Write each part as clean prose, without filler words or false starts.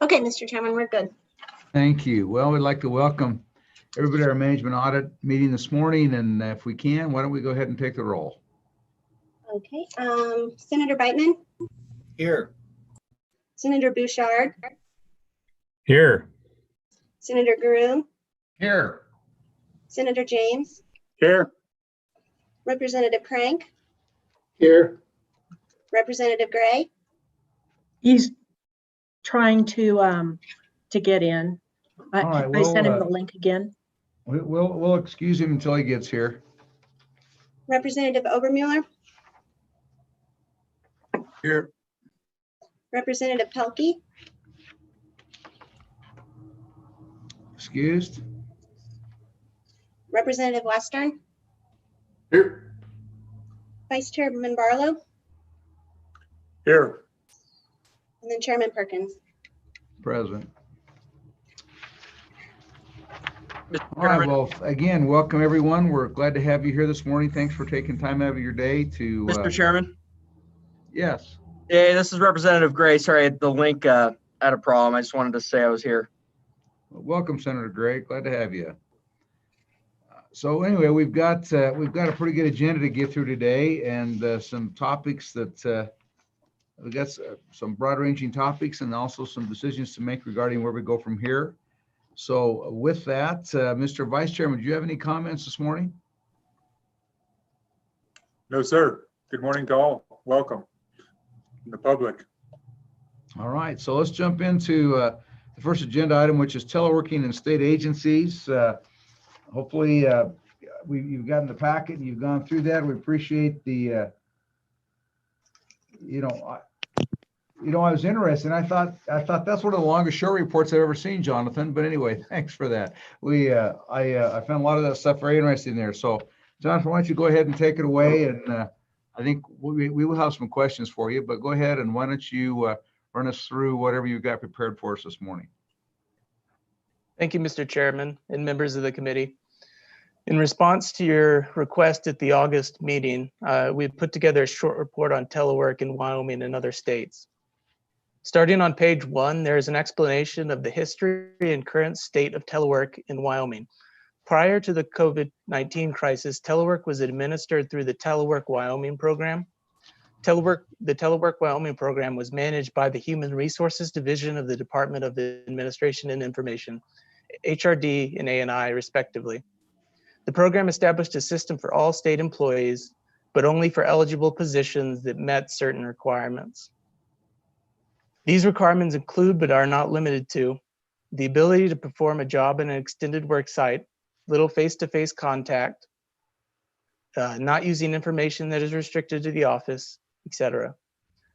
Okay, Mr. Chairman, we're good. Thank you. Well, we'd like to welcome everybody to our management audit meeting this morning, and if we can, why don't we go ahead and take the roll? Okay, Senator Beitman, Here. Senator Bouchard, Here. Senator Guru, Here. Senator James, Here. Representative Crank, Here. Representative Gray. He's trying to get in. All right, I sent him the link again. We'll excuse him until he gets here. Representative Obermuller, Here. Representative Pelkey, Excused? Representative Western, Here. Vice Chairman Barlow, Here. and then Chairman Perkins. Present. Mr. All right, Chairman, well, again, welcome everyone. We're glad to have you here this morning. Thanks for taking time out of your day to. Mr. Chairman. Yes. Yeah, this is Representative Gray. Sorry, the link had a problem. I just wanted to say I was here. Welcome, Senator Gray. Glad to have you. So anyway, we've got a pretty good agenda to get through today, and some topics that we've got some broad-ranging topics, and also some decisions to make regarding where we go from here. So with that, Mr. Vice Chairman, do you have any comments this morning? No, sir. Good morning to all. Welcome. And the public. All right, so let's jump into the first agenda item, which is teleworking and state agencies. Hopefully, you've gotten the packet and you've gone through that. We appreciate the, I was interested. I thought that's one of the longest show reports I've ever seen, Jonathan. But anyway, thanks for that. I found a lot of that stuff very interesting there. So, Jonathan, why don't you go ahead and take it away? And I think we will have some questions for you. But go ahead and why don't you run us through whatever you got prepared for us this morning. Thank you, Mr. Chairman and members of the committee. In response to your request at the August meeting, we put together a short report on telework in Wyoming and other states. Starting on page 1, there is an explanation of the history and current state of telework in Wyoming. Prior to the COVID-19 crisis, telework was administered through the Telework Wyoming program. The Telework Wyoming program was managed by the Human Resources Division of the Department of Administration and Information, HRD and ANI, respectively. The program established a system for all state employees, but only for eligible positions that met certain requirements. These requirements include, but are not limited to, the ability to perform a job in an extended work site, little face-to-face contact, not using information that is restricted to the office, etc.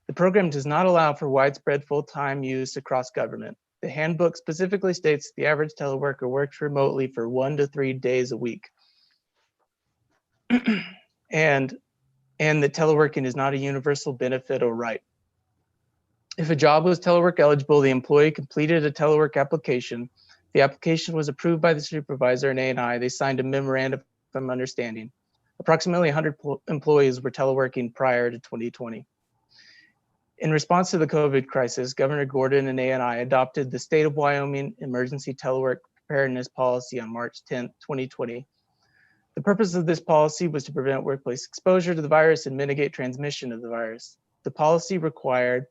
The program does not allow for widespread full-time use across government. The handbook specifically states the average teleworker works remotely for 1 to 3 days a week. and that teleworking is not a universal benefit or right. If a job was telework eligible, the employee completed a telework application. The application was approved by the supervisor and ANI. They signed a memorandum of understanding. Approximately 100 employees were teleworking prior to 2020. In response to the COVID crisis, Governor Gordon and ANI adopted the State of Wyoming Emergency Telework Preparedness Policy on March 10, 2020. The purpose of this policy was to prevent workplace exposure to the virus and mitigate transmission of the virus. The policy required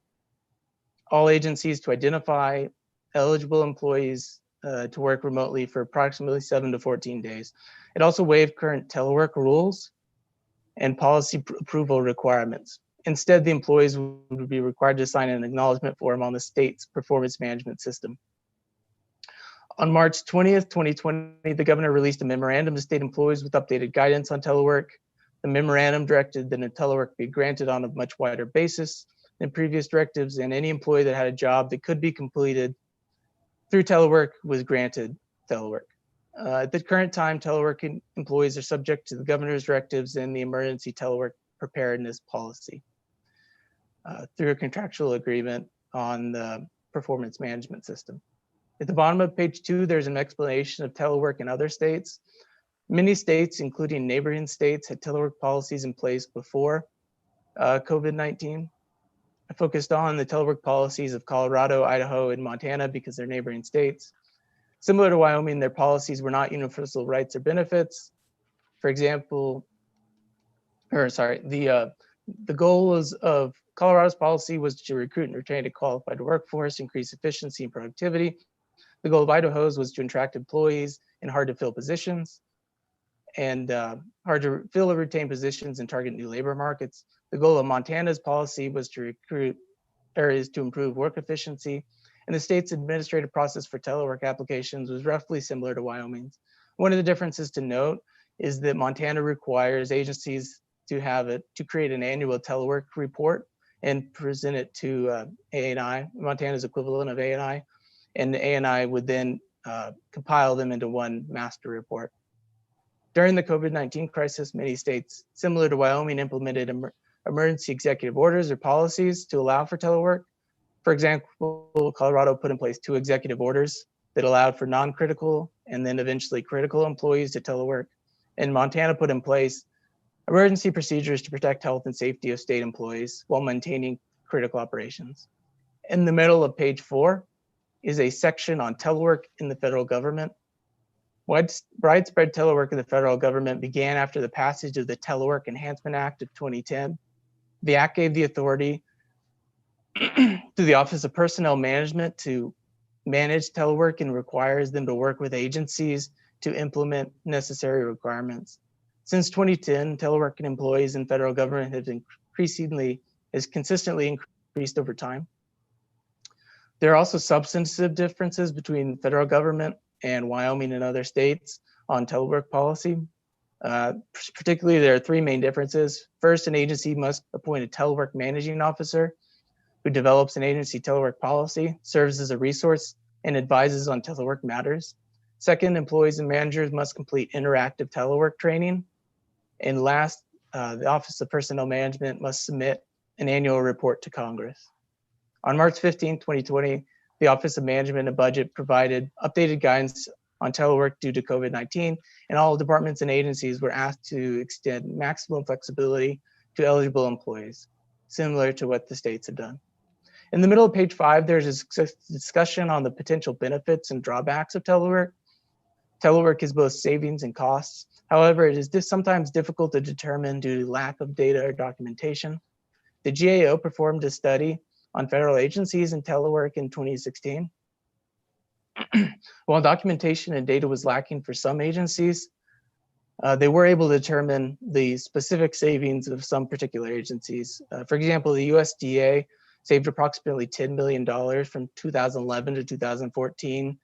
all agencies to identify eligible employees to work remotely for approximately 7 to 14 days. It also waived current telework rules and policy approval requirements. Instead, the employees would be required to sign an acknowledgement form on the state's performance management system. On March 20th, 2020, the governor released a memorandum to state employees with updated guidance on telework. The memorandum directed that a telework be granted on a much wider basis than previous directives, and any employee that had a job that could be completed through telework was granted telework. At the current time, teleworking employees are subject to the governor's directives and the emergency telework preparedness policy through a contractual agreement on the performance management system. At the bottom of page 2, there's an explanation of telework in other states. Many states, including neighboring states, had telework policies in place before COVID-19. I focused on the telework policies of Colorado, Idaho, and Montana because they're neighboring states. Similar to Wyoming, their policies were not universal rights or benefits. For example, the goal of Colorado's policy was to recruit and retain a qualified workforce, increase efficiency and productivity. The goal of Idaho's was to attract employees in hard to fill positions and hard to fill or retain positions and target new labor markets. The goal of Montana's policy was to recruit areas to improve work efficiency, and the state's administrative process for telework applications was roughly similar to Wyoming's. One of the differences to note is that Montana requires agencies to create an annual telework report and present it to ANI, Montana's equivalent of ANI, and the ANI would then compile them into one master report. During the COVID-19 crisis, many states, similar to Wyoming, implemented emergency executive orders or policies to allow for telework. For example, Colorado put in place 2 executive orders that allowed for non-critical and then eventually critical employees to telework. And Montana put in place emergency procedures to protect health and safety of state employees while maintaining critical operations. In the middle of page 4 is a section on telework in the federal government. Widespread telework in the federal government began after the passage of the Telework Enhancement Act of 2010. The act gave the authority to the Office of Personnel Management to manage telework and requires them to work with agencies to implement necessary requirements. Since 2010, teleworking employees in federal government has consistently increased over time. There are also substantive differences between the federal government and Wyoming and other states on telework policy. Particularly, there are 3 main differences. First, an agency must appoint a telework managing officer who develops an agency telework policy, serves as a resource, and advises on telework matters. Second, employees and managers must complete interactive telework training. And last, the Office of Personnel Management must submit an annual report to Congress. On March 15, 2020, the Office of Management and Budget provided updated guidance on telework due to COVID-19, and all departments and agencies were asked to extend maximum flexibility to eligible employees, similar to what the states have done. In the middle of page 5, there's a discussion on the potential benefits and drawbacks of telework. Telework is both savings and costs. However, it is sometimes difficult to determine due to lack of data or documentation. The GAO performed a study on federal agencies and telework in 2016. While documentation and data was lacking for some agencies, they were able to determine the specific savings of some particular agencies. For example, the USDA saved approximately $10 million from 2011 to 2014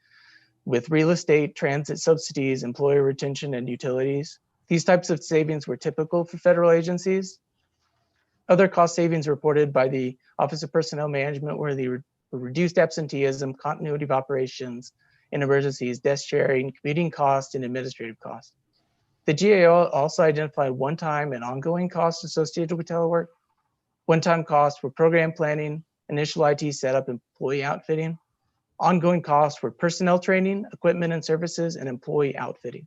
with real estate, transit subsidies, employer retention, and utilities. These types of savings were typical for federal agencies. Other cost savings reported by the Office of Personnel Management were the reduced absenteeism, continuity of operations in emergencies, desk sharing, commuting costs, and administrative costs. The GAO also identified one-time and ongoing costs associated with telework. One-time costs were program planning, initial IT setup, employee outfitting. Ongoing costs were personnel training, equipment and services, and employee outfitting.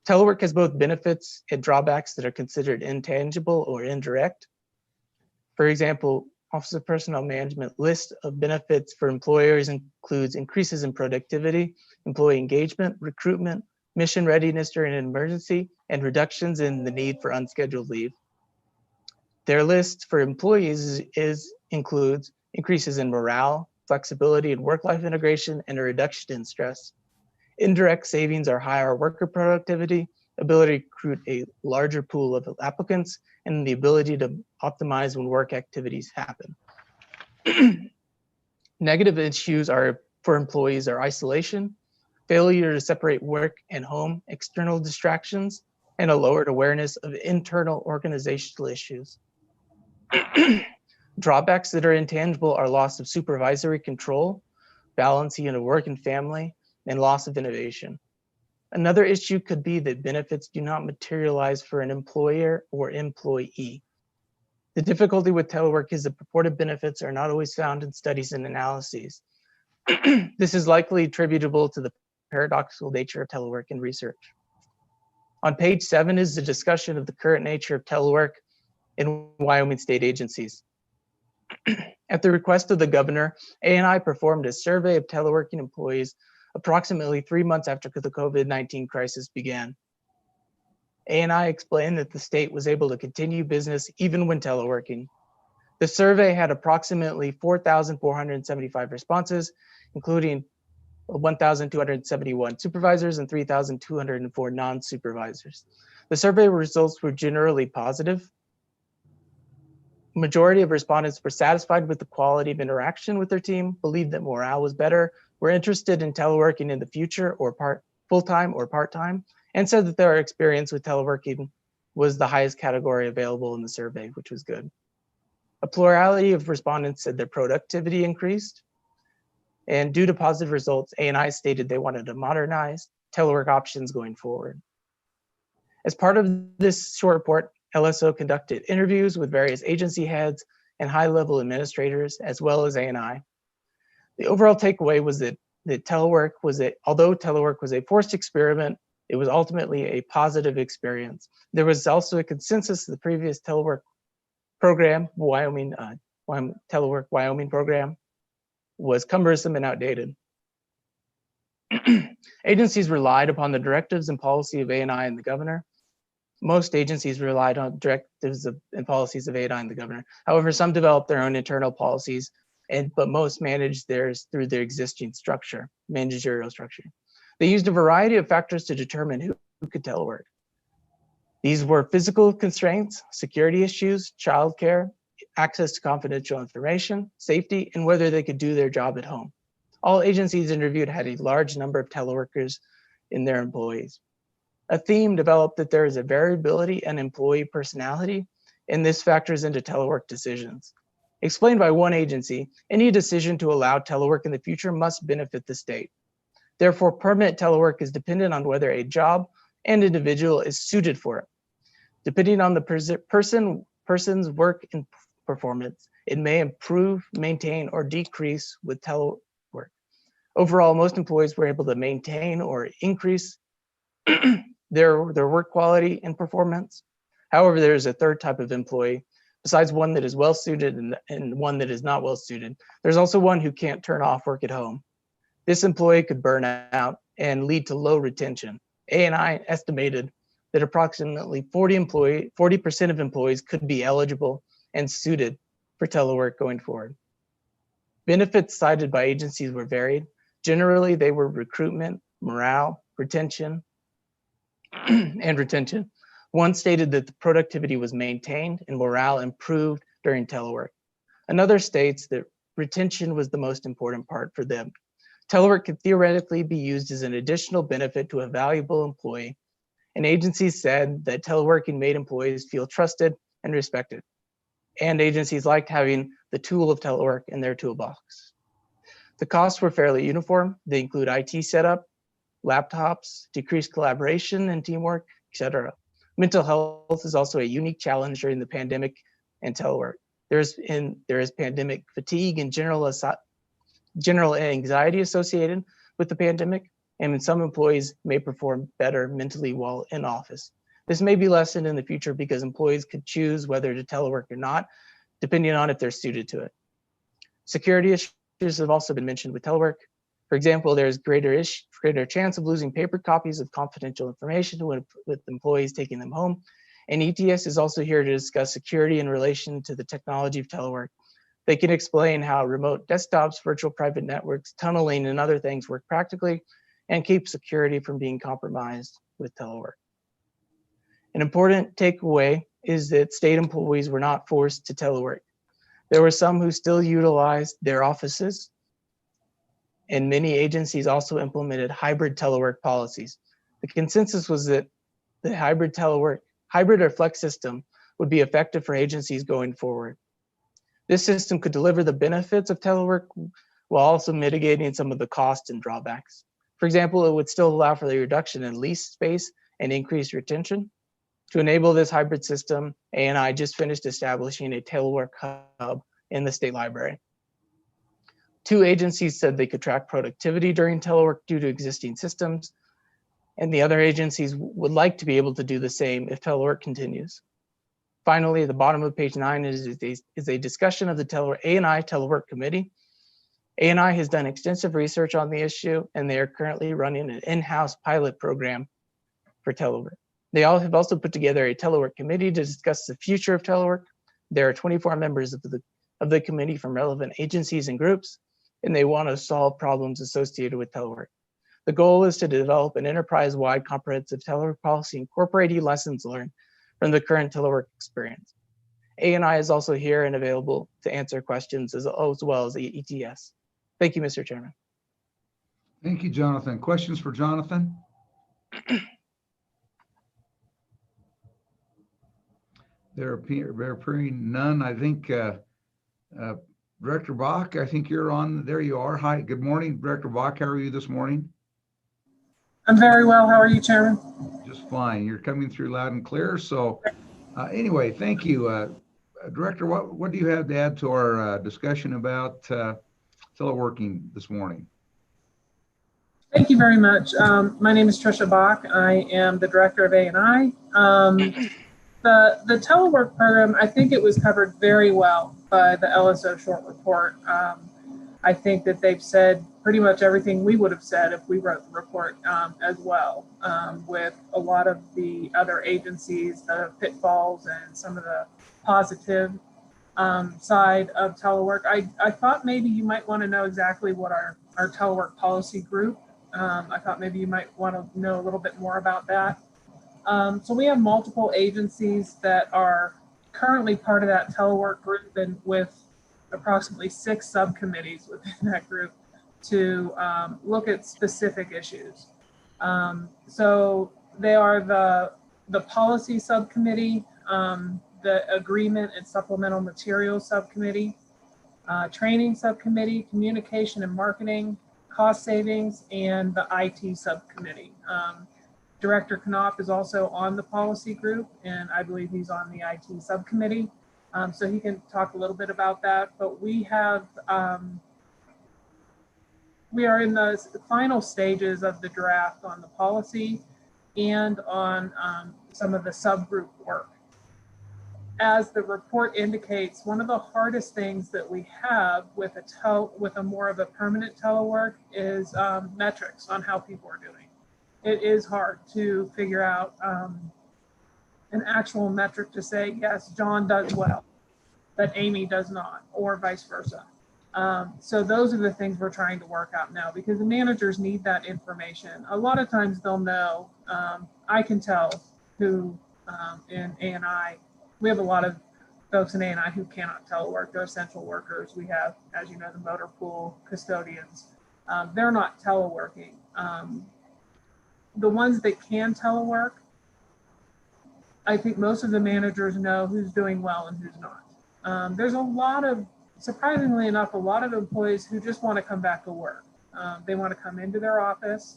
Telework has both benefits and drawbacks that are considered intangible or indirect. For example, Office of Personnel Management list of benefits for employers includes increases in productivity, employee engagement, recruitment, mission readiness during an emergency, and reductions in the need for unscheduled leave. Their list for employees includes increases in morale, flexibility and work-life integration, and a reduction in stress. Indirect savings are higher worker productivity, ability to recruit a larger pool of applicants, and the ability to optimize when work activities happen. Negative issues for employees are isolation, failure to separate work and home, external distractions, and a lowered awareness of internal organizational issues. Drawbacks that are intangible are loss of supervisory control, balancing of work and family, and loss of innovation. Another issue could be that benefits do not materialize for an employer or employee. The difficulty with telework is that purported benefits are not always found in studies and analyses. This is likely attributable to the paradoxical nature of telework and research. On page 7 is the discussion of the current nature of telework in Wyoming state agencies. At the request of the governor, ANI performed a survey of teleworking employees approximately 3 months after the COVID-19 crisis began. ANI explained that the state was able to continue business even when teleworking. The survey had approximately 4,475 responses, including 1,271 supervisors and 3,204 non-supervisors. The survey results were generally positive. Majority of respondents were satisfied with the quality of interaction with their team, believed that morale was better, were interested in teleworking in the future or full-time or part-time, and said that their experience with teleworking was the highest category available in the survey, which was good. A plurality of respondents said their productivity increased, and due to positive results, ANI stated they wanted to modernize telework options going forward. As part of this short report, LSO conducted interviews with various agency heads and high-level administrators, as well as ANI. The overall takeaway was that although telework was a forced experiment, it was ultimately a positive experience. There was also a consensus that the previous telework program, Telework Wyoming program, was cumbersome and outdated. Agencies relied upon the directives and policy of ANI and the governor. Most agencies relied on directives and policies of ANI and the governor. However, some developed their own internal policies, but most managed theirs through their existing structure, managerial structure. They used a variety of factors to determine who could telework. These were physical constraints, security issues, childcare, access to confidential information, safety, and whether they could do their job at home. All agencies interviewed had a large number of teleworkers in their employees. A theme developed that there is a variability in employee personality, and this factors into telework decisions. Explained by one agency, any decision to allow telework in the future must benefit the state. Therefore, permanent telework is dependent on whether a job and individual is suited for it. Depending on the person's work and performance, it may improve, maintain, or decrease with telework. Overall, most employees were able to maintain or increase their work quality and performance. However, there is a third type of employee. Besides one that is well suited and one that is not well suited, there's also one who can't turn off work at home. This employee could burn out and lead to low retention. ANI estimated that approximately 40% of employees could be eligible and suited for telework going forward. Benefits cited by agencies were varied. Generally, they were recruitment, morale, retention, and retention. One stated that the productivity was maintained and morale improved during telework. Another states that retention was the most important part for them. Telework could theoretically be used as an additional benefit to a valuable employee. And agencies said that teleworking made employees feel trusted and respected. And agencies liked having the tool of telework in their toolbox. The costs were fairly uniform. They include IT setup, laptops, decreased collaboration and teamwork, etc. Mental health is also a unique challenge during the pandemic and telework. There is pandemic fatigue and general anxiety associated with the pandemic, and some employees may perform better mentally while in office. This may be lessened in the future because employees could choose whether to telework or not, depending on if they're suited to it. Security issues have also been mentioned with telework. For example, there's greater chance of losing paper copies of confidential information with employees taking them home. And ETS is also here to discuss security in relation to the technology of telework. They can explain how remote desktops, virtual private networks, tunneling, and other things work practically and keep security from being compromised with telework. An important takeaway is that state employees were not forced to telework. There were some who still utilized their offices, and many agencies also implemented hybrid telework policies. The consensus was that the hybrid or flex system would be effective for agencies going forward. This system could deliver the benefits of telework while also mitigating some of the costs and drawbacks. For example, it would still allow for the reduction in lease space and increased retention. To enable this hybrid system, ANI just finished establishing a telework hub in the state library. 2 agencies said they could track productivity during telework due to existing systems, and the other agencies would like to be able to do the same if telework continues. Finally, at the bottom of page 9 is a discussion of the A&I Telework Committee. A&I has done extensive research on the issue, and they are currently running an in-house pilot program for telework. They all have also put together a telework committee to discuss the future of telework. There are 24 members of the committee from relevant agencies and groups, and they want to solve problems associated with telework. The goal is to develop an enterprise-wide comprehensive telework policy incorporating lessons learned from the current telework experience. A&I is also here and available to answer questions as well as the ETS. Thank you, Mr. Chairman. Thank you, Jonathan. Questions for Jonathan? There appearing none. I think Director Bach, I think you're on. There you are. Hi, good morning, Director Bach. How are you this morning? I'm very well. How are you, Chairman? Just fine. You're coming through loud and clear. So anyway, thank you. Director, what do you have to add to our discussion about teleworking this morning? Thank you very much. My name is Tricia Bach. I am the Director of A&I. The telework program, I think it was covered very well by the LSO short report. I think that they've said pretty much everything we would have said if we wrote the report as well, with a lot of the other agencies, the pitfalls and some of the positive side of telework. I thought maybe you might want to know exactly what our telework policy group, I thought maybe you might want to know a little bit more about that. So we have multiple agencies that are currently part of that telework group, and with approximately 6 subcommittees within that group to look at specific issues. So they are the policy subcommittee, the agreement and supplemental materials subcommittee, training subcommittee, communication and marketing, cost savings, and the IT subcommittee. Director Knopf is also on the policy group, and I believe he's on the IT subcommittee. So he can talk a little bit about that, but we have, we are in the final stages of the draft on the policy and on some of the subgroup work. As the report indicates, one of the hardest things that we have with a more of a permanent telework is metrics on how people are doing. It is hard to figure out an actual metric to say, yes, John does well, but Amy does not, or vice versa. So those are the things we're trying to work out now, because the managers need that information. A lot of times they'll know, I can tell who in A&I, we have a lot of folks in A&I who cannot telework. They're essential workers. We have, as you know, the motor pool custodians. They're not teleworking. The ones that can telework, I think most of the managers know who's doing well and who's not. There's a lot of, surprisingly enough, a lot of employees who just want to come back to work. They want to come into their office,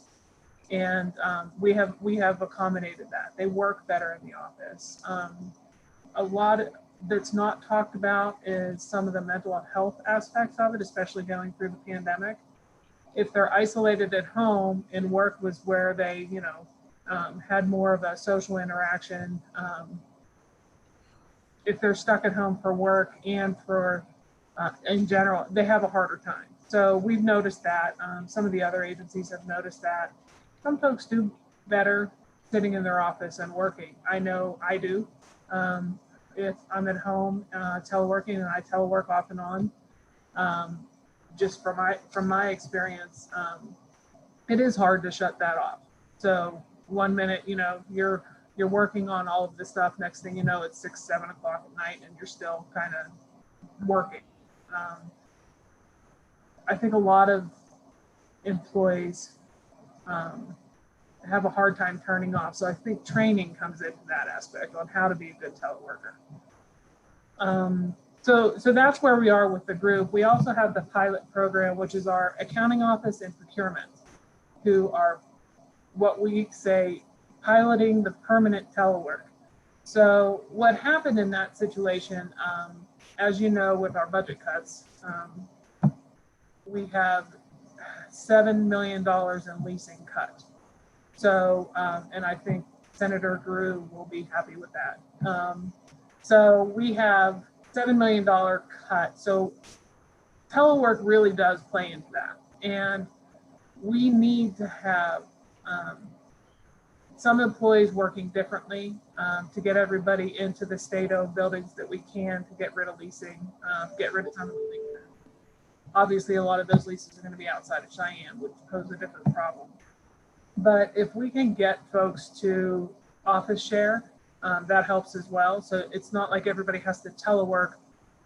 and we have accommodated that. They work better in the office. A lot that's not talked about is some of the mental health aspects of it, especially going through the pandemic. If they're isolated at home and work was where they, had more of a social interaction, if they're stuck at home for work and for, in general, they have a harder time. So we've noticed that. Some of the other agencies have noticed that. Some folks do better sitting in their office and working. I know I do. If I'm at home teleworking, and I telework off and on, just from my experience, it is hard to shut that off. So 1 minute, you're working on all of this stuff. Next thing you know, it's 6, 7 o'clock at night, and you're still kind of working. I think a lot of employees have a hard time turning off. So I think training comes into that aspect on how to be a good teleworker. So that's where we are with the group. We also have the pilot program, which is our accounting office and procurement, who are what we say piloting the permanent telework. So what happened in that situation, as you know, with our budget cuts, we have $7 million in leasing cut. So, and I think Senator Drew will be happy with that. So we have $7 million cut. So telework really does play into that. And we need to have some employees working differently to get everybody into the state-owned buildings that we can, to get rid of leasing, get rid of some of the things. Obviously, a lot of those leases are going to be outside of Cheyenne, which pose a different problem. But if we can get folks to office share, that helps as well. So it's not like everybody has to telework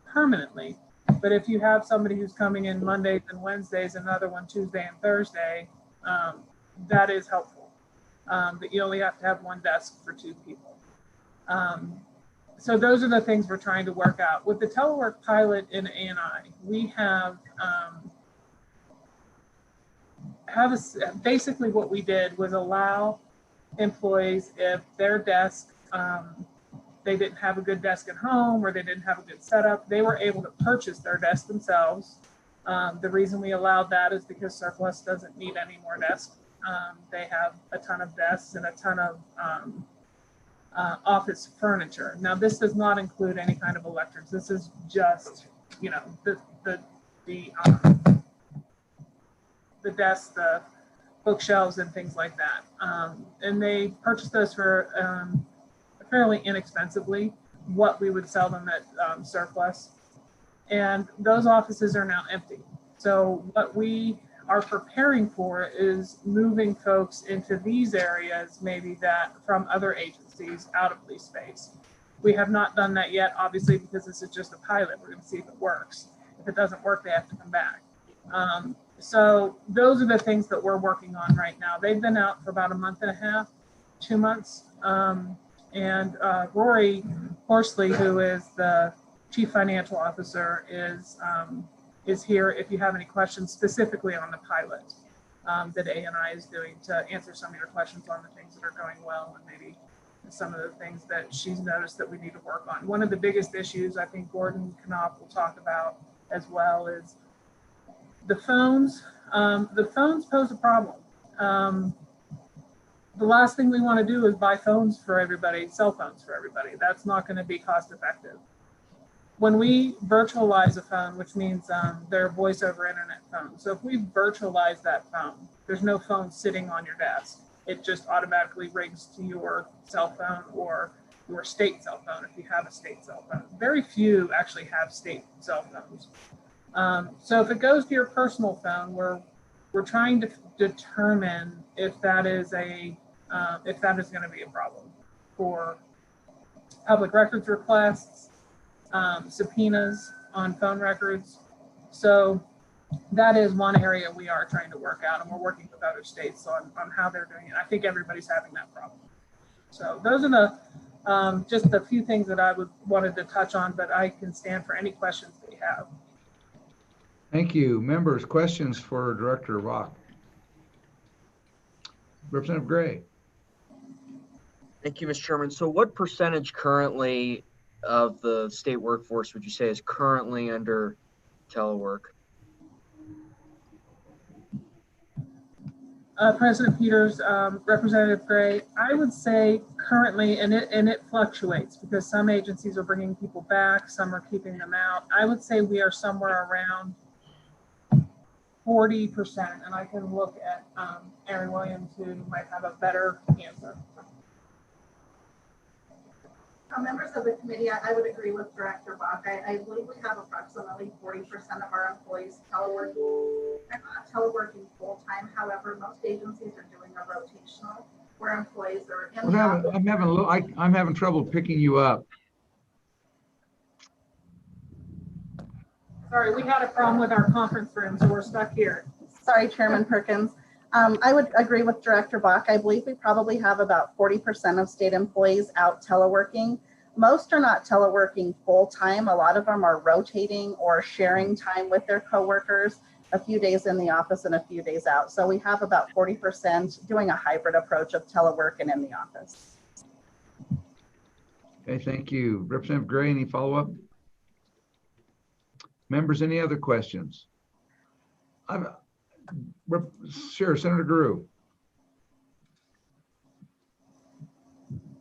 permanently. But if you have somebody who's coming in Mondays and Wednesdays, another one Tuesday and Thursday, that is helpful. But you only have to have one desk for 2 people. So those are the things we're trying to work out. With the telework pilot in ANI, we basically what we did was allow employees, if their desk, they didn't have a good desk at home or they didn't have a good setup, they were able to purchase their desk themselves. The reason we allowed that is because Surplus doesn't need any more desks. They have a ton of desks and a ton of office furniture. Now, this does not include any kind of electrics. This is just, you know, the desks, the bookshelves, and things like that. And they purchased those for fairly inexpensively, what we would sell them at Surplus. And those offices are now empty. So what we are preparing for is moving folks into these areas, maybe that from other agencies out of lease space. We have not done that yet, obviously, because this is just a pilot. We're going to see if it works. If it doesn't work, they have to come back. So those are the things that we're working on right now. They've been out for about a month and a half, 2 months. And Rory Horsley, who is the Chief Financial Officer, is here if you have any questions specifically on the pilot that ANI is doing, to answer some of your questions on the things that are going well and maybe some of the things that she's noticed that we need to work on. One of the biggest issues I think Gordon Knopf will talk about as well is the phones. The phones pose a problem. The last thing we want to do is buy phones for everybody, cell phones for everybody. That's not going to be cost effective. When we virtualize a phone, which means they're voice over internet phones. So if we virtualize that phone, there's no phone sitting on your desk. It just automatically rings to your cell phone or your state cell phone if you have a state cell phone. Very few actually have state cell phones. So if it goes to your personal phone, we're trying to determine if that is going to be a problem for public records requests, subpoenas on phone records. So that is one area we are trying to work out, and we're working with other states on how they're doing it. I think everybody's having that problem. So those are the just a few things that I wanted to touch on, but I can stand for any questions that you have. Thank you. Members, questions for Director Rock? Representative Gray. Thank you, Mr. Chairman. So what percentage currently of the state workforce would you say is currently under telework? President Peters, Representative Gray, I would say currently, and it fluctuates because some agencies are bringing people back, some are keeping them out. I would say we are somewhere around 40%, and I can look at Aaron Williams, who might have a better answer. Members of the committee, I would agree with Director Bach. I believe we have approximately 40% of our employees teleworking. They're not teleworking full time. However, most agencies are doing a rotational where employees are in the office. I'm having trouble picking you up. Sorry, we had a problem with our conference room, so we're stuck here. Sorry, Chairman Perkins. I would agree with Director Bach. I believe we probably have about 40% of state employees out teleworking. Most are not teleworking full time. A lot of them are rotating or sharing time with their coworkers, a few days in the office and a few days out. So we have about 40% doing a hybrid approach of telework and in the office. Okay, thank you. Representative Gray, any follow-up? Members, any other questions? Sure, Senator Drew.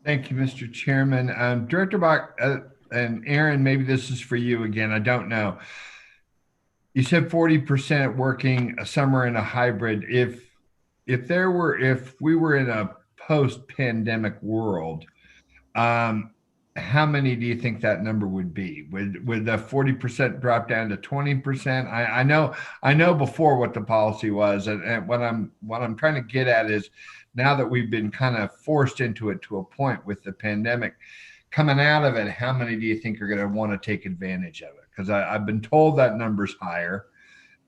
Thank you, Mr. Chairman. Director Bach, and Aaron, maybe this is for you again. I don't know. You said 40% working, some are in a hybrid. If we were in a post-pandemic world, how many do you think that number would be? Would the 40% drop down to 20%? I know before what the policy was, and what I'm trying to get at is now that we've been kind of forced into it to a point with the pandemic, coming out of it, how many do you think are going to want to take advantage of it? Because I've been told that number's higher.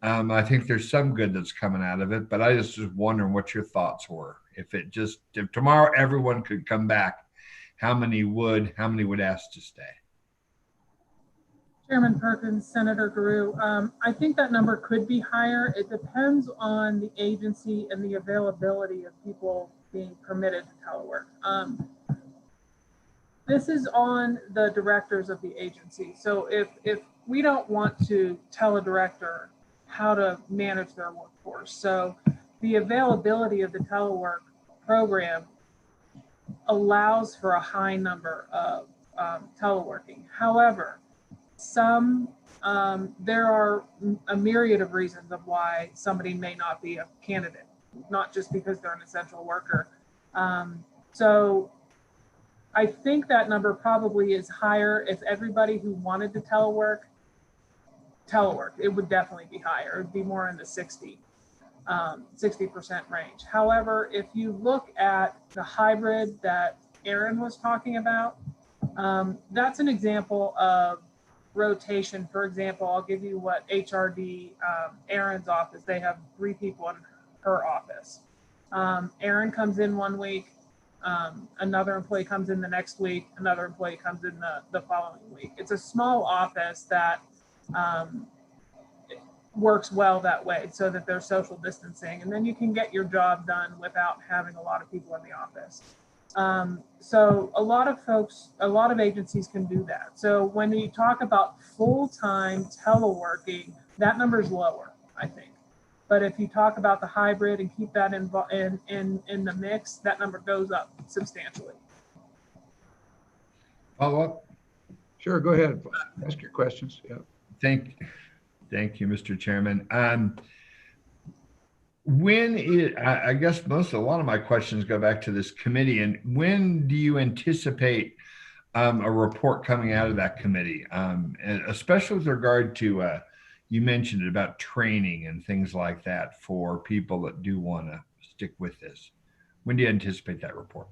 I think there's some good that's coming out of it, but I just was wondering what your thoughts were. If tomorrow everyone could come back, how many would ask to stay? Chairman Perkins, Senator Guru, I think that number could be higher. It depends on the agency and the availability of people being permitted to telework. This is on the directors of the agency. So if we don't want to tell a director how to manage their workforce, so the availability of the telework program allows for a high number of teleworking. However, there are a myriad of reasons of why somebody may not be a candidate, not just because they're an essential worker. So I think that number probably is higher. If everybody who wanted to telework, it would definitely be higher. It would be more in the 60% range. However, if you look at the hybrid that Aaron was talking about, that's an example of rotation. For example, I'll give you what HRD, Aaron's office, they have 3 people in her office. Aaron comes in 1 week, another employee comes in the next week, another employee comes in the following week. It's a small office that works well that way, so that there's social distancing, and then you can get your job done without having a lot of people in the office. So a lot of agencies can do that. So when you talk about full-time teleworking, that number is lower, I think. But if you talk about the hybrid and keep that in the mix, that number goes up substantially. Follow up? Sure, go ahead. Ask your questions. Yeah. Thank you, Mr. Chairman. I guess a lot of my questions go back to this committee, and when do you anticipate a report coming out of that committee, and especially with regard to you mentioned about training and things like that for people that do want to stick with this? When do you anticipate that report?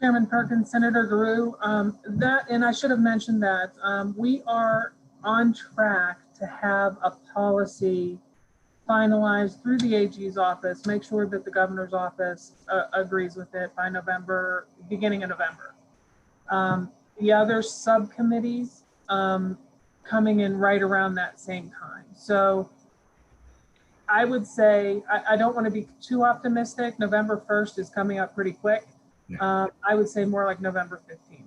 Chairman Perkins, Senator Guru, and I should have mentioned that we are on track to have a policy finalized through the AG's office, make sure that the governor's office agrees with it by beginning of November. The other subcommittees coming in right around that same time. So I would say, I don't want to be too optimistic. November 1st is coming up pretty quick. Yeah. I would say more like November 15th.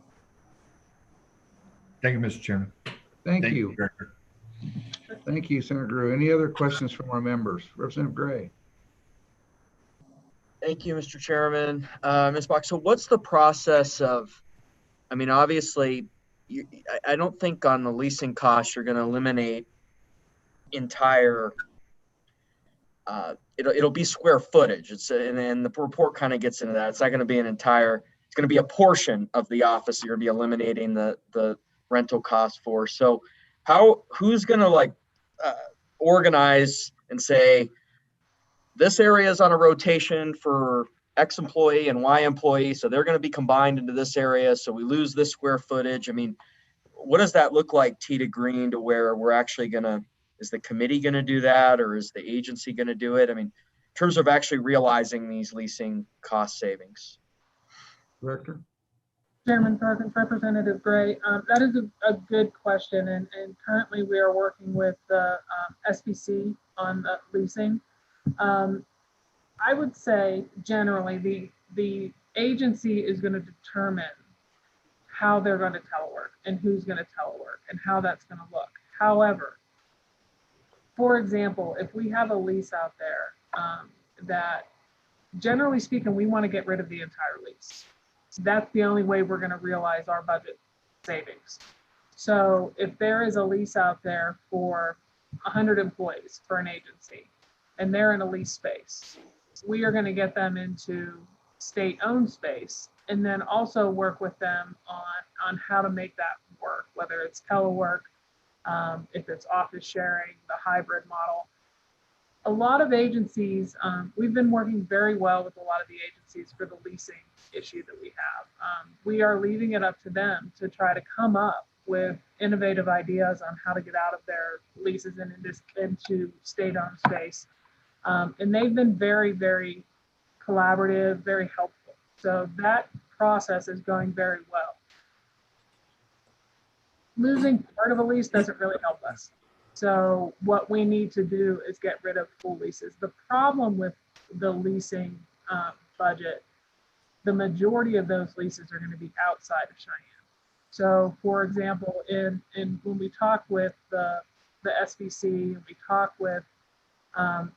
Thank you, Mr. Chairman. Thank you. Director. Thank you, Senator Drew. Any other questions from our members? Representative Gray. Thank you, Mr. Chairman. Ms. Bach, so what's the process of, I mean, obviously, I don't think on the leasing costs you're going to eliminate entire, it'll be square footage. And the report kind of gets into that. It's not going to be it's going to be a portion of the office you're going to be eliminating the rental cost for. So who's going to organize and say, this area is on a rotation for X employee and Y employee, so they're going to be combined into this area, so we lose this square footage? I mean, what does that look like, T to green, to where we're actually is the committee going to do that, or is the agency going to do it? I mean, in terms of actually realizing these leasing cost savings. Director. Chairman Perkins, Representative Gray, that is a good question, and currently we are working with the SBC on the leasing. I would say generally the agency is going to determine how they're going to telework and who's going to telework and how that's going to look. However, for example, if we have a lease out there that, generally speaking, we want to get rid of the entire lease. That's the only way we're going to realize our budget savings. So if there is a lease out there for 100 employees for an agency and they're in a lease space, we are going to get them into state-owned space and then also work with them on how to make that work, whether it's telework, if it's office sharing, the hybrid model. A lot of agencies, we've been working very well with a lot of the agencies for the leasing issue that we have. We are leaving it up to them to try to come up with innovative ideas on how to get out of their leases and into state-owned space. And they've been very, very collaborative, very helpful. So that process is going very well. Losing part of a lease doesn't really help us. So what we need to do is get rid of full leases. The problem with the leasing budget, the majority of those leases are going to be outside of Cheyenne. So for example, when we talk with the SBC, and we talk with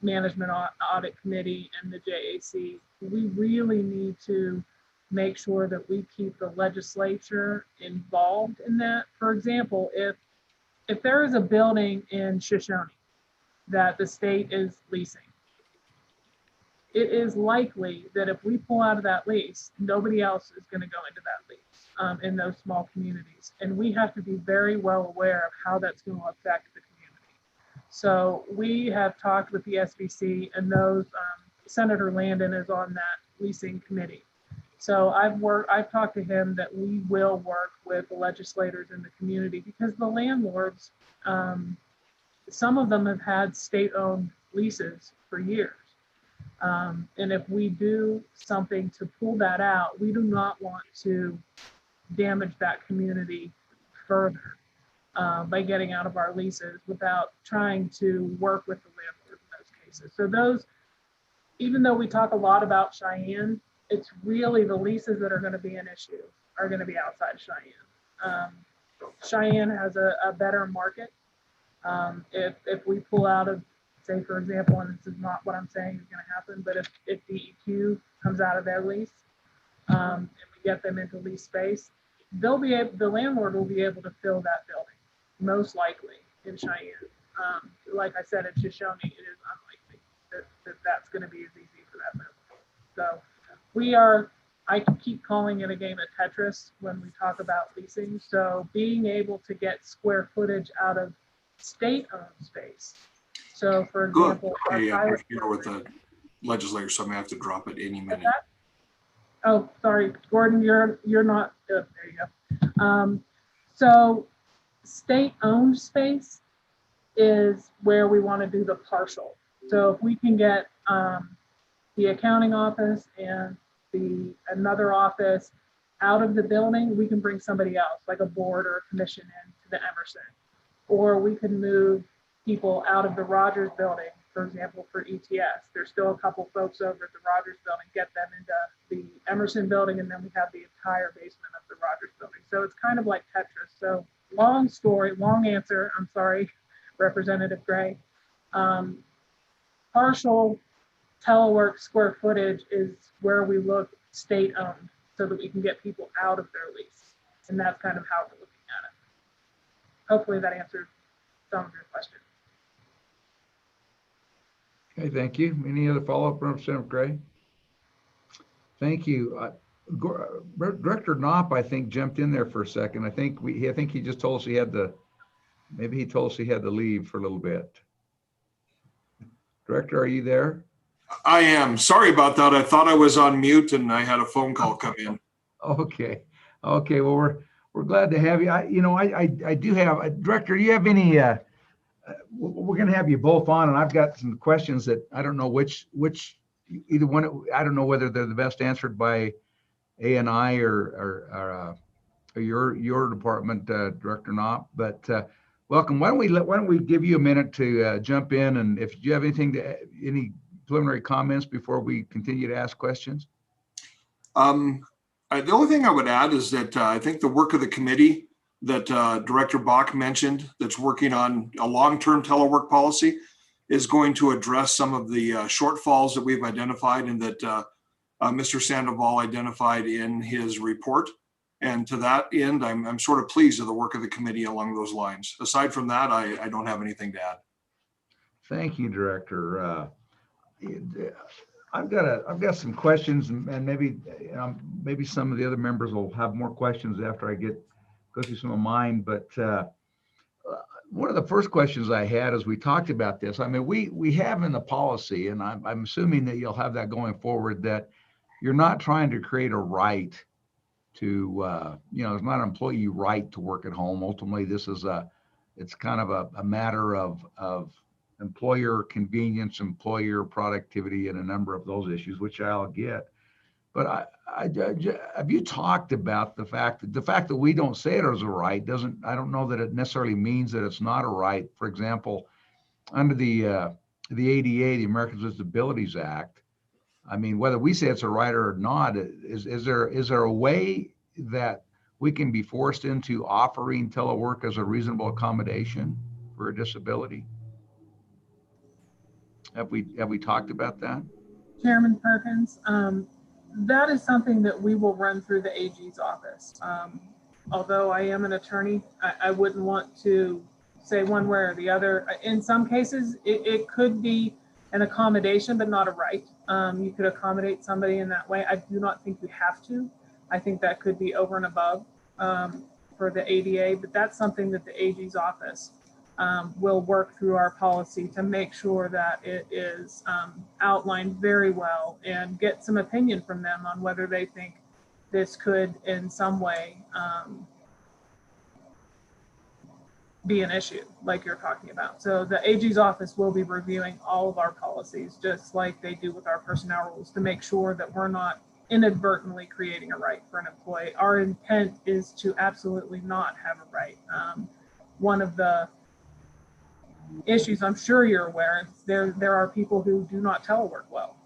Management Audit Committee and the JAC, we really need to make sure that we keep the legislature involved in that. For example, if there is a building in Shoshone that the state is leasing, it is likely that if we pull out of that lease, nobody else is going to go into that lease in those small communities. And we have to be very well aware of how that's going to affect the community. So we have talked with the SBC, and those Senator Landon is on that leasing committee. So I've talked to him that we will work with the legislators in the community, because the landlords, some of them have had state-owned leases for years. And if we do something to pull that out, we do not want to damage that community further by getting out of our leases without trying to work with the landlord in those cases. So those, even though we talk a lot about Cheyenne, it's really the leases that are going to be an issue are going to be outside Cheyenne. Cheyenne has a better market. If we pull out of, say, for example, and this is not what I'm saying is going to happen, but if DEQ comes out of their lease and we get them into lease space, the landlord will be able to fill that building, most likely in Cheyenne. Like I said, in Shoshone, it is unlikely that that's going to be as easy for that building. So I keep calling it a game of Tetris when we talk about leasing. So being able to get square footage out of state-owned space. So for example, Hey, I'm here with the legislator, so I'm gonna have to drop it any minute. Oh, sorry, Gordon, you're not, there you go. So state-owned space is where we want to do the partial. So if we can get the accounting office and another office out of the building, we can bring somebody else, like a board or a commission in to the Emerson. Or we can move people out of the Rogers building, for example, for ETS. There's still a couple folks over at the Rogers building, get them into the Emerson building, and then we have the entire basement of the Rogers building. So it's kind of like Tetris. So long story, long answer, I'm sorry, Representative Gray. Partial telework square footage is where we look state-owned so that we can get people out of their lease. And that's kind of how we're looking at it. Hopefully that answered some of your questions. Okay, thank you. Any other follow-up, Representative Gray? Thank you. Director Knopp, I think, jumped in there for a second. I think he just told us he had to leave for a little bit. Director, are you there? I am. Sorry about that. I thought I was on mute and I had a phone call come in. Okay. Well, we're glad to have you. I do have, Director, do you have any, we're going to have you both on, and I've got some questions that I don't know which either one, I don't know whether they're the best answered by A&I or your department, Director Knopp, but welcome. Why don't we give you a minute to jump in, and if you have any preliminary comments before we continue to ask questions? The only thing I would add is that I think the work of the committee that Director Bach mentioned that's working on a long-term telework policy is going to address some of the shortfalls that we've identified and that Mr. Sandoval identified in his report. And to that end, I'm sort of pleased with the work of the committee along those lines. Aside from that, I don't have anything to add. Thank you, Director. I've got some questions, and maybe some of the other members will have more questions after I go through some of mine. But one of the first questions I had as we talked about this, I mean, we have in the policy, and I'm assuming that you'll have that going forward, that you're not trying to create a right to, it's not an employee right to work at home. Ultimately, it's kind of a matter of employer convenience, employer productivity, and a number of those issues, which I'll get. But have you talked about the fact that we don't say it as a right I don't know that it necessarily means that it's not a right. For example, under the ADA, the Americans with Disabilities Act, I mean, whether we say it's a right or not, is there a way that we can be forced into offering telework as a reasonable accommodation for a disability? Have we talked about that? Chairman Perkins, that is something that we will run through the AG's office. Although I am an attorney, I wouldn't want to say one way or the other. In some cases, it could be an accommodation, but not a right. You could accommodate somebody in that way. I do not think you have to. I think that could be over and above for the ADA, but that's something that the AG's office will work through our policy to make sure that it is outlined very well and get some opinion from them on whether they think this could in some way be an issue like you're talking about. So the AG's office will be reviewing all of our policies, just like they do with our personnel rules, to make sure that we're not inadvertently creating a right for an employee. Our intent is to absolutely not have a right. One of the issues, I'm sure you're aware, there are people who do not telework well.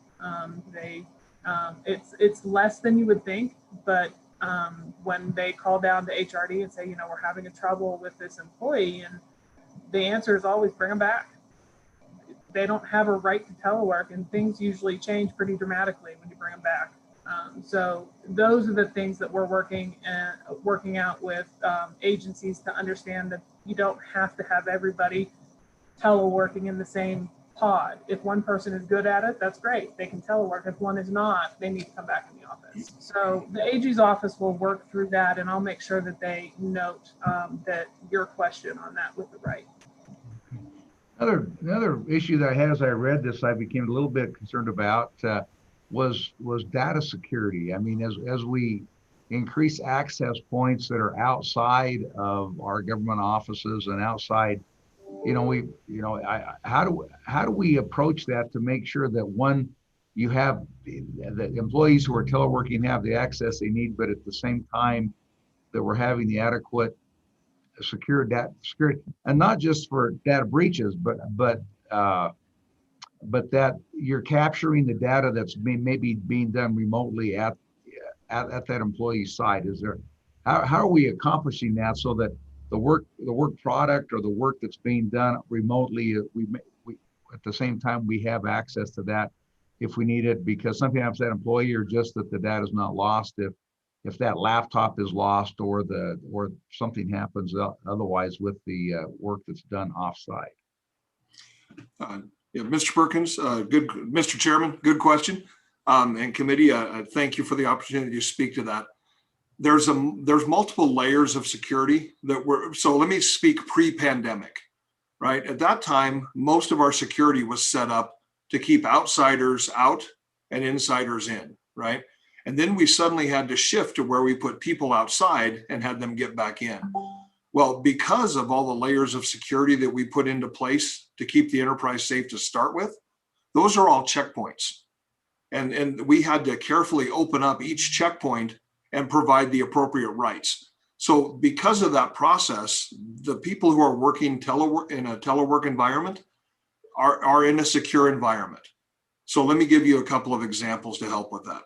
It's less than you would think, but when they call down to HRD and say, we're having a trouble with this employee, and the answer is always bring them back. They don't have a right to telework, and things usually change pretty dramatically when you bring them back. So those are the things that we're working out with agencies to understand that you don't have to have everybody teleworking in the same pod. If one person is good at it, that's great. They can telework. If one is not, they need to come back in the office. So the AG's office will work through that, and I'll make sure that they note that your question on that with the right. Another issue that I had as I read this, I became a little bit concerned about was data security. I mean, as we increase access points that are outside of our government offices and outside, how do we approach that to make sure that one, you have the employees who are teleworking have the access they need, but at the same time that we're having the adequate security, and not just for data breaches, but that you're capturing the data that's maybe being done remotely at that employee's site. How are we accomplishing that so that the work product or the work that's being done remotely, we at the same time we have access to that if we need it, because sometimes that employee, or just that the data is not lost if that laptop is lost or something happens otherwise with the work that's done offsite. Mr. Perkins, good, Mr. Chairman, good question. And committee, thank you for the opportunity to speak to that. There's multiple layers of security so let me speak pre-pandemic, right? At that time, most of our security was set up to keep outsiders out and insiders in, right? And then we suddenly had to shift to where we put people outside and had them get back in. Well, because of all the layers of security that we put into place to keep the enterprise safe to start with, those are all checkpoints. And we had to carefully open up each checkpoint and provide the appropriate rights. So because of that process, the people who are working in a telework environment are in a secure environment. So let me give you a couple of examples to help with that.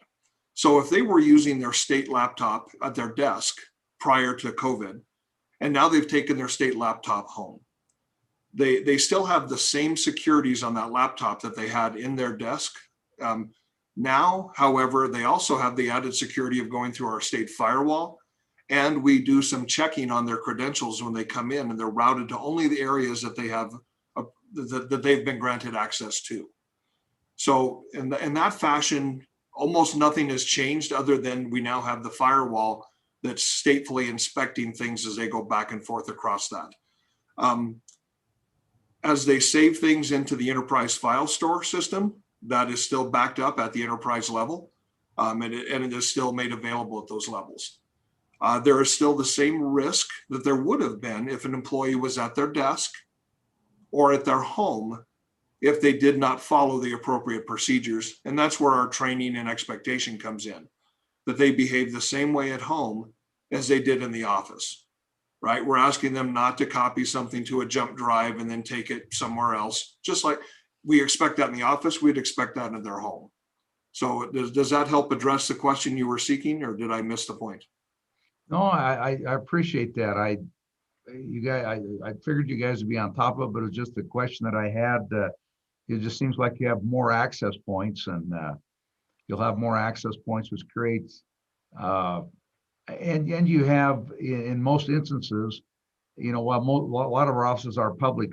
So if they were using their state laptop at their desk prior to COVID, and now they've taken their state laptop home, they still have the same securities on that laptop that they had in their desk. Now, however, they also have the added security of going through our state firewall And we do some checking on their credentials when they come in, and they're routed to only the areas that they have that they've been granted access to. So in that fashion, almost nothing has changed other than we now have the firewall that's statefully inspecting things as they go back and forth across that. As they save things into the enterprise file store system, that is still backed up at the enterprise level, and it is still made available at those levels. There is still the same risk that there would have been if an employee was at their desk or at their home if they did not follow the appropriate procedures. And that's where our training and expectation comes in, that they behave the same way at home as they did in the office, right? We're asking them not to copy something to a jump drive and then take it somewhere else. Just like we expect that in the office, we'd expect that in their home. So does that help address the question you were seeking, or did I miss the point? No, I appreciate that. I figured you guys would be on top of it, but it was just a question that I had. It just seems like you have more access points, and you'll have more access points, which creates, and you have in most instances, you know, while a lot of our offices are public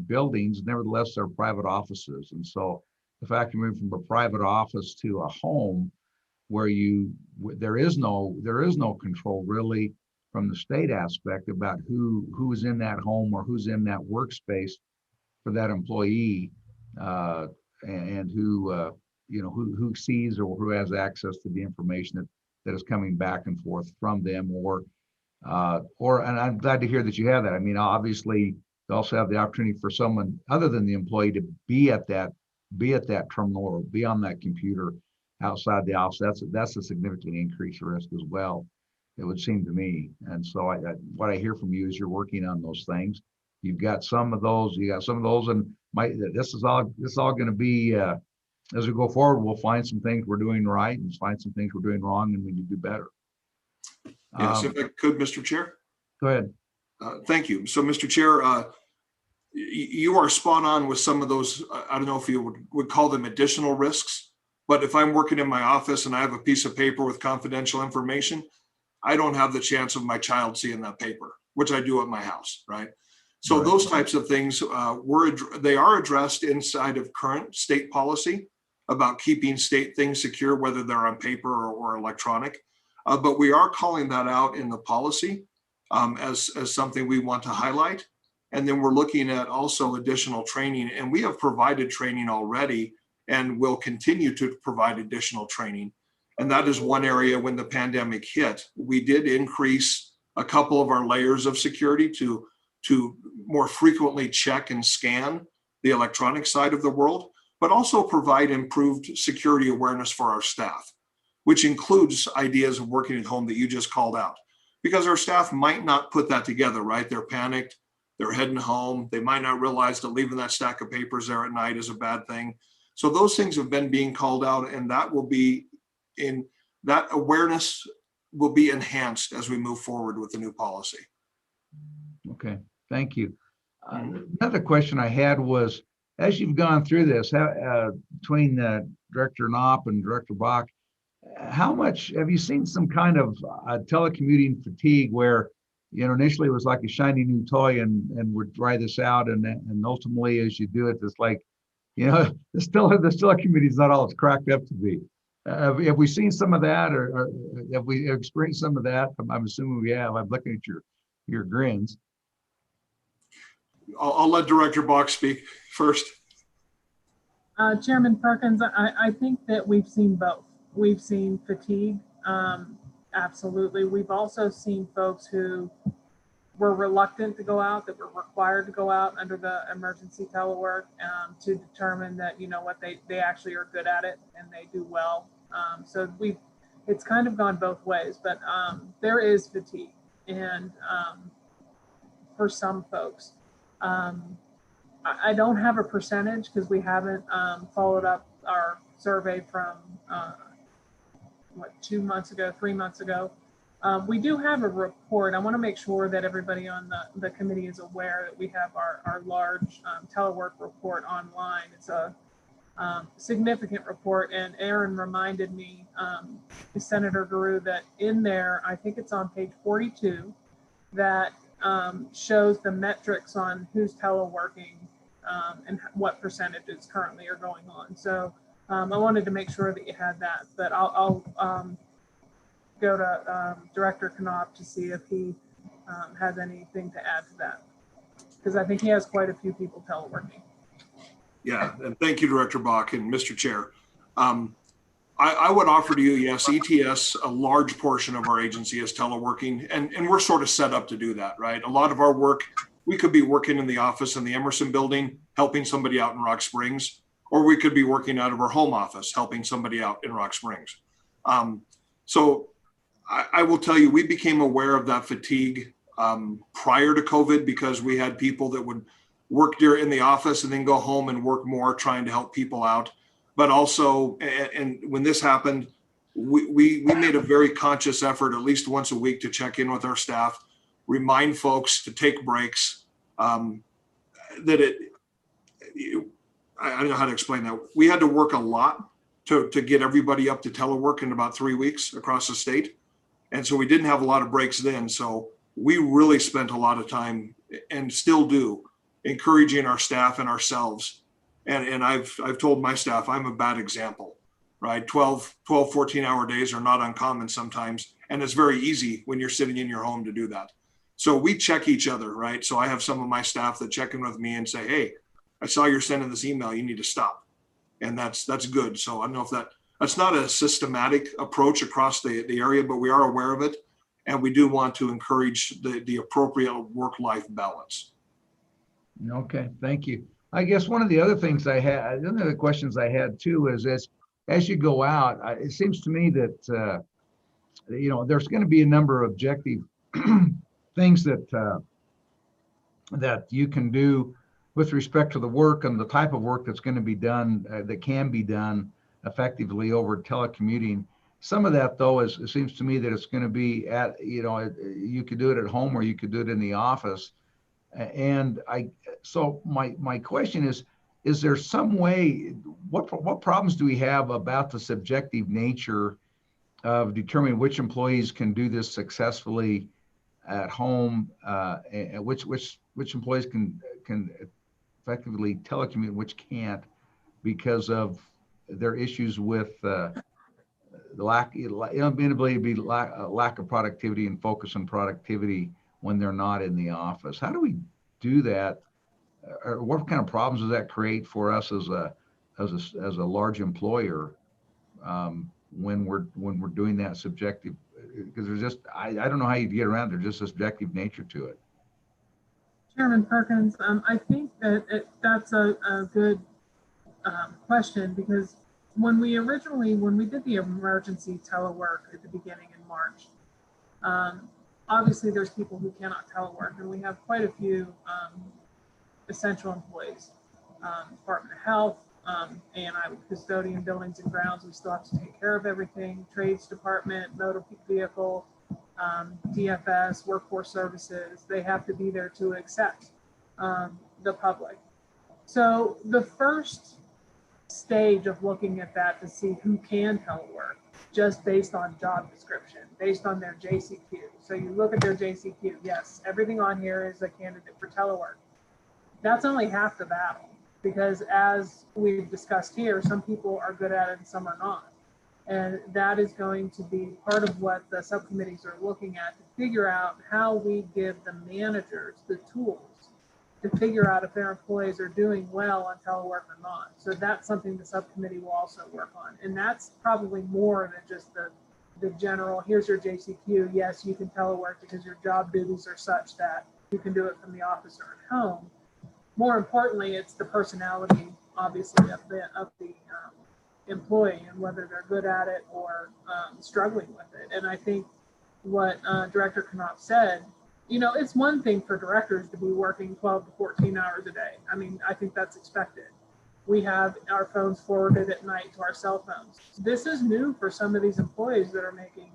buildings, nevertheless they're private offices, and so the fact you move from a private office to a home where there is no control really from the state aspect about who's in that home or who's in that workspace for that employee, and who you know who sees or who has access to the information that is coming back and forth from them, or and I'm glad to hear that you have that. I mean, obviously you also have the opportunity for someone other than the employee to be at that terminal or be on that computer outside the office. That's a significantly increased risk as well, it would seem to me. And so what I hear from you is you're working on those things. You've got some of those, and this is all going to be, as we go forward, we'll find some things we're doing right and find some things we're doing wrong, and we need to do better. Yes, if I could, Mr. Chair. Go ahead. Thank you. So, Mr. Chair, you are spot on with some of those. I don't know if you would call them additional risks, but if I'm working in my office and I have a piece of paper with confidential information, I don't have the chance of my child seeing that paper, which I do at my house, right? So Right. Those types of things, they are addressed inside of current state policy about keeping state things secure, whether they're on paper or electronic. But we are calling that out in the policy as something we want to highlight. And then we're looking at also additional training, and we have provided training already and will continue to provide additional training. And that is one area when the pandemic hit, we did increase a couple of our layers of security to more frequently check and scan the electronic side of the world, but also provide improved security awareness for our staff, which includes ideas of working at home that you just called out, because our staff might not put that together, right? They're panicked, they're heading home. They might not realize that leaving that stack of papers there at night is a bad thing. So those things have been being called out, and that awareness will be enhanced as we move forward with the new policy. Okay, thank you. Another question I had was, as you've gone through this, between Director Knopp and Director Bach, how much have you seen some kind of telecommuting fatigue where, you know, initially it was like a shiny new toy and would try this out, and ultimately as you do it, it's like, you know, the telecommuting is not all it's cracked up to be. Have we seen some of that, or have we experienced some of that? I'm assuming we have. I'm looking at your grins. I'll let Director Bach speak first. Chairman Perkins, I think that we've seen both. We've seen fatigue, absolutely. We've also seen folks who were reluctant to go out, that were required to go out under the emergency telework to determine that, you know what, they actually are good at it and they do well. So it's kind of gone both ways, but there is fatigue, and for some folks. I don't have a percentage because we haven't followed up our survey from 2 months ago, 3 months ago. We do have a report. I want to make sure that everybody on the committee is aware that we have our large telework report online. It's significant report. And Aaron reminded me, Senator Guru, that in there, I think it's on page 42, that shows the metrics on who's teleworking and what percentages currently are going on. So I wanted to make sure that you had that, but I'll go to Director Knopf to see if he has anything to add to that, because I think he has quite a few people teleworking. Yeah, and thank you, Director Bach and Mr. Chair. I would offer to you, yes, ETS, a large portion of our agency is teleworking, and we're sort of set up to do that, right? A lot of our work, we could be working in the office in the Emerson building, helping somebody out in Rock Springs, or we could be working out of our home office, helping somebody out in Rock Springs. So I will tell you, we became aware of that fatigue prior to COVID, because we had people that would work there in the office and then go home and work more trying to help people out. But also, and when this happened, we made a very conscious effort at least once a week to check in with our staff, remind folks to take breaks. I don't know how to explain that. We had to work a lot to get everybody up to telework in about 3 weeks across the state. And so we didn't have a lot of breaks then. So we really spent a lot of time, and still do, encouraging our staff and ourselves. And I've told my staff I'm a bad example, right? 12, 14-hour days are not uncommon sometimes. And it's very easy when you're sitting in your home to do that. So we check each other, right? So I have some of my staff that check in with me and say, hey, I saw you're sending this email, you need to stop. And that's good. So I don't know if that's not a systematic approach across the area, but we are aware of it. And we do want to encourage the appropriate work-life balance. Okay, thank you. I guess one of the other things I had, one of the questions I had too, is as you go out, it seems to me that, there's going to be a number of objective things that you can do with respect to the work and the type of work that's going to be done, that can be done effectively over telecommuting. Some of that, though, it seems to me that it's going to be you could do it at home or you could do it in the office. And so my question is there some way, what problems do we have about the subjective nature of determining which employees can do this successfully at home, and which employees can effectively telecommute, which can't, because of their issues with the inability to be lack of productivity and focus on productivity when they're not in the office? How do we do that? Or what kind of problems does that create for us as a large employer when we're doing that subjective? Because there's just I don't know how you get around. There's just a subjective nature to it. Chairman Perkins, I think that that's a good question, because when we did the emergency telework at the beginning in March, obviously there's people who cannot telework, and we have quite a few essential employees, Department of Health, and custodian, buildings and grounds. We still have to take care of everything. Trades Department, motor vehicle, DFS, workforce services, they have to be there to accept the public. So the first stage of looking at that to see who can telework, just based on job description, based on their JCQ. So you look at their JCQ, yes, everything on here is a candidate for telework. That's only half the battle, because as we've discussed here, some people are good at it and some are not. And that is going to be part of what the subcommittees are looking at, to figure out how we give the managers the tools to figure out if their employees are doing well on telework or not. So that's something the subcommittee will also work on. And that's probably more than just the general, here's your JCQ, yes, you can telework because your job duties are such that you can do it from the office or at home. More importantly, it's the personality, obviously, of the employee, and whether they're good at it or struggling with it. And I think what Director Knopf said, it's one thing for directors to be working 12 to 14 hours a day. I mean, I think that's expected. We have our phones forwarded at night to our cell phones. This is new for some of these employees that are making,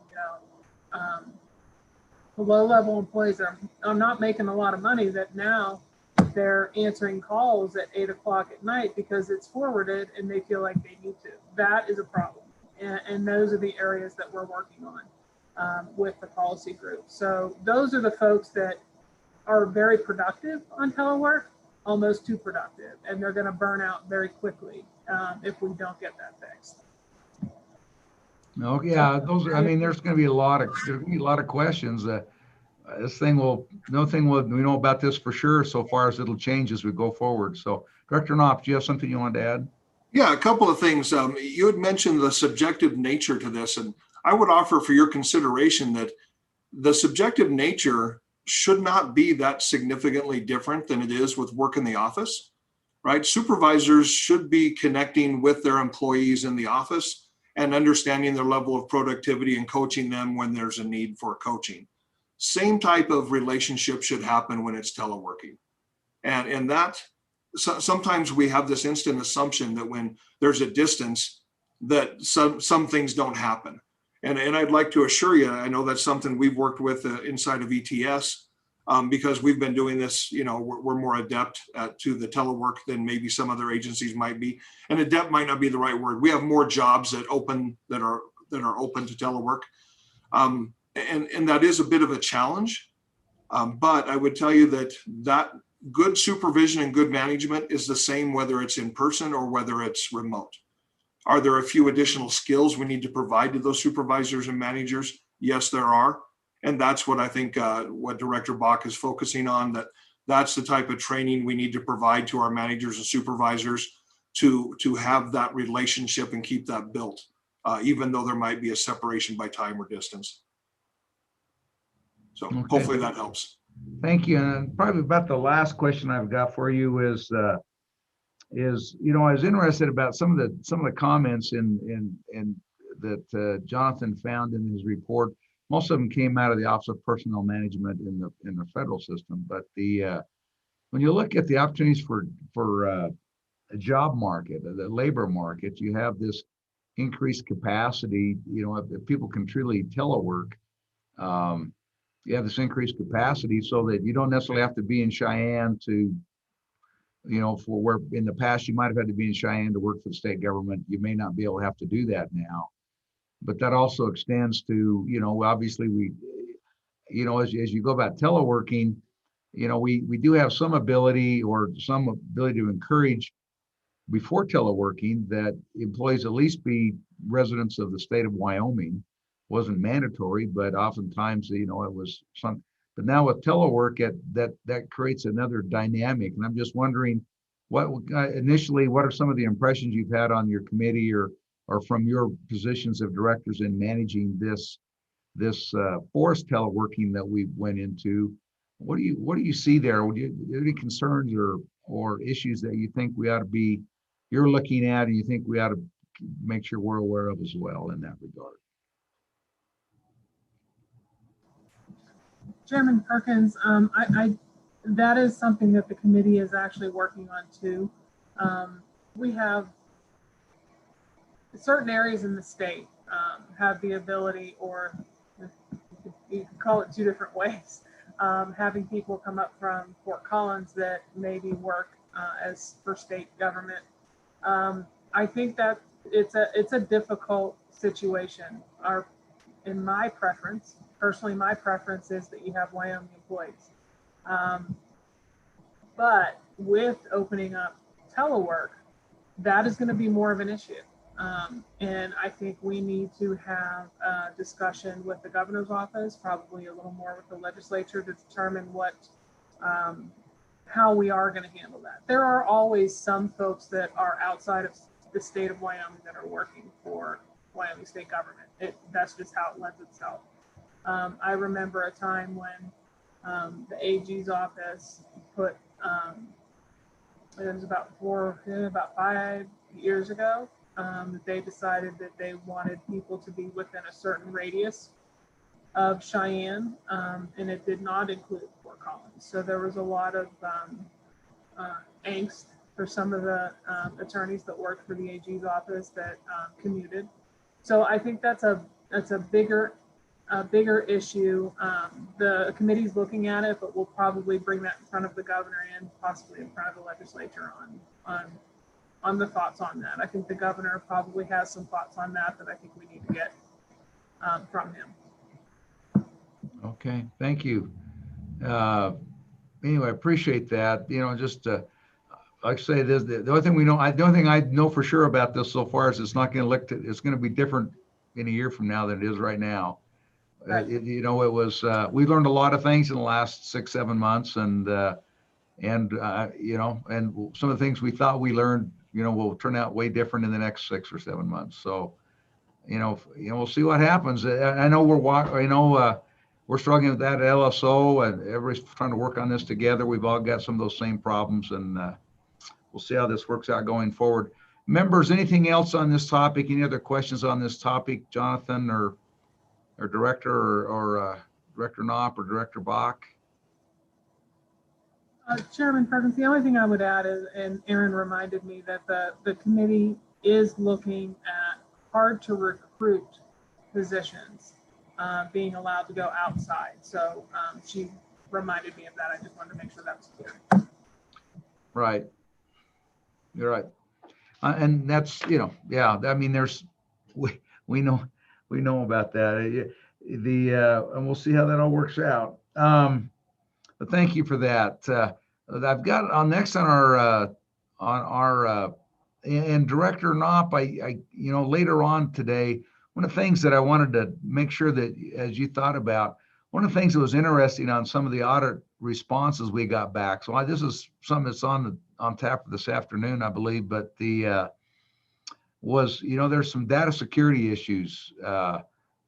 low-level employees that are not making a lot of money, that now they're answering calls at 8 o'clock at night because it's forwarded and they feel like they need to. That is a problem. And those are the areas that we're working on with the policy group. So those are the folks that are very productive on telework, almost too productive, and they're going to burn out very quickly if we don't get that fixed. No, yeah, those are, I mean, there's going to be a lot of questions. This thing will, we know about this for sure so far as it'll change as we go forward. So Director Knopf, do you have something you wanted to add? Yeah, a couple of things. You had mentioned the subjective nature to this, and I would offer for your consideration that the subjective nature should not be that significantly different than it is with work in the office, right? Supervisors should be connecting with their employees in the office and understanding their level of productivity and coaching them when there's a need for coaching. Same type of relationship should happen when it's teleworking. And that, sometimes we have this instant assumption that when there's a distance that some things don't happen. And I'd like to assure you, I know that's something we've worked with inside of ETS because we've been doing this, you know, we're more adept to the telework than maybe some other agencies might be. And adept might not be the right word. We have more jobs that are open to telework. And that is a bit of a challenge. But I would tell you that good supervision and good management is the same whether it's in person or whether it's remote. Are there a few additional skills we need to provide to those supervisors and managers? Yes, there are. And that's what I think what Director Bach is focusing on, that's the type of training we need to provide to our managers and supervisors to have that relationship and keep that built, even though there might be a separation by time or distance. So Okay. hopefully that helps. Thank you. And probably about the last question I've got for you is, you know, I was interested about some of the comments in that Jonathan found in his report. Most of them came out of the Office of Personnel Management in the federal system. But when you look at the opportunities for a job market, the labor market, you have this increased capacity. You know, if people can truly telework, you have this increased capacity so that you don't necessarily have to be in Cheyenne to, you know, for where in the past you might have had to be in Cheyenne to work for the state government. You may not be able to have to do that now. But that also extends to, you know, obviously you know, as you go about teleworking, you know, we do have some ability to encourage before teleworking that employees at least be residents of the state of Wyoming. Wasn't mandatory, but oftentimes, you know, it was some. But now with telework, that creates another dynamic. And I'm just wondering, what are some of the impressions you've had on your committee or from your positions of directors in managing this forced teleworking that we went into? What do you see there? Do you have any concerns or issues that you think you're looking at and you think we ought to make sure we're aware of as well in that regard? Chairman Perkins, that is something that the committee is actually working on too. We have certain areas in the state have the ability, or you can call it two different ways, having people come up from Fort Collins that maybe work as for state government. I think that it's a difficult situation. In my preference, personally, my preference is that you have Wyoming employees. But with opening up telework, that is going to be more of an issue. And I think we need to have a discussion with the governor's office, probably a little more with the legislature, to determine how we are going to handle that. There are always some folks that are outside of the state of Wyoming that are working for Wyoming state government. That's just how it lends itself. I remember a time when the AG's office put, it was about 5 years ago, that they decided that they wanted people to be within a certain radius of Cheyenne, and it did not include Fort Collins. So there was a lot of angst for some of the attorneys that worked for the AG's office that commuted. So I think that's a bigger a bigger issue. The committee's looking at it, but we'll probably bring that in front of the governor and possibly in front of the legislature on the thoughts on that. I think the governor probably has some thoughts on that I think we need to get from him. Okay, thank you. Anyway, I appreciate that. You know, just like I say, this the only thing we know. The only thing I know for sure about this so far is it's not going to look. It's going to be different in a year from now than it is right now. Right. You know, it was. We learned a lot of things in the last 6-7 months, and you know, and some of the things we thought we learned, you know, will turn out way different in the next 6 or 7 months. So, you know, we'll see what happens. I know we're struggling with that at LSO, and everybody's trying to work on this together. We've all got some of those same problems, and we'll see how this works out going forward. Members, anything else on this topic? Any other questions on this topic, Jonathan or Director or Director Knopp or Director Bach? Chairman Perkins, the only thing I would add is, and Aaron reminded me that the committee is looking at hard to recruit positions being allowed to go outside. So she reminded me of that. I just wanted to make sure that was clear. Right. You're right. And that's, you know, yeah, I mean, we know about that. And we'll see how that all works out. But thank you for that. I've got on next on our and Director Knopp, I you know, later on today, one of the things that I wanted to make sure that as you thought about, one of the things that was interesting on some of the audit responses we got back. So this is something that's on tap for this afternoon, I believe, but was, you know, there's some data security issues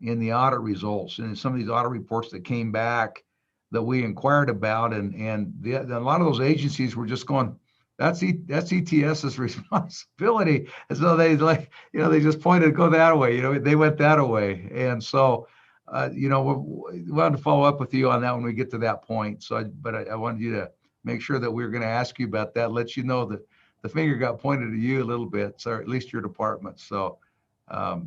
in the audit results and in some of these audit reports that came back that we inquired about, and a lot of those agencies were just going, that's ETS's responsibility, as though they, like, you know, they just pointed, go that way, you know, they went that way. And so you know, we wanted to follow up with you on that when we get to that point. So but I wanted you to make sure that we were going to ask you about that, let you know that the finger got pointed at you a little bit, so at least your department. So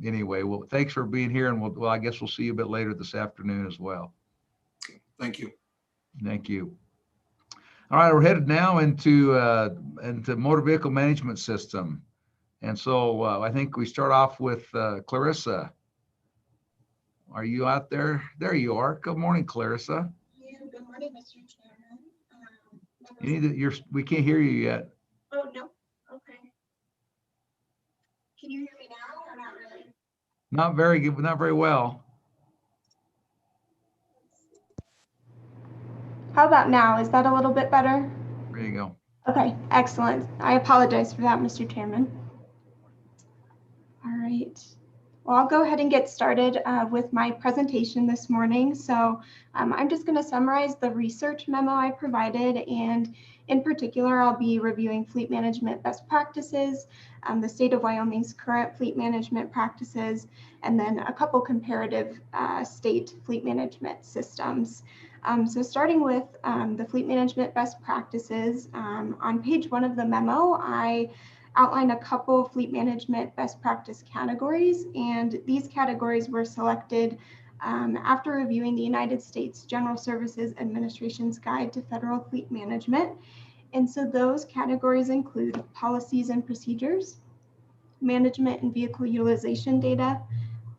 anyway, well, thanks for being here, and well, I guess we'll see you a bit later this afternoon as well. Thank you. Thank you. All right, we're headed now into motor vehicle management system. And so I think we start off with Clarissa. Are you out there? There you are. Good morning, Clarissa. Yeah, good morning, Mr. Chairman. You need to, we can't hear you yet. Oh, no, okay. Can you hear me now or not really? Not very good, not very well. How about now? Is that a little bit better? There you go. Okay, excellent. I apologize for that, Mr. Chairman. All right. Well, I'll go ahead and get started with my presentation this morning. So I'm just going to summarize the research memo I provided, and in particular, I'll be reviewing fleet management best practices, the state of Wyoming's current fleet management practices, and then a couple comparative state fleet management systems. So starting with the fleet management best practices, on page 1 of the memo, I outline a couple fleet management best practice categories, and these categories were selected after reviewing the United States General Services Administration's Guide to Federal Fleet Management. And so those categories include policies and procedures, management and vehicle utilization data,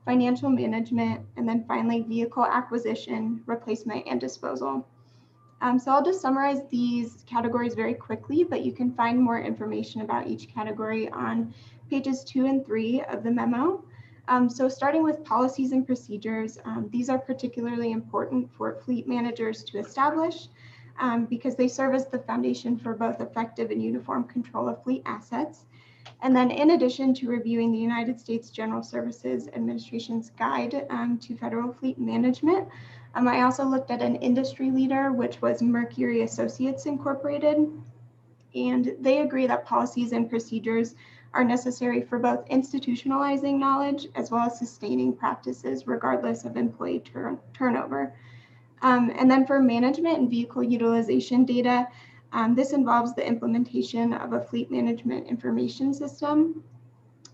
financial management, and then finally vehicle acquisition, replacement, and disposal. So I'll just summarize these categories very quickly, but you can find more information about each category on pages 2 and 3 of the memo. So starting with policies and procedures, these are particularly important for fleet managers to establish because they serve as the foundation for both effective and uniform control of fleet assets. And then in addition to reviewing the United States General Services Administration's Guide to Federal Fleet Management, I also looked at an industry leader, which was Mercury Associates Incorporated, and they agree that policies and procedures are necessary for both institutionalizing knowledge as well as sustaining practices regardless of employee turnover. And then for management and vehicle utilization data, this involves the implementation of a fleet management information system.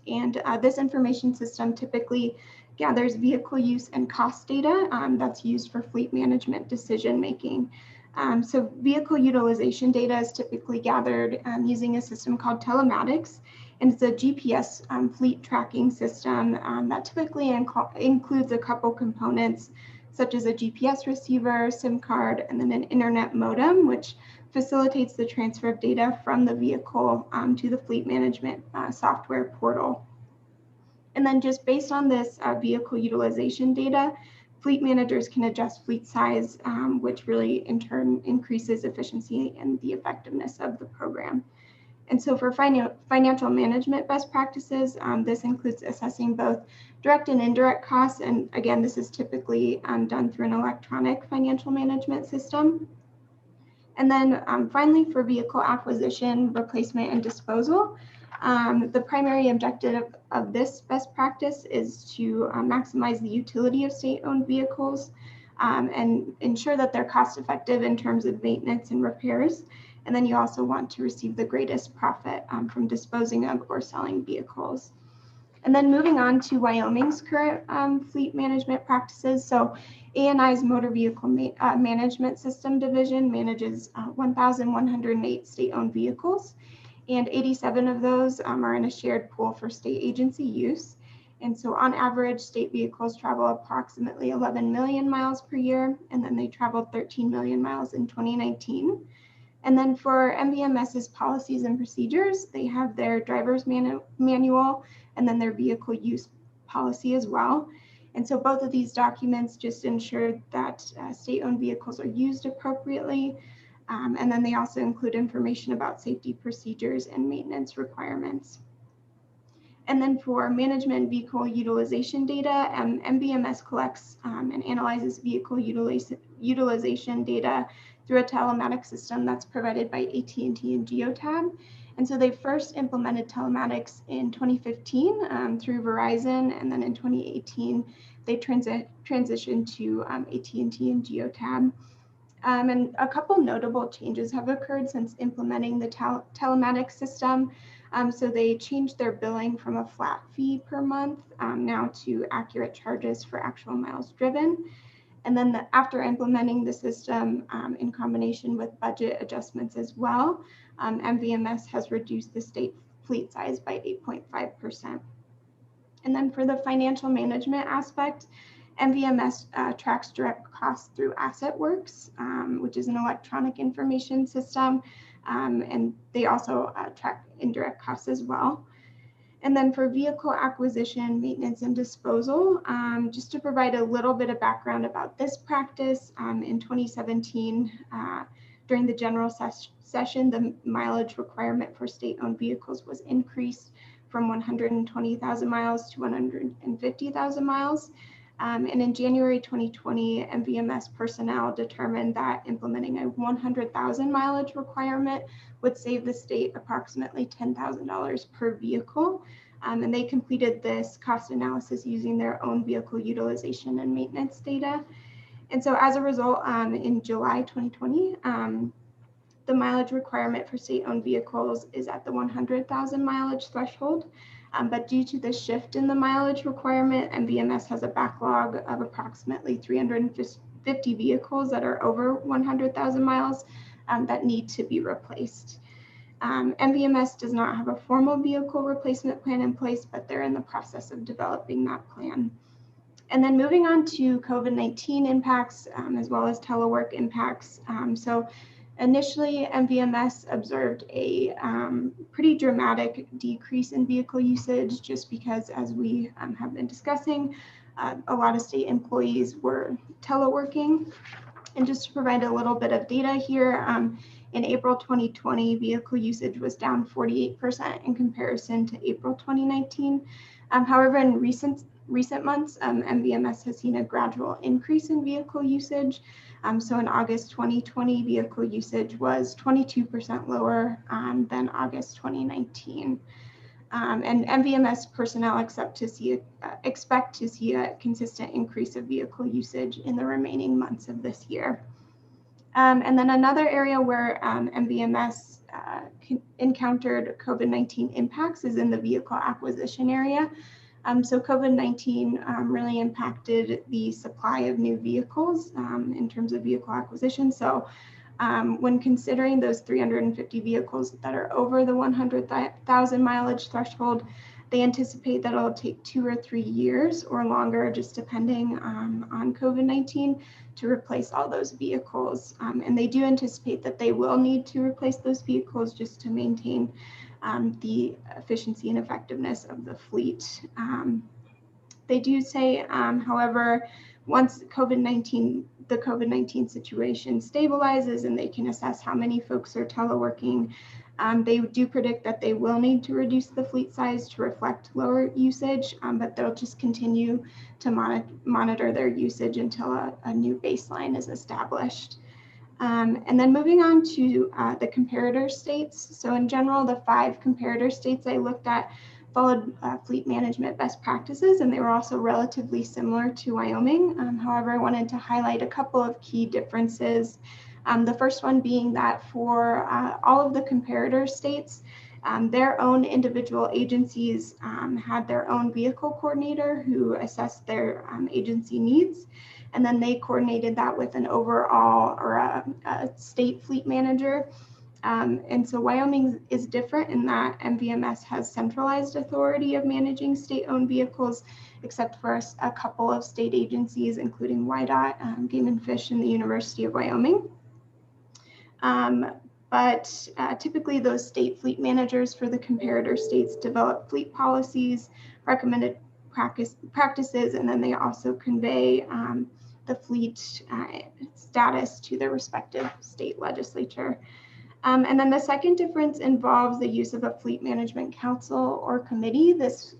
And this information system typically gathers vehicle use and cost data that's used for fleet management decision making. So vehicle utilization data is typically gathered using a system called telematics, and it's a GPS fleet tracking system that typically includes a couple components such as a GPS receiver, SIM card, and then an internet modem, which facilitates the transfer of data from the vehicle to the fleet management software portal. And then just based on this vehicle utilization data, fleet managers can adjust fleet size, which really in turn increases efficiency and the effectiveness of the program. And so for financial management best practices, this includes assessing both direct and indirect costs. And again, this is typically done through an electronic financial management system. And then finally, for vehicle acquisition, replacement, and disposal, the primary objective of this best practice is to maximize the utility of state-owned vehicles and ensure that they're cost-effective in terms of maintenance and repairs. And then you also want to receive the greatest profit from disposing of or selling vehicles. And then moving on to Wyoming's current fleet management practices. So ANI's Motor Vehicle Management System Division manages 1,108 state-owned vehicles, and 87 of those are in a shared pool for state agency use. And so on average, state vehicles travel approximately 11 million miles per year, and then they traveled 13 million miles in 2019. And then for MVMS's policies and procedures, they have their driver's manual and then their vehicle use policy as well. And so both of these documents just ensure that state-owned vehicles are used appropriately. And then they also include information about safety procedures and maintenance requirements. And then for management vehicle utilization data, MVMS collects and analyzes vehicle utilization data through a telematics system that's provided by AT&T and Geotab. And so they first implemented telematics in 2015 through Verizon, and then in 2018, they transitioned to AT&T and Geotab. And a couple notable changes have occurred since implementing the telematics system. So they changed their billing from a flat fee per month now to accurate charges for actual miles driven. And then after implementing the system in combination with budget adjustments as well, MVMS has reduced the state fleet size by 8.5%. And then for the financial management aspect, MVMS tracks direct costs through AssetWorks, which is an electronic information system, and they also track indirect costs as well. And then for vehicle acquisition, maintenance, and disposal, just to provide a little bit of background about this practice, in 2017, during the general session, the mileage requirement for state-owned vehicles was increased from 120,000 miles to 150,000 miles. And in January 2020, MVMS personnel determined that implementing a 100,000 mileage requirement would save the state approximately $10,000 per vehicle. And they completed this cost analysis using their own vehicle utilization and maintenance data. And so as a result, in July 2020, the mileage requirement for state-owned vehicles is at the 100,000 mileage threshold. But due to the shift in the mileage requirement, MVMS has a backlog of approximately 350 vehicles that are over 100,000 miles that need to be replaced. MVMS does not have a formal vehicle replacement plan in place, but they're in the process of developing that plan. And then moving on to COVID-19 impacts, as well as telework impacts. So initially, MVMS observed a pretty dramatic decrease in vehicle usage just because, as we have been discussing, a lot of state employees were teleworking. And just to provide a little bit of data here, in April 2020, vehicle usage was down 48% in comparison to April 2019. However, in recent months, MVMS has seen a gradual increase in vehicle usage. So in August 2020, vehicle usage was 22% lower than August 2019. And MVMS personnel expect to see a consistent increase of vehicle usage in the remaining months of this year. And then another area where MVMS encountered COVID-19 impacts is in the vehicle acquisition area. So COVID-19 really impacted the supply of new vehicles in terms of vehicle acquisition. So when considering those 350 vehicles that are over the 100,000 mileage threshold, they anticipate that it'll take 2 or 3 years or longer, just depending on COVID-19, to replace all those vehicles. And they do anticipate that they will need to replace those vehicles just to maintain the efficiency and effectiveness of the fleet. They do say, however, once the COVID-19 situation stabilizes and they can assess how many folks are teleworking, they do predict that they will need to reduce the fleet size to reflect lower usage, but they'll just continue to monitor their usage until a new baseline is established. And then moving on to the comparator states. So in general, the 5 comparator states I looked at followed fleet management best practices, and they were also relatively similar to Wyoming. However, I wanted to highlight a couple of key differences. The first one being that for all of the comparator states, their own individual agencies had their own vehicle coordinator who assessed their agency needs. And then they coordinated that with an overall or a state fleet manager. And so Wyoming is different in that MVMS has centralized authority of managing state-owned vehicles, except for a couple of state agencies, including WYDOT, Game and Fish, and the University of Wyoming. But typically those state fleet managers for the comparator states develop fleet policies, recommended practices, and then they also convey the fleet status to their respective state legislature. And then the second difference involves the use of a fleet management council or committee. This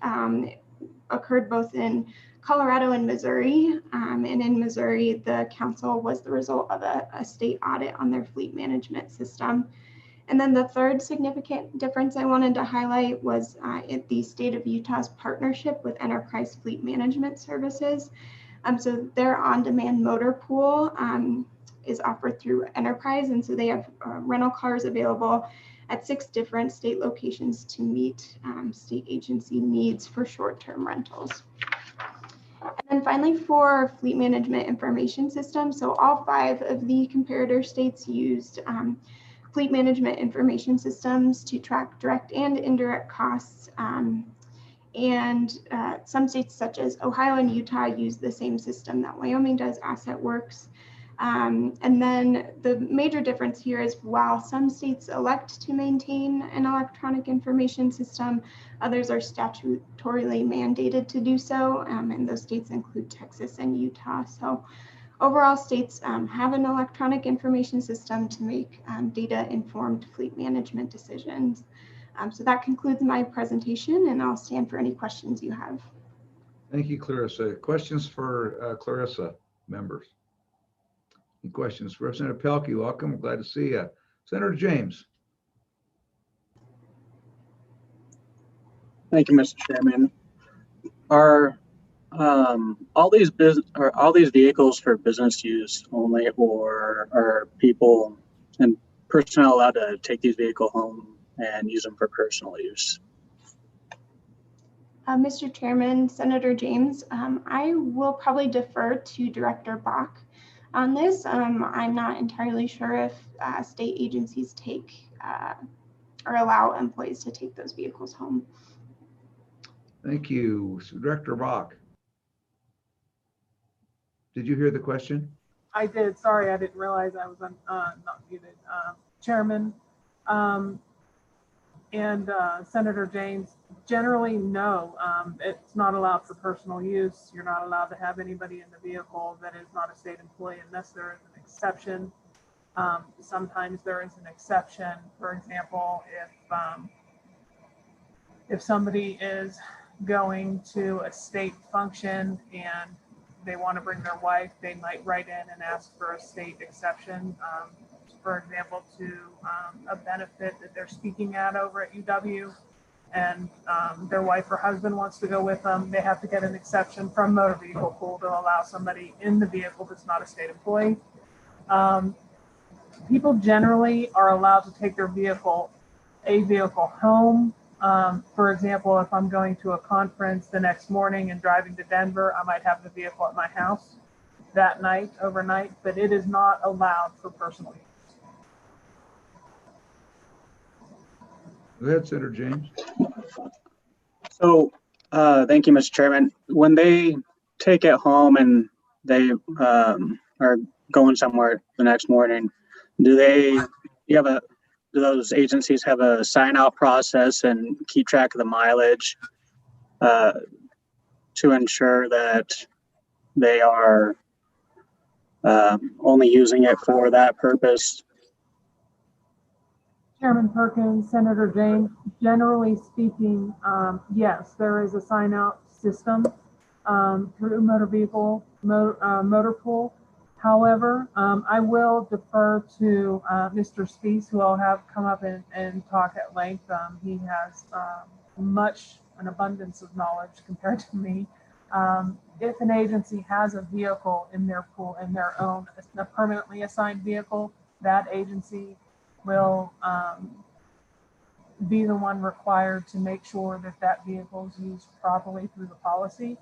occurred both in Colorado and Missouri. And in Missouri, the council was the result of a state audit on their fleet management system. And then the third significant difference I wanted to highlight was the state of Utah's partnership with Enterprise Fleet Management Services. So their on-demand motor pool is offered through Enterprise, and so they have rental cars available at 6 different state locations to meet state agency needs for short-term rentals. And then finally, for fleet management information systems, so all 5 of the comparator states used fleet management information systems to track direct and indirect costs. And some states such as Ohio and Utah use the same system that Wyoming does, AssetWorks. And then the major difference here is while some states elect to maintain an electronic information system, others are statutorily mandated to do so, and those states include Texas and Utah. So overall, states have an electronic information system to make data-informed fleet management decisions. So that concludes my presentation, and I'll stand for any questions you have. Thank you, Clarissa. Questions for Clarissa, members? Any questions? Representative Pelkey, welcome. Glad to see you. Senator James. Thank you, Mr. Chairman. Are all these vehicles for business use only, or are people and personnel allowed to take these vehicles home and use them for personal use? Mr. Chairman, Senator James, I will probably defer to Director Bach on this. I'm not entirely sure if state agencies take or allow employees to take those vehicles home. Thank you. So Director Bach. Did you hear the question? I did. Sorry, I didn't realize I was not muted. Chairman and Senator James, generally, no, it's not allowed for personal use. You're not allowed to have anybody in the vehicle that is not a state employee unless there is an exception. Sometimes there is an exception. For example, if somebody is going to a state function and they want to bring their wife, they might write in and ask for a state exception. For example, to a benefit that they're speaking at over at UW, and their wife or husband wants to go with them, they have to get an exception from motor vehicle pool to allow somebody in the vehicle that's not a state employee. People generally are allowed to take a vehicle home. For example, if I'm going to a conference the next morning and driving to Denver, I might have the vehicle at my house that night, overnight, but it is not allowed for personal use. Go ahead, Senator James. So, thank you, Mr. Chairman. When they take it home and they are going somewhere the next morning, do those agencies have a sign out process and keep track of the mileage to ensure that they are only using it for that purpose? Chairman Perkins, Senator James, generally speaking, yes, there is a sign out system through motor pool. However, I will defer to Mr. Spees, who I'll have come up and talk at length. He has an abundance of knowledge compared to me. If an agency has a vehicle in their pool, in their own, a permanently assigned vehicle, that agency will be the one required to make sure that that vehicle is used properly through the policy.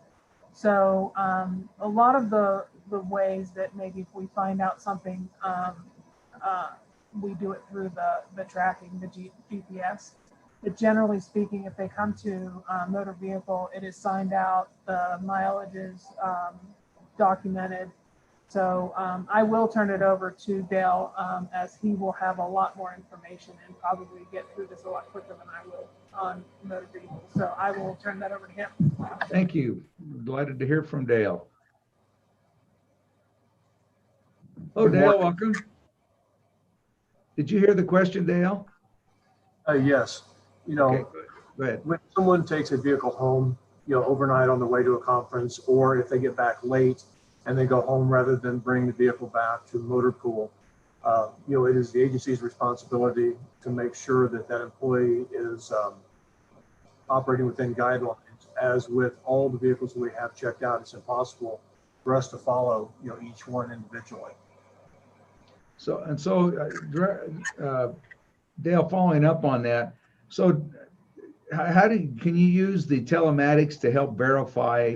So a lot of the ways that maybe if we find out something, we do it through the tracking, the GPS. But generally speaking, if they come to motor vehicle, it is signed out, the mileage is documented. So I will turn it over to Dale, as he will have a lot more information and probably get through this a lot quicker than I will on motor vehicles. So I will turn that over to him. Thank you. Delighted to hear from Dale. Oh, Dale, welcome. Did you hear the question, Dale? Yes. You know, okay, go ahead. When someone takes a vehicle home, overnight on the way to a conference, or if they get back late and they go home rather than bring the vehicle back to motor pool, it is the agency's responsibility to make sure that that employee is operating within guidelines. As with all the vehicles that we have checked out, it's impossible for us to follow, each one individually. So Dale, following up on that, so can you use the telematics to help verify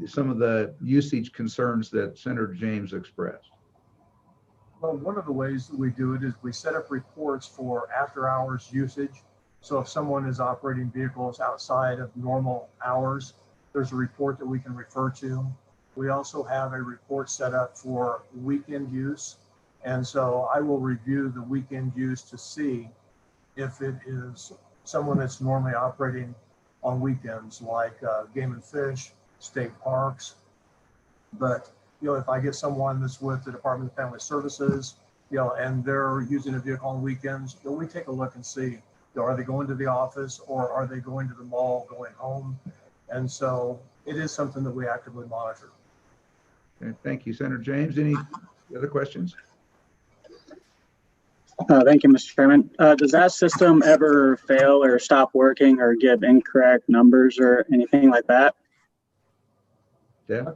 some of the usage concerns that Senator James expressed? Well, one of the ways that we do it is we set up reports for after hours usage. So if someone is operating vehicles outside of normal hours, there's a report that we can refer to. We also have a report set up for weekend use. And so I will review the weekend use to see if it is someone that's normally operating on weekends, like game and fish, state parks. But, if I get someone that's with the Department of Family Services, and they're using a vehicle on weekends, we take a look and see, are they going to the office or are they going to the mall, going home? And so it is something that we actively monitor. Okay, thank you, Senator James. Any other questions? Thank you, Mr. Chairman. Does that system ever fail or stop working or give incorrect numbers or anything like that? Yeah.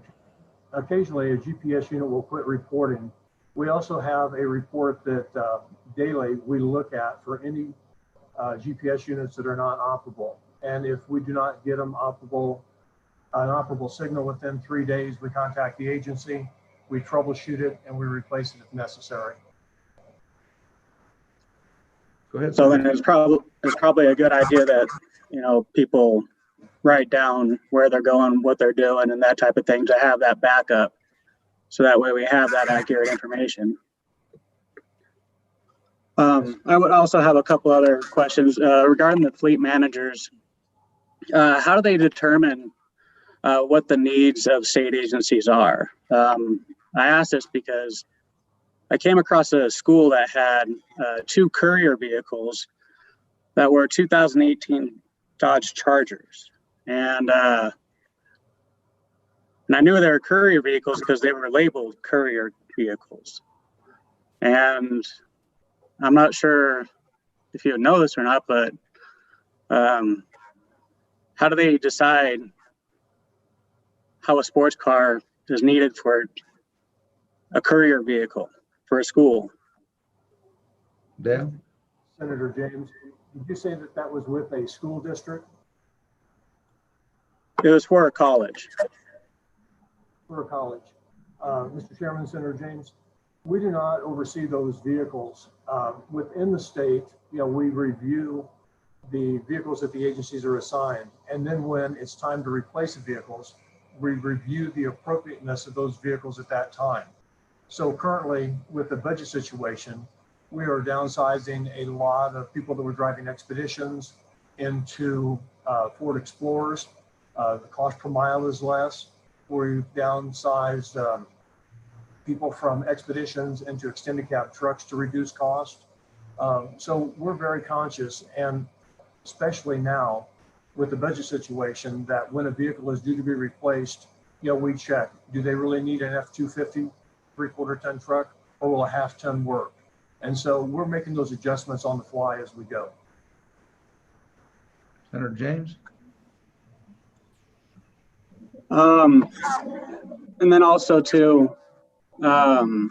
Occasionally, a GPS unit will quit reporting. We also have a report that daily we look at for any GPS units that are not operable. And if we do not get them an operable signal within 3 days, we contact the agency, we troubleshoot it, and we replace it if necessary. Go ahead. So then it's probably a good idea that, people write down where they're going, what they're doing, and that type of thing to have that backup. So that way we have that accurate information. I would also have a couple other questions regarding the fleet managers. How do they determine what the needs of state agencies are? I ask this because I came across a school that had 2 courier vehicles that were 2018 Dodge Chargers. And I knew they were courier vehicles because they were labeled courier vehicles. And I'm not sure if you know this or not, but how do they decide how a sports car is needed for a courier vehicle for a school? Dale? Senator James, did you say that that was with a school district It was for a college. or a college? Mr. Chairman, Senator James, we do not oversee those vehicles. Within the state, we review the vehicles that the agencies are assigned. And then when it's time to replace the vehicles, we review the appropriateness of those vehicles at that time. So currently, with the budget situation, we are downsizing a lot of people that were driving expeditions into Ford Explorers. The cost per mile is less. We've downsized people from expeditions into extended cab trucks to reduce cost. So we're very conscious, and especially now with the budget situation, that when a vehicle is due to be replaced, we check, do they really need an F-250 3/4 ton truck, or will a half ton work? And so we're making those adjustments on the fly as we go. Senator James? And then also too, under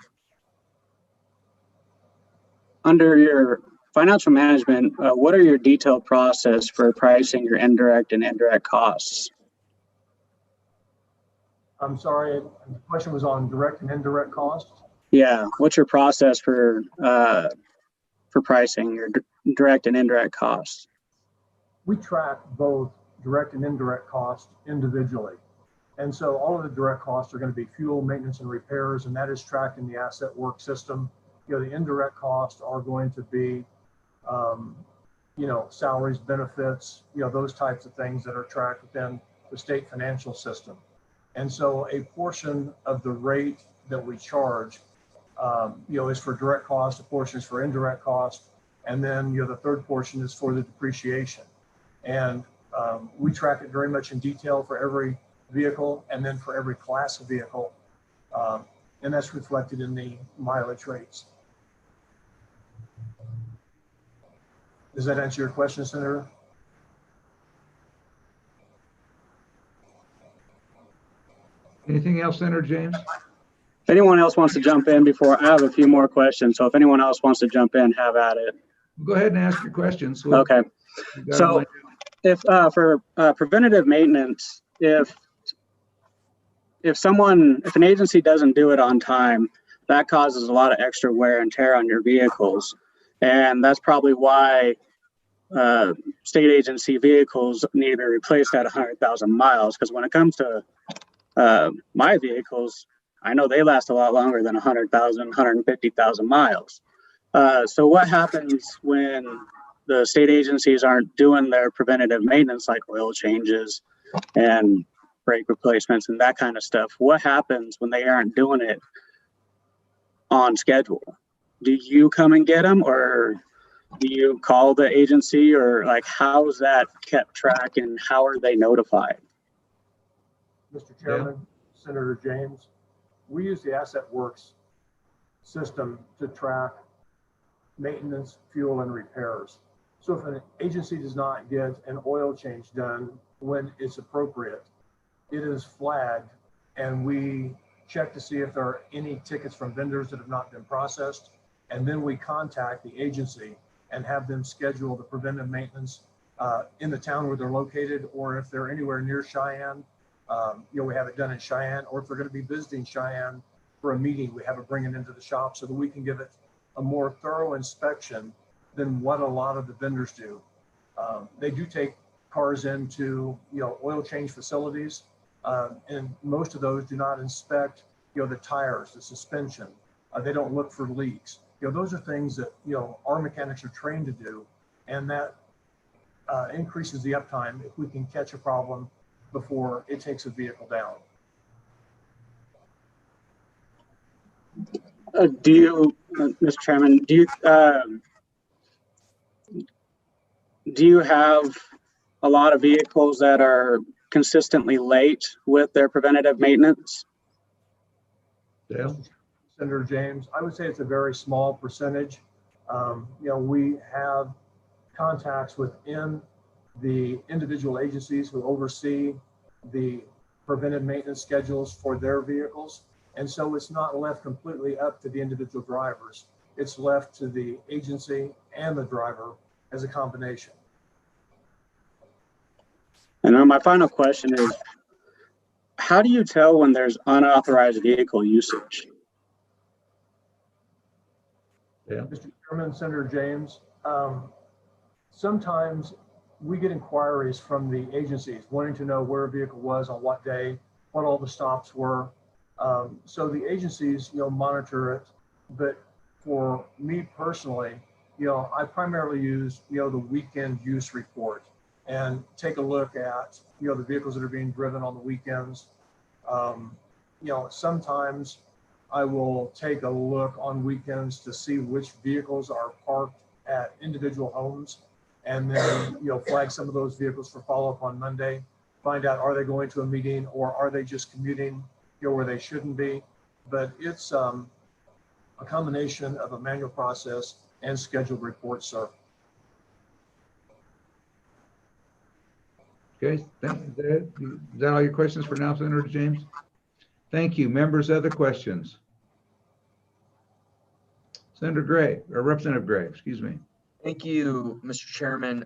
your financial management, what are your detailed process for pricing your indirect and indirect costs? I'm sorry, the question was on direct and indirect costs. Yeah, what's your process for pricing your direct and indirect costs? We track both direct and indirect costs individually. And so all of the direct costs are going to be fuel, maintenance, and repairs, and that is tracked in the asset work system. The indirect costs are going to be, salaries, benefits, those types of things that are tracked within the state financial system. And so a portion of the rate that we charge, is for direct cost, a portion is for indirect cost, and then, the third portion is for the depreciation. And we track it very much in detail for every vehicle and then for every class of vehicle. And that's reflected in the mileage rates. Does that answer your question, Senator? Anything else, Senator James? If anyone else wants to jump in before, I have a few more questions. So if anyone else wants to jump in, have at it. Go ahead and ask your questions. Okay. So if for preventative maintenance, if an agency doesn't do it on time, that causes a lot of extra wear and tear on your vehicles. And that's probably why state agency vehicles need to be replaced at 100,000 miles. Because when it comes to my vehicles, I know they last a lot longer than 100,000, 150,000 miles. So what happens when the state agencies aren't doing their preventative maintenance, like oil changes and brake replacements and that kind of stuff? What happens when they aren't doing it on schedule? Do you come and get them, or do you call the agency, or like how is that kept track and how are they notified? Mr. Chairman, Senator James, we use the Asset Works system to track maintenance, fuel, and repairs. So if an agency does not get an oil change done when it's appropriate, it is flagged, and we check to see if there are any tickets from vendors that have not been processed. And then we contact the agency and have them schedule the preventive maintenance in the town where they're located, or if they're anywhere near Cheyenne, we have it done in Cheyenne, or if they're going to be visiting Cheyenne for a meeting, we have it bring it into the shop so that we can give it a more thorough inspection than what a lot of the vendors do. They do take cars into, oil change facilities, and most of those do not inspect, the tires, the suspension. They don't look for leaks. Those are things that, our mechanics are trained to do, and that increases the uptime if we can catch a problem before it takes a vehicle down. Do you, Mr. Chairman, do you have a lot of vehicles that are consistently late with their preventative maintenance? Dale? Senator James, I would say it's a very small percentage. We have contacts within the individual agencies who oversee the preventive maintenance schedules for their vehicles. And so it's not left completely up to the individual drivers. it's left to the agency and the driver as a combination. And then my final question is, how do you tell when there's unauthorized vehicle usage? Yeah. Mr. Chairman, Senator James, sometimes we get inquiries from the agencies wanting to know where a vehicle was on what day, what all the stops were. So the agencies, monitor it. But for me personally, I primarily use, the weekend use report and take a look at, the vehicles that are being driven on the weekends. Sometimes I will take a look on weekends to see which vehicles are parked at individual homes, and then, flag some of those vehicles for follow-up on Monday, find out, are they going to a meeting or are they just commuting, where they shouldn't be. But it's a combination of a manual process and scheduled reports, sir. Okay, is that all your questions for now, Senator James? Thank you. Members, other questions? Senator Gray, or Representative Gray, excuse me. Thank you, Mr. Chairman.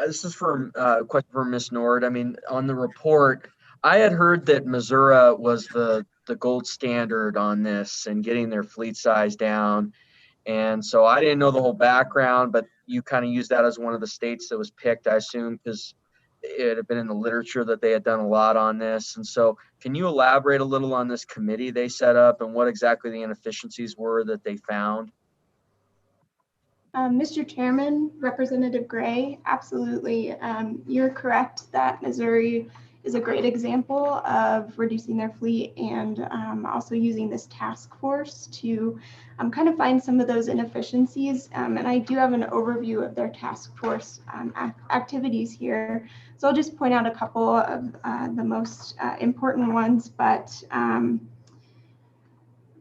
This is for a question for Ms. Nord. I mean, on the report, I had heard that Missouri was the gold standard on this and getting their fleet size down. And so I didn't know the whole background, but you kind of used that as one of the states that was picked, I assume, because it had been in the literature that they had done a lot on this. And so can you elaborate a little on this committee they set up and what exactly the inefficiencies were that they found? Mr. Chairman, Representative Gray, absolutely. You're correct that Missouri is a great example of reducing their fleet and also using this task force to kind of find some of those inefficiencies. And I do have an overview of their task force activities here. So I'll just point out a couple of the most important ones, but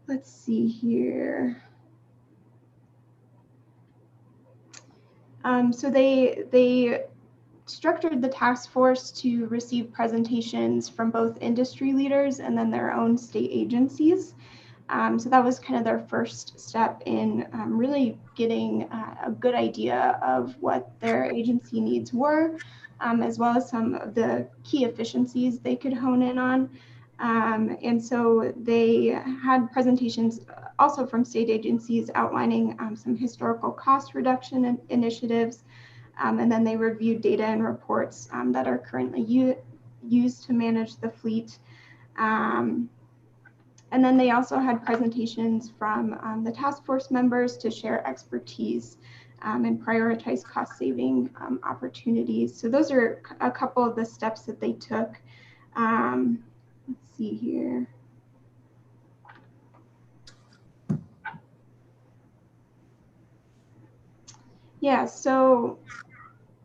let's see here. So they structured the task force to receive presentations from both industry leaders and then their own state agencies. So that was kind of their first step in really getting a good idea of what their agency needs were, as well as some of the key efficiencies they could hone in on. And so they had presentations also from state agencies outlining some historical cost reduction initiatives. And then they reviewed data and reports that are currently used to manage the fleet. And then they also had presentations from the task force members to share expertise and prioritize cost saving opportunities. So those are a couple of the steps that they took. Let's see here. Yeah, so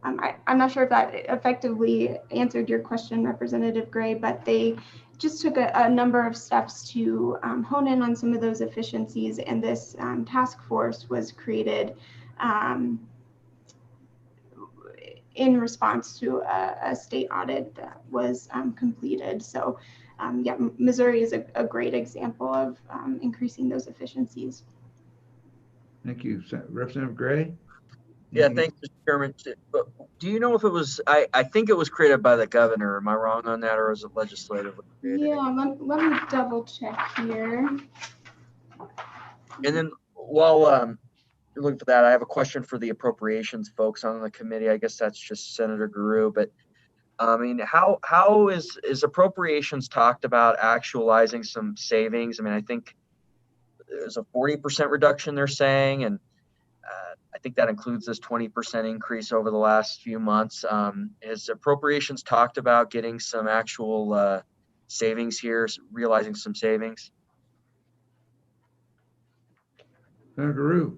I'm not sure if that effectively answered your question, Representative Gray, but they just took a number of steps to hone in on some of those efficiencies, and this task force was created in response to a state audit that was completed. So yeah, Missouri is a great example of increasing those efficiencies. Thank you. Representative Gray? Yeah, thanks, Mr. Chairman. But do you know if it was, I think it was created by the governor. Am I wrong on that, or is it legislatively created? Yeah, let me double check here. And then while you're looking for that, I have a question for the appropriations folks on the committee. I guess that's just Senator Guru, but I mean, how is appropriations talked about actualizing some savings? I mean, I think there's a 40% reduction they're saying, and I think that includes this 20% increase over the last few months. Is appropriations talked about getting some actual savings here, realizing some savings? Senator Guru.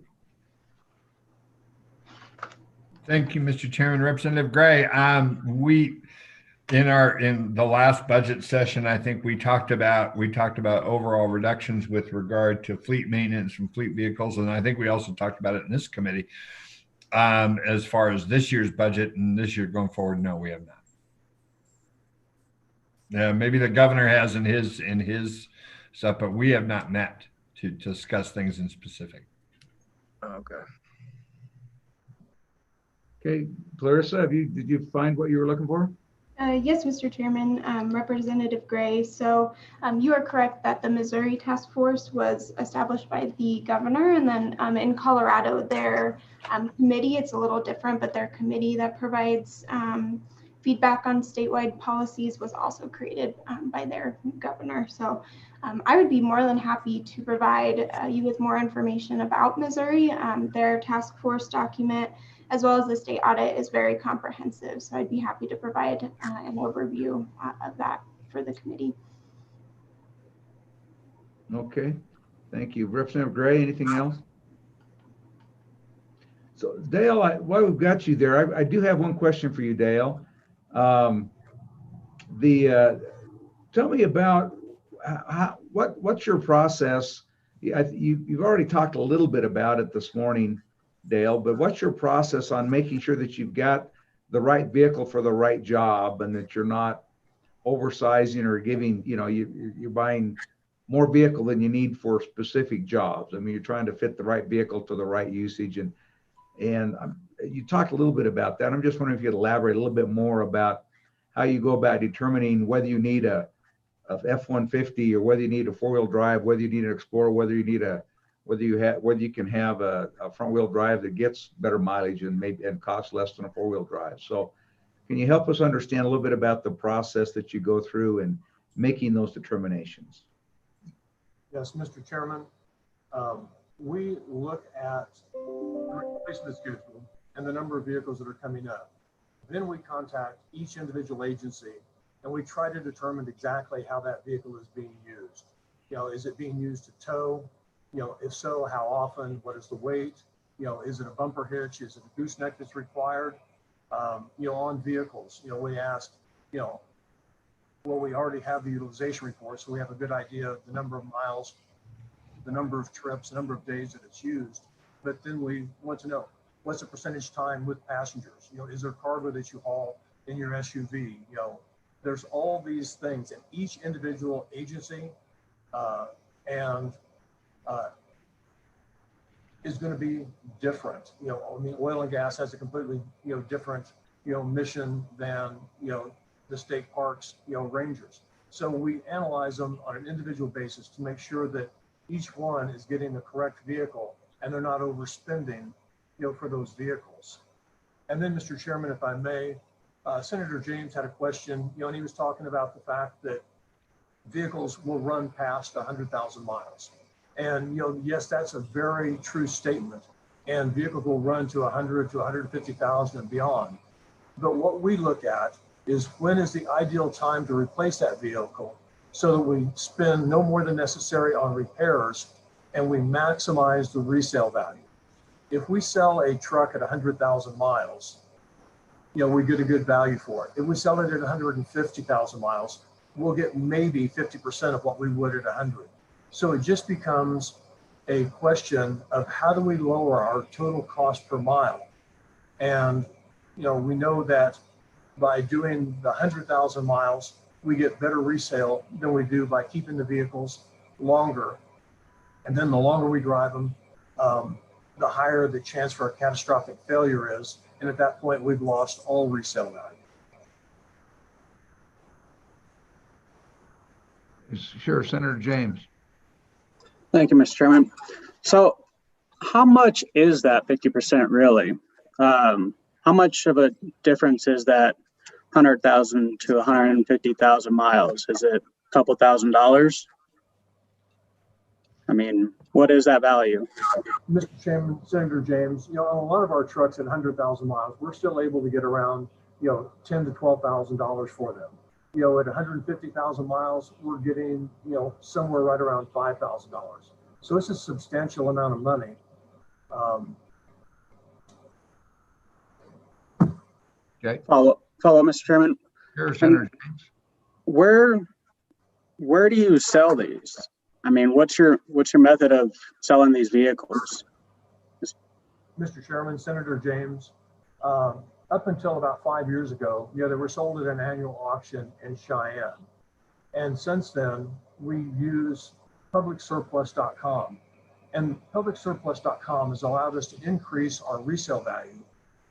Thank you, Mr. Chairman. Representative Gray, we in the last budget session, I think we talked about overall reductions with regard to fleet maintenance from fleet vehicles, and I think we also talked about it in this committee. As far as this year's budget and this year going forward, no, we have not. Maybe the governor has in his stuff, but we have not met to discuss things in specific. Okay. Okay, Clarissa, did you find what you were looking for? Yes, Mr. Chairman, Representative Gray. So you are correct that the Missouri Task Force was established by the governor, and then in Colorado, their committee, it's a little different, but their committee that provides feedback on statewide policies was also created by their governor. So I would be more than happy to provide you with more information about Missouri. Their task force document, as well as the state audit, is very comprehensive. So I'd be happy to provide an overview of that for the committee. Okay, thank you. Representative Gray, anything else? So Dale, while we've got you there, I do have one question for you, Dale. Tell me about what's your process? You've already talked a little bit about it this morning, Dale, but what's your process on making sure that you've got the right vehicle for the right job and that you're not oversizing or giving, you're buying more vehicle than you need for specific jobs? I mean, you're trying to fit the right vehicle to the right usage. And you talked a little bit about that. I'm just wondering if you could elaborate a little bit more about how you go about determining whether you need a F-150 or whether you need a four-wheel drive, whether you need an Explorer, whether you can have a front-wheel drive that gets better mileage and costs less than a four-wheel drive. So can you help us understand a little bit about the process that you go through in making those determinations? Yes, Mr. Chairman. We look at the replacement schedule and the number of vehicles that are coming up. Then we contact each individual agency and we try to determine exactly how that vehicle is being used. Is it being used to tow? If so, how often? What is the weight? Is it a bumper hitch? Is it a gooseneck that's required? On vehicles, we ask, well, we already have the utilization report, so we have a good idea of the number of miles, the number of trips, the number of days that it's used. But then we want to know, what's the percentage time with passengers? Is there cargo that you haul in your SUV? There's all these things in each individual agency is going to be different. Oil and gas has a completely different mission than the state parks rangers. So we analyze them on an individual basis to make sure that each one is getting the correct vehicle and they're not overspending for those vehicles. And then, Mr. Chairman, if I may, Senator James had a question, and he was talking about the fact that vehicles will run past 100,000 miles. And, yes, that's a very true statement. And vehicles will run to 100 to 150,000 and beyond. But what we look at is when is the ideal time to replace that vehicle so that we spend no more than necessary on repairs and we maximize the resale value. If we sell a truck at 100,000 miles, we get a good value for it. If we sell it at 150,000 miles, we'll get maybe 50% of what we would at 100. So it just becomes a question of how do we lower our total cost per mile? And, we know that by doing the 100,000 miles, we get better resale than we do by keeping the vehicles longer. And then the longer we drive them, the higher the chance for a catastrophic failure is. And at that point, we've lost all resale value. Sure, Senator James. Thank you, Mr. Chairman. So how much is that 50% really? How much of a difference is that 100,000 to 150,000 miles? Is it a couple $1,000s? I mean, what is that value? Mr. Chairman, Senator James, on a lot of our trucks at 100,000 miles, we're still able to get around, $10,000 to $12,000 for them. At 150,000 miles, we're getting, somewhere right around $5,000. So it's a substantial amount of money. Okay. Follow, Mr. Chairman. Sure, Senator James. Where do you sell these? I mean, what's your method of selling these vehicles? Mr. Chairman, Senator James, up until about 5 years ago, they were sold at an annual auction in Cheyenne. And since then, we use publicsurplus.com. And publicsurplus.com has allowed us to increase our resale value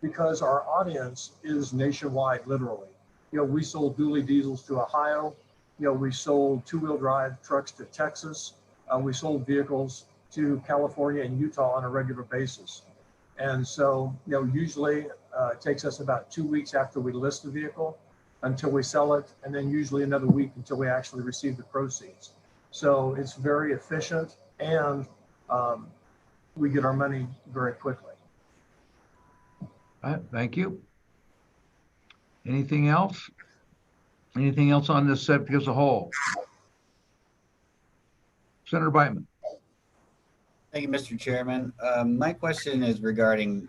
because our audience is nationwide, literally. We sold dually diesels to Ohio. We sold two-wheel drive trucks to Texas. We sold vehicles to California and Utah on a regular basis. And so, usually it takes us about 2 weeks after we list the vehicle until we sell it, and then usually another week until we actually receive the proceeds. So it's very efficient, and we get our money very quickly. All right, thank you. Anything else? Anything else on this subject as a whole? Senator Biteman. Thank you, Mr. Chairman. My question is regarding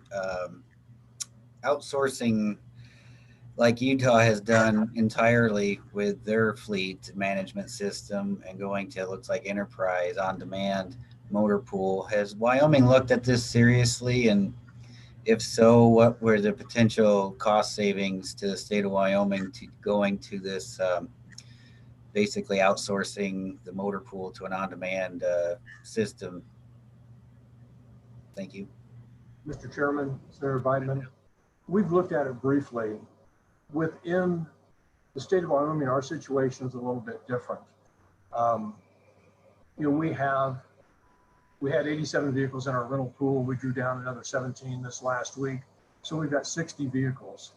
outsourcing, like Utah has done entirely with their fleet management system and going to, it looks like, enterprise on demand motor pool. Has Wyoming looked at this seriously? And if so, what were the potential cost savings to the state of Wyoming to going to this basically outsourcing the motor pool to an on-demand system? Thank you. Mr. Chairman, Senator Biden, we've looked at it briefly. Within the state of Wyoming, our situation is a little bit different. We had 87 vehicles in our rental pool. We drew down another 17 this last week. So we've got 60 vehicles.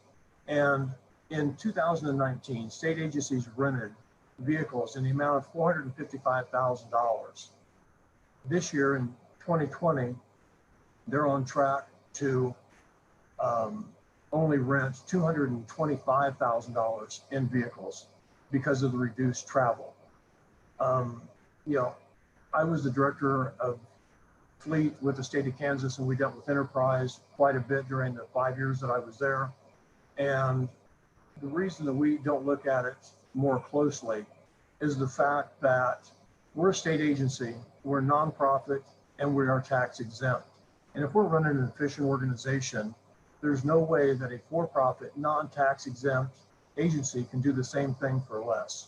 And in 2019, state agencies rented vehicles in the amount of $455,000. This year in 2020, they're on track to only rent $225,000 in vehicles because of the reduced travel. I was the director of fleet with the state of Kansas, and we dealt with enterprise quite a bit during the 5 years that I was there. And the reason that we don't look at it more closely is the fact that we're a state agency, we're a nonprofit, and we are tax exempt. And if we're running an efficient organization, there's no way that a for-profit, non-tax exempt agency can do the same thing for less.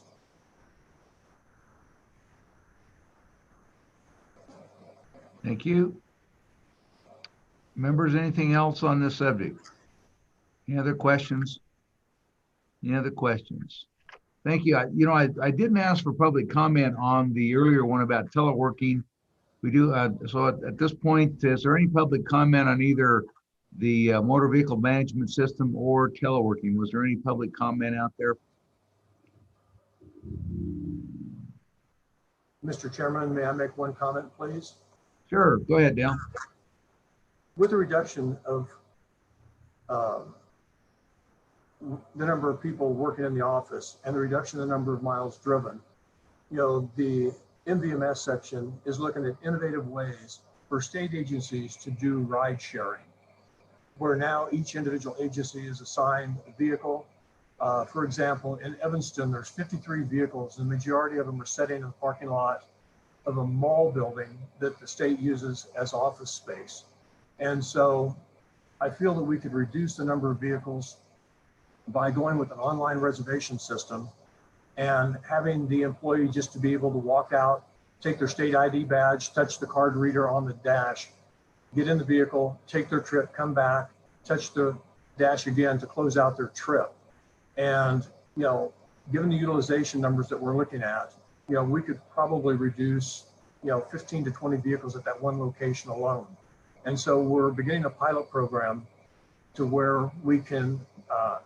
Thank you. Members, anything else on this subject? Any other questions? Any other questions? Thank you. I didn't ask for public comment on the earlier one about teleworking. We do. So at this point, is there any public comment on either the motor vehicle management system or teleworking? Was there any public comment out there? Mr. Chairman, may I make one comment, please? Sure, go ahead, Dale. With the reduction of the number of people working in the office and the reduction in the number of miles driven, the MVMS section is looking at innovative ways for state agencies to do ride sharing, where now each individual agency is assigned a vehicle. For example, in Evanston, there's 53 vehicles. The majority of them are sitting in the parking lot of a mall building that the state uses as office space. And so I feel that we could reduce the number of vehicles by going with an online reservation system and having the employee just to be able to walk out, take their state ID badge, touch the card reader on the dash, get in the vehicle, take their trip, come back, touch the dash again to close out their trip. And, given the utilization numbers that we're looking at, we could probably reduce, 15 to 20 vehicles at that one location alone. And so we're beginning a pilot program to where we can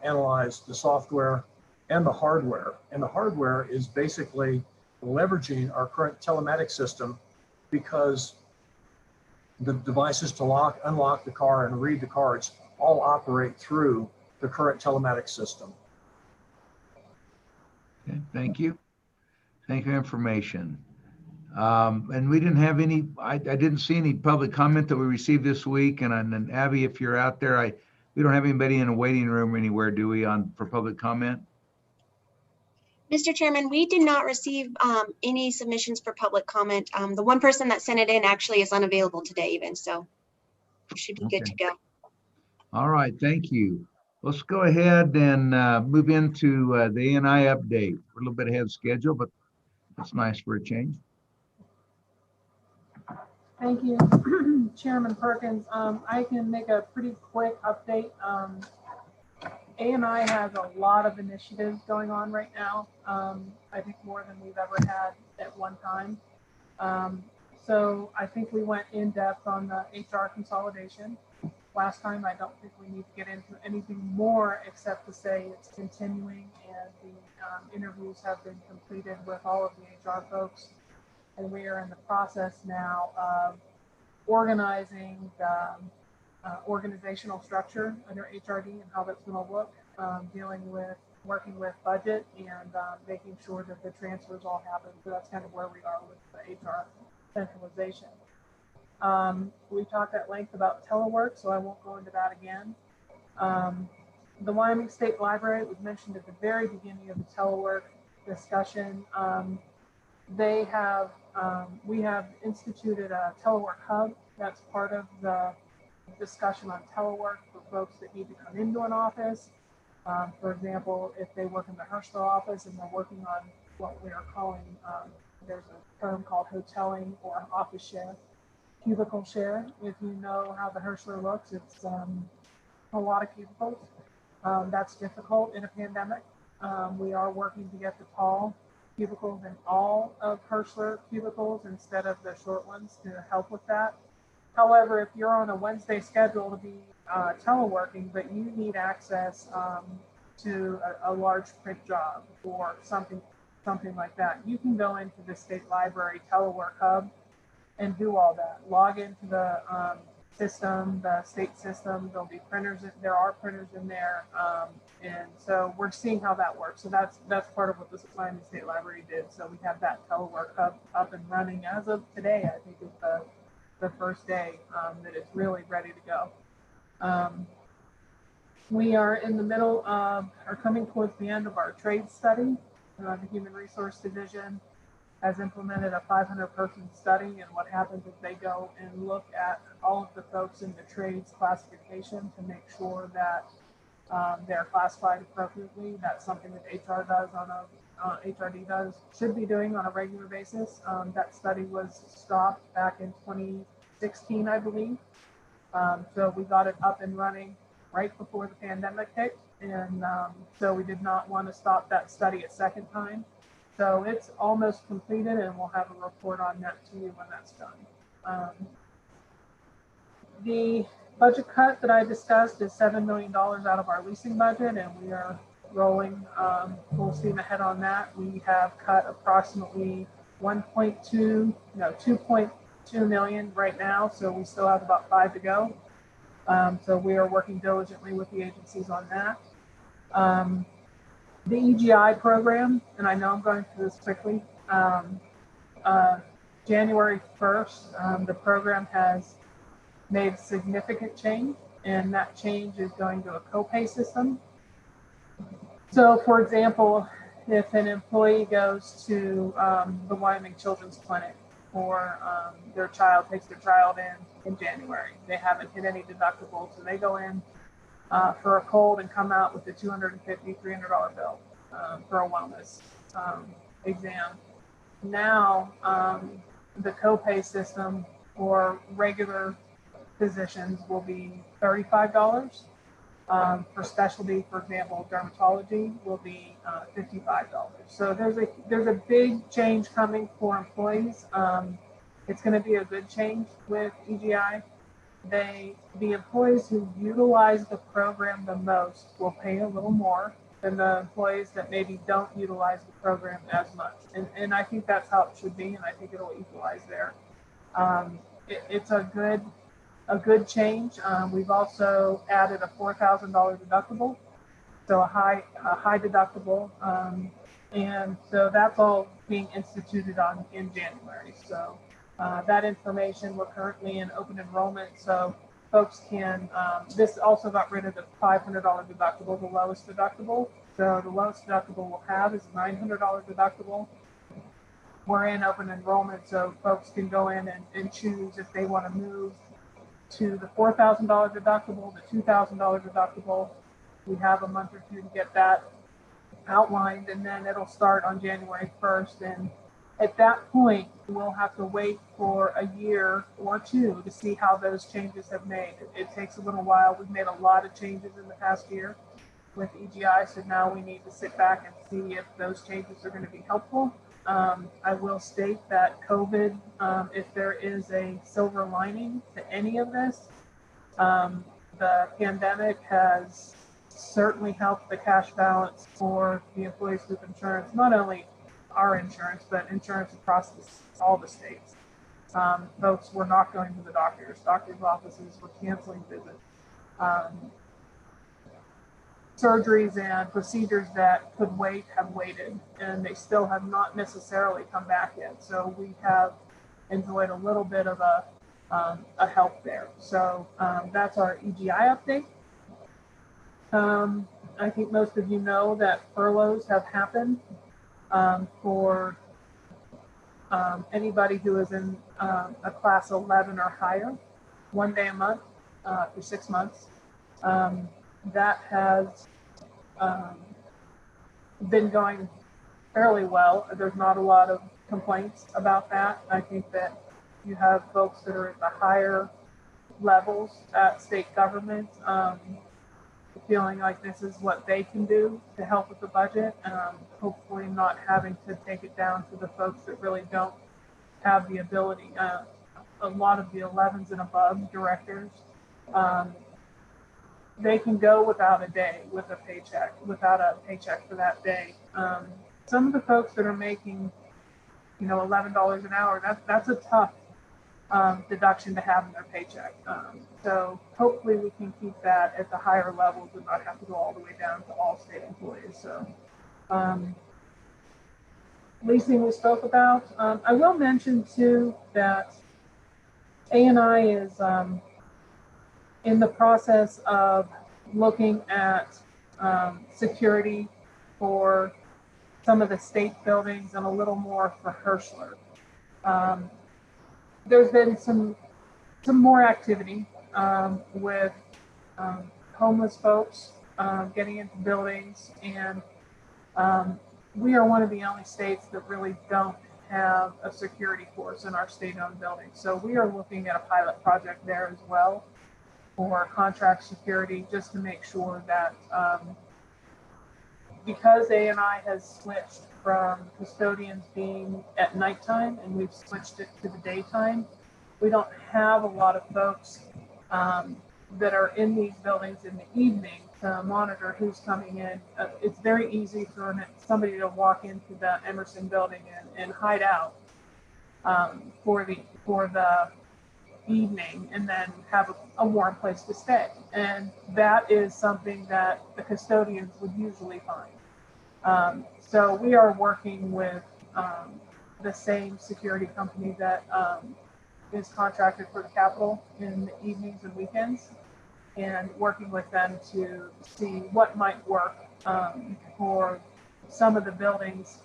analyze the software and the hardware. And the hardware is basically leveraging our current telematics system, because the devices to lock, unlock the car and read the cards all operate through the current telematics system. Okay, thank you. Thank you for information. And we didn't have any, I didn't see any public comment that we received this week. And Abby, if you're out there, we don't have anybody in a waiting room anywhere, do we, for public comment? Mr. Chairman, we did not receive any submissions for public comment. The one person that sent it in actually is unavailable today even, so we should be good to go. All right, thank you. Let's go ahead and move into the A&I update. We're a little bit ahead of schedule, but that's nice for a change. Thank you, Chairman Perkins. I can make a pretty quick update. ANI has a lot of initiatives going on right now. I think more than we've ever had at one time. So I think we went in depth on the HR consolidation. Last time, I don't think we need to get into anything more except to say it's continuing, and the interviews have been completed with all of the HR folks. And we are in the process now of organizing the organizational structure under HRD and how that's going to look, working with budget and making sure that the transfers all happen. So that's kind of where we are with the HR centralization. We talked at length about telework, so I won't go into that again. The Wyoming State Library was mentioned at the very beginning of the telework discussion. We have instituted a telework hub. That's part of the discussion on telework for folks that need to come into an office. For example, if they work in the Hirschler office and they're working on what we are calling, there's a term called hoteling or office share, cubicle share. If you know how the Hirschler looks, it's a lot of cubicles. That's difficult in a pandemic. We are working to get the tall cubicles in all of Hirschler cubicles instead of the short ones to help with that. However, if you're on a Wednesday schedule to be teleworking, but you need access to a large print job or something like that, you can go into the state library telework hub and do all that. Log into the system, the state system. There'll be printers. There are printers in there, and so we're seeing how that works. So that's part of what the Wyoming State Library did. So we have that telework hub up and running as of today. I think is the first day that it's really ready to go. We are in the middle of, or coming towards the end of our trade study. The Human Resource Division has implemented a 500-person study, and what happens is they go and look at all of the folks in the trades classification to make sure that they're classified appropriately. That's something that HR does HRD should be doing on a regular basis. That study was stopped back in 2016, I believe. So we got it up and running right before the pandemic hit. And so we did not want to stop that study a second time. So it's almost completed, and we'll have a report on that to you when that's done. The budget cut that I discussed is $7 million out of our leasing budget, and we are rolling full steam ahead on that. We have cut approximately 2.2 million right now, so we still have about 5 to go. So we are working diligently with the agencies on that. The EGI program, and I know I'm going through this quickly, January 1st, the program has made significant change, and that change is going to a copay system. So for example, if an employee goes to the Wyoming Children's Clinic, or their child takes their child in January, they haven't hit any deductibles, so they go in for a cold and come out with a $250, $300 bill for a wellness exam. Now, the copay system for regular physicians will be $35. For specialty, for example, dermatology will be $55. So there's a big change coming for employees. It's going to be a good change with EGI. The employees who utilize the program the most will pay a little more than the employees that maybe don't utilize the program as much. And I think that's how it should be, and I think it'll equalize there. It's a good change. We've also added a $4,000 deductible, so a high deductible, and so that's all being instituted in January. So that information, we're currently in open enrollment, so folks can. This also got rid of the $500 deductible, the lowest deductible. So the lowest deductible we'll have is $900 deductible. We're in open enrollment, so folks can go in and choose if they want to move to the $4,000 deductible, the $2,000 deductible. We have a month or two to get that outlined, and then it'll start on January 1st. And At that point, we'll have to wait for a year or two to see how those changes have made. It takes a little while. We've made a lot of changes in the past year with EGI, so now we need to sit back and see if those changes are going to be helpful. I will state that COVID, if there is a silver lining to any of this, the pandemic has certainly helped the cash balance for the employees group insurance, not only our insurance, but insurance across all the states. Folks were not going to the doctors. Doctors' offices were canceling visits. Surgeries and procedures that could wait have waited, and they still have not necessarily come back yet. So we have enjoyed a little bit of a help there. So that's our EGI update. I think most of you know that furloughs have happened for anybody who is in a class 11 or higher, 1 day a month for 6 months. That has been going fairly well. There's not a lot of complaints about that. I think that you have folks that are at the higher levels at state government feeling like this is what they can do to help with the budget, hopefully not having to take it down to the folks that really don't have the ability. A lot of the 11s and above directors, they can go without a day with a paycheck, without a paycheck for that day. Some of the folks that are making, $11 an hour, that's a tough deduction to have in their paycheck. So hopefully we can keep that at the higher levels and not have to go all the way down to all state employees. So leasing we spoke about. I will mention too that A&I is in the process of looking at security for some of the state buildings and a little more for Hirschler. There's been some more activity with homeless folks getting into buildings, and we are one of the only states that really don't have a security force in our state-owned buildings. So we are looking at a pilot project there as well for contract security, just to make sure that because A&I has switched from custodians being at nighttime and we've switched it to the daytime, we don't have a lot of folks that are in these buildings in the evening to monitor who's coming in. It's very easy for somebody to walk into the Emerson building and hide out for the evening and then have a warm place to stay. And that is something that the custodians would usually find. So we are working with the same security company that is contracted for the Capitol in the evenings and weekends, and working with them to see what might work for some of the buildings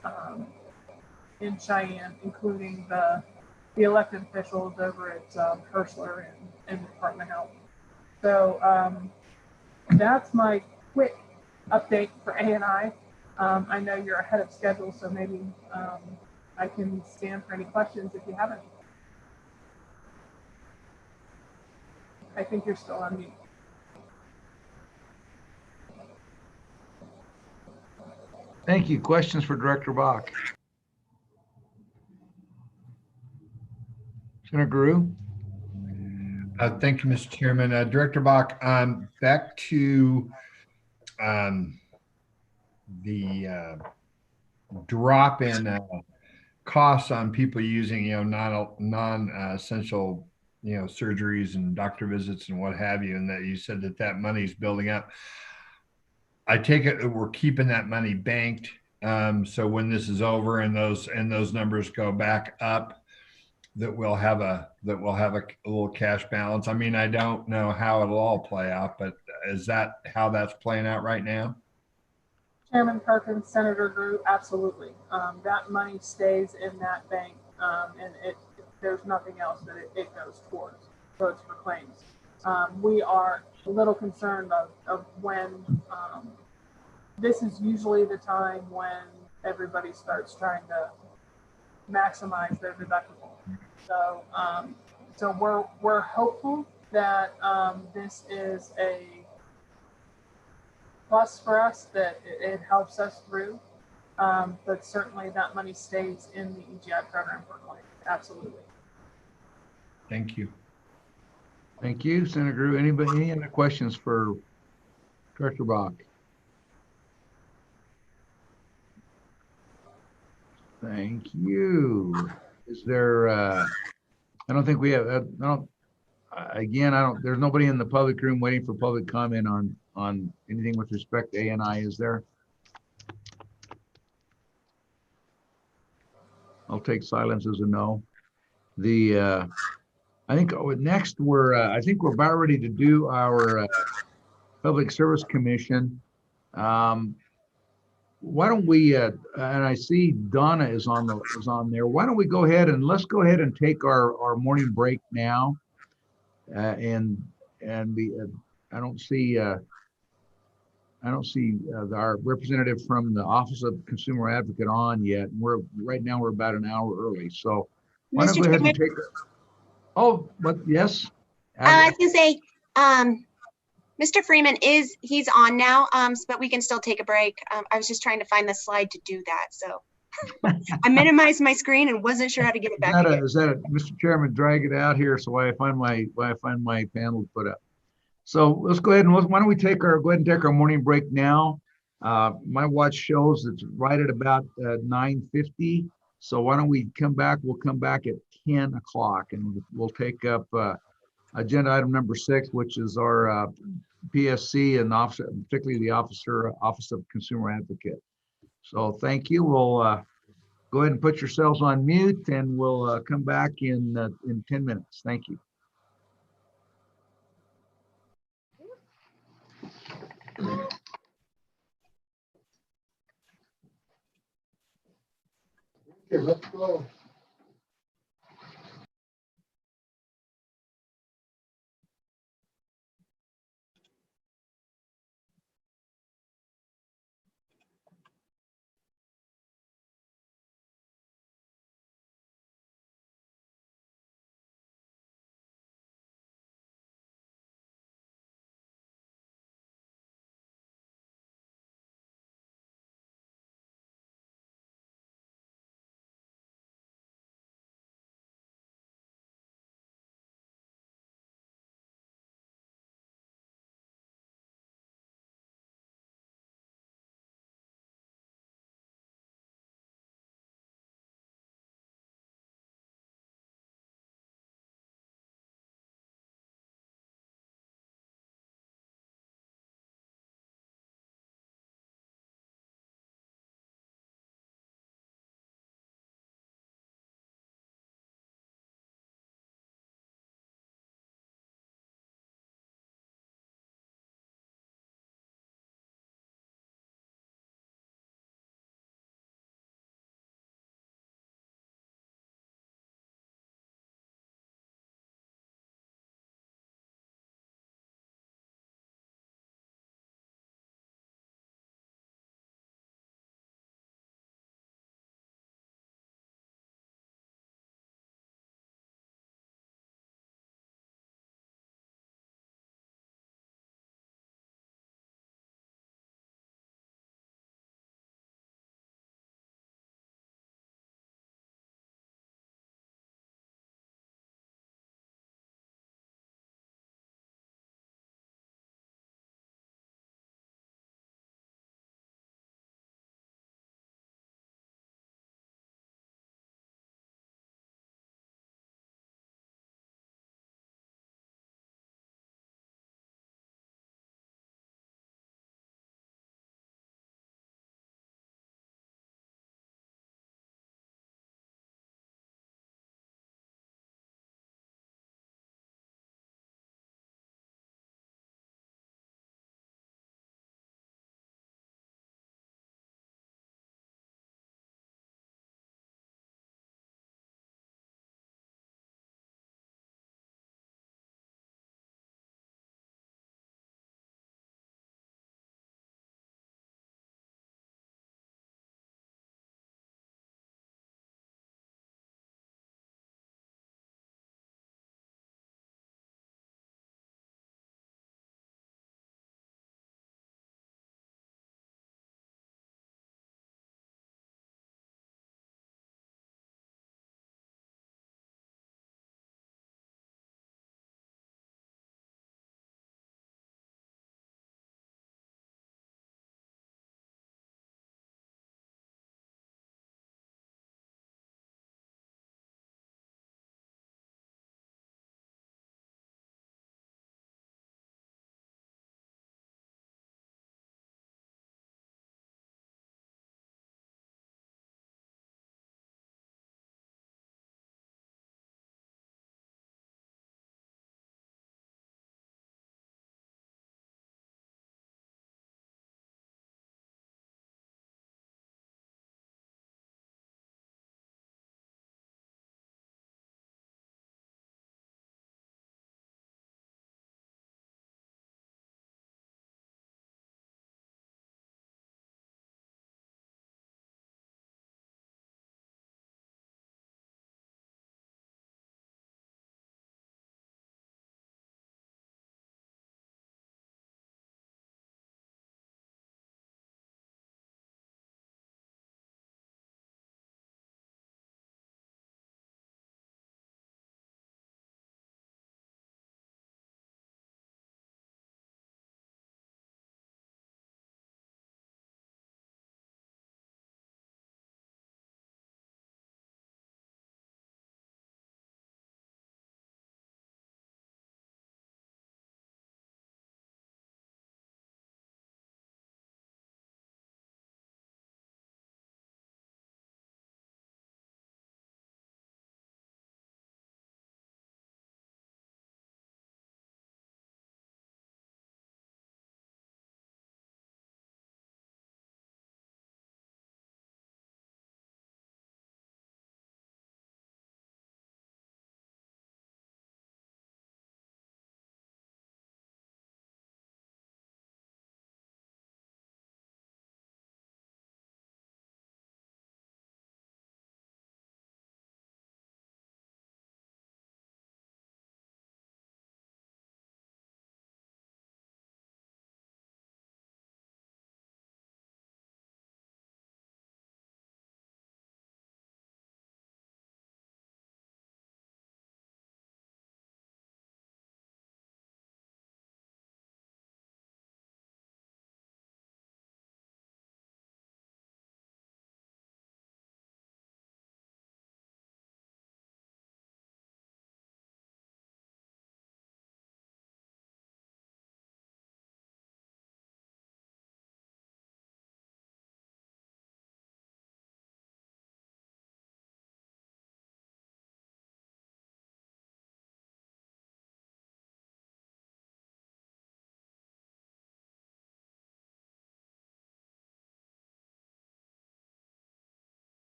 in Cheyenne, including the elected officials over at Hirschler and the Department of Health. So that's my quick update for A&I. I know you're ahead of schedule, so maybe I can stand for any questions if you have any. I think you're still on mute. Thank you. Questions for Director Bach? Senator Guru? Thank you, Mr. Chairman. Director Bach, back to the drop in costs on people using, non-essential, surgeries and doctor visits and what have you, and that you said that money's building up. I take it that we're keeping that money banked. So when this is over and those numbers go back up, that we'll have a little cash balance. I mean, I don't know how it'll all play out, but is that how that's playing out right now? Chairman Perkins, Senator Drew, absolutely. That money stays in that bank, and there's nothing else that it goes towards. So it's for claims. We are a little concerned of when this is usually the time when everybody starts trying to maximize their deductible. So, we're hopeful that this is a plus for us, that it helps us through. But certainly that money stays in the EGI program for life. Absolutely. Thank you. Thank you, Senator Drew. Anybody, any other questions for Director Bach? Thank you. Is there, I don't think we have, there's nobody in the public room waiting for public comment on anything with respect to ANI, is there? I'll take silence as a no. I think next I think we're about ready to do our Public Service Commission. Why don't we, and I see Donna is on there. Why don't we go ahead and let's go ahead and take our morning break now. I don't see our representative from the Office of Consumer Advocate on yet. Right now we're about an hour early. So why don't we go ahead and take Oh, but yes. I was gonna say, Mr. Freeman he's on now, but we can still take a break. I was just trying to find the slide to do that. So I minimized my screen and wasn't sure how to get it back again. Is that Mr. Chairman, drag it out here so I find my panel to put up. So let's go ahead and why don't we go ahead and take our morning break now. My watch shows it's right at about 9:50. So why don't we come back? We'll come back at 10 o'clock and we'll take up agenda item number 6, which is our PSC and particularly the Office of Consumer Advocate. So thank you. We'll go ahead and put yourselves on mute and we'll come back in 10 minutes. Thank you. Okay, let's go.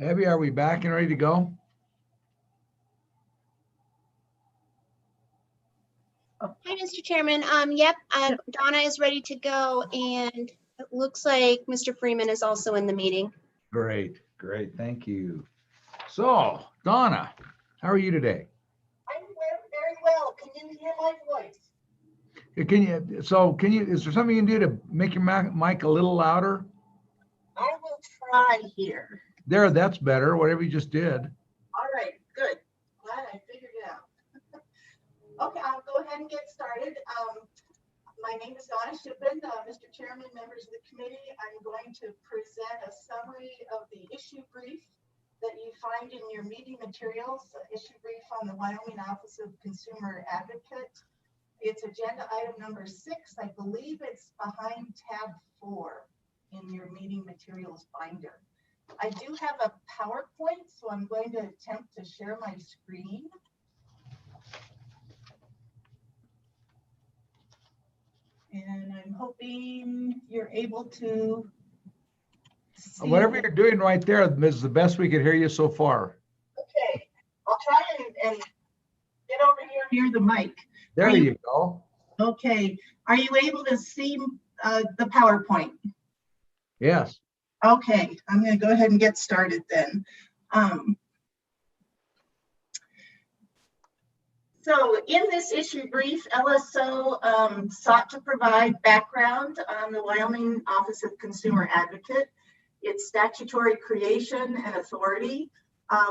Abby, are we back and ready to go? Hi, Mr. Chairman. Yep, Donna is ready to go, and it looks like Mr. Freeman is also in the meeting. Great, great, thank you. So, Donna, how are you today? I'm very well. Can you hear my voice? Can you, is there something you can do to make your mic a little louder? I will try here. There, that's better, whatever you just did. All right, good. Glad I figured it out. Okay, I'll go ahead and get started. My name is Donna Shippen. Mr. Chairman, members of the committee, I'm going to present a summary of the issue brief that you find in your meeting materials, issue brief on the Wyoming Office of Consumer Advocate. It's agenda item number 6. I believe it's behind tab 4 in your meeting materials binder. I do have a PowerPoint, so I'm going to attempt to share my screen. And I'm hoping you're able to see. Whatever you're doing right there is the best we could hear you so far. Okay, I'll try and get over here near the mic. There you go. Okay, are you able to see the PowerPoint? Yes. Okay, I'm going to go ahead and get started then. So in this issue brief, LSO sought to provide background on the Wyoming Office of Consumer Advocate, its statutory creation and authority.